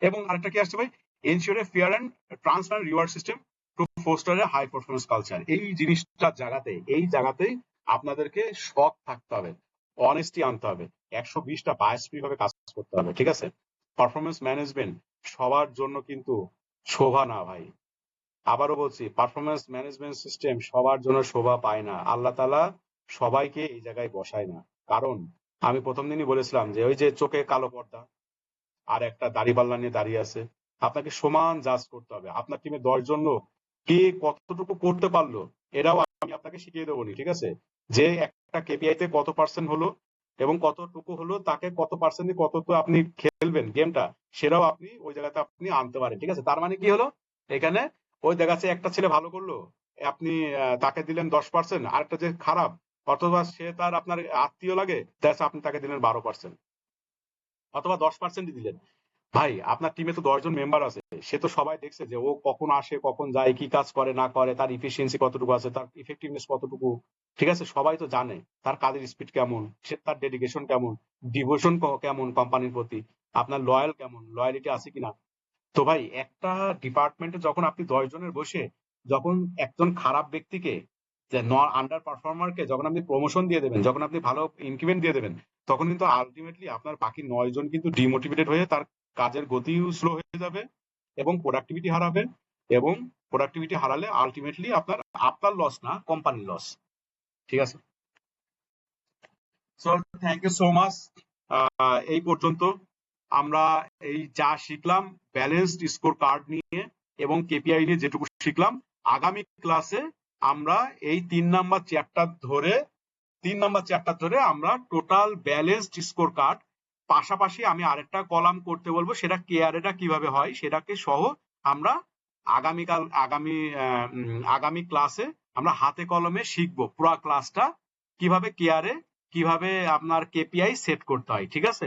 এবং আরেকটা কি আসছে ভাই, ensure a fair and transparent reward system to foster a high performance culture. এই জিনিসটার জায়গাতে এই জায়গাতেই আপনাদেরকে সৎ থাকতে হবে, অনেস্টি আনতে হবে, 120টা বায়াস ফ্রি ভাবে কাজ করতে হবে, ঠিক আছে। পারফরমেন্স ম্যানেজমেন্ট সবার জন্য কিন্তু শোভা না ভাই, আবারও বলছি পারফরমেন্স ম্যানেজমেন্ট সিস্টেম সবার জন্য শোভা পায় না, আল্লাহ তাআলা সবাইকে এই জায়গায় বসায় না। কারণ আমি প্রথম দিনই বলেছিলাম যে ওই যে চোখে কালো পর্দা আর একটা দাড়িপাল্লা নিয়ে দাঁড়িয়ে আছে, আপনাকে সমান জাজ করতে হবে। আপনার টিমে 10 জন লোক কে কতটুকু করতে পারলো এটাও আমি আপনাকে শিখিয়ে দেবো, ঠিক আছে। যে একটা কেপিআই তে কত পার্সেন্ট হলো এবং কতটুকু হলো, তাকে কত পার্সেন্ট কত আপনি খেলবেন গেমটা, সেটাও আপনি ওই জায়গাতে আপনি আনতে পারেন, ঠিক আছে। তার মানে কি হলো, এখানে ওই দেখা যাচ্ছে একটা ছেলে ভালো করলো, আপনি তাকে দিলেন 10%, আরেকটা যে খারাপ অথবা সে তার আপনার আত্মীয় লাগে দেখা আপনি তাকে দিলেন 12% অথবা 10% দিলেন। ভাই আপনার টিমে তো 10 জন মেম্বার আছে, সে তো সবাই দেখছে যে ও কখন আসে কখন যায়, কি কাজ করে না করে, তার ইফিসিয়েন্সি কতটুকু আছে, তার ইফেক্টিভনেস কতটুকু, ঠিক আছে। সবাই তো জানে তার কাজের স্পিড কেমন, সে তার ডেডিকেশন কেমন, ডিভোশন কেমন কোম্পানির প্রতি, আপনার লয়াল কেমন, লয়ালিটি আছে কিনা। তো ভাই একটা ডিপার্টমেন্টে যখন আপনি 10 জনের বসে যখন একজন খারাপ ব্যক্তিকে যে আন্ডার পারফর্মারকে যখন আপনি প্রমোশন দিয়ে দেবেন, যখন আপনি ভালো ইনক্রিমেন্ট দিয়ে দেবেন, তখন কিন্তু আলটিমেটলি আপনার বাকি 9 জন কিন্তু ডিমোটিভেটেড হয়ে তার কাজের গতিও স্লো হয়ে যাবে এবং প্রোডাক্টিভিটি হারাবে, এবং প্রোডাক্টিভিটি হারালে আলটিমেটলি আপনার লস না, কোম্পানির লস, ঠিক আছে। So thank you so much. এই পর্যন্ত আমরা এই যা শিখলাম ব্যালেন্সড স্কোর কার্ড নিয়ে এবং কেপিআই নিয়ে যেটুকু শিখলাম, আগামী ক্লাসে আমরা এই 3 নাম্বার চ্যাপ্টার ধরে আমরা টোটাল ব্যালেন্সড স্কোর কার্ড, পাশাপাশি আমি আরেকটা কলাম করতে বলবো, সেটা কেআরএটা কিভাবে হয় সেটাকে সহ আমরা আগামী ক্লাসে আমরা হাতে কলমে শিখবো পুরো ক্লাসটা কিভাবে কেআরএ কিভাবে আপনার কেপিআই সেট করতে হয়, ঠিক আছে।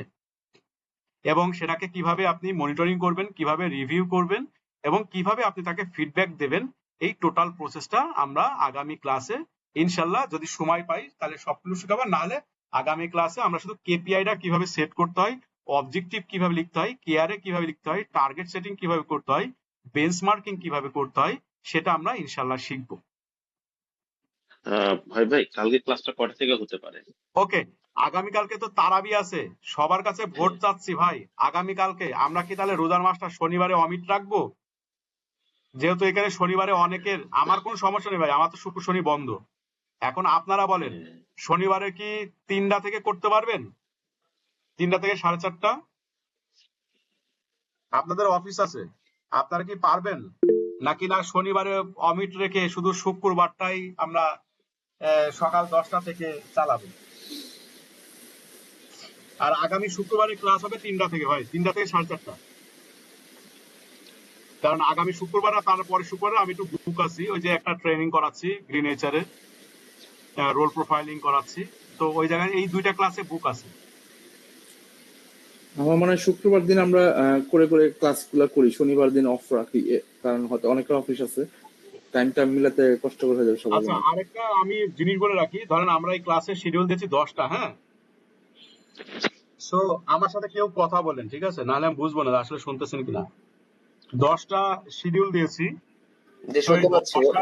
এবং সেটাকে কিভাবে আপনি মনিটরিং করবেন, কিভাবে রিভিউ করবেন এবং কিভাবে আপনি তাকে ফিডব্যাক দেবেন, এই টোটাল প্রসেসটা আমরা আগামী ক্লাসে ইনশাল্লাহ যদি সময় পাই তাহলে সবগুলো শেখাবো, নাহলে আগামী ক্লাসে আমরা শুধু কেপিআইটা কিভাবে সেট করতে হয়, অবজেক্টিভ কিভাবে লিখতে হয়, কেআরএ কিভাবে লিখতে হয়, টার্গেট সেটিং কিভাবে করতে হয়, বেঞ্চমার্কিং কিভাবে করতে হয়, সেটা আমরা ইনশাল্লাহ শিখবো। ভাই কালকে ক্লাসটা কটা থেকে হতে পারে? ওকে, আগামীকালকে তো তারাবি আছে, সবার কাছে ভোট চাচ্ছি ভাই। আগামীকালকে আমরা কি তাহলে রোজার মাসটা শনিবারে অমিট রাখবো? যেহেতু এখানে শনিবারে অনেকের, আমার কোনো সমস্যা নেই ভাই, আমার তো শুক্র শনি বন্ধ। এখন আপনারা বলেন শনিবারে কি 3টা থেকে করতে পারবেন? 3টা থেকে 4:30 আপনাদের অফিস আছে, আপনারা কি পারবেন নাকি না শনিবারে অমিট রেখে শুধু শুক্রবারটাই আমরা সকাল 10টা থেকে চালাবো? আর আগামী শুক্রবারে ক্লাস হবে 3টা থেকে, ভাই 3টা থেকে 4:30। কারণ আগামী শুক্রবার আর তারপরে শুক্রবার আমি একটু বুক আছি, ওই যে একটা ট্রেনিং করাচ্ছি গ্রিন এইচআরে, রোল প্রোফাইলিং করাচ্ছি, তো ওই জায়গায় এই 2টা ক্লাসে বুক আছে। আমার মনে হয় শুক্রবার দিন আমরা করে করে ক্লাসগুলো করি, শনিবার দিন অফ রাখি, কারণ হয়তো অনেকের অফিস আছে, টাইমটা মিলাতে কষ্ট করে হয়ে যাবে সবার আচ্ছা, জন্য। আরেকটা আমি জিনিস বলে রাখি, ধরেন আমরা এই ক্লাসের শিডিউল দিয়েছি 10টা, হ্যাঁ। সো আমার সাথে কেউ কথা বলেন, ঠিক আছে, নাহলে আমি বুঝবো না আসলে শুনতেছেন কিনা। 10টা শিডিউল দিয়েছি, যে তো এই শুনতে পাচ্ছি 10টা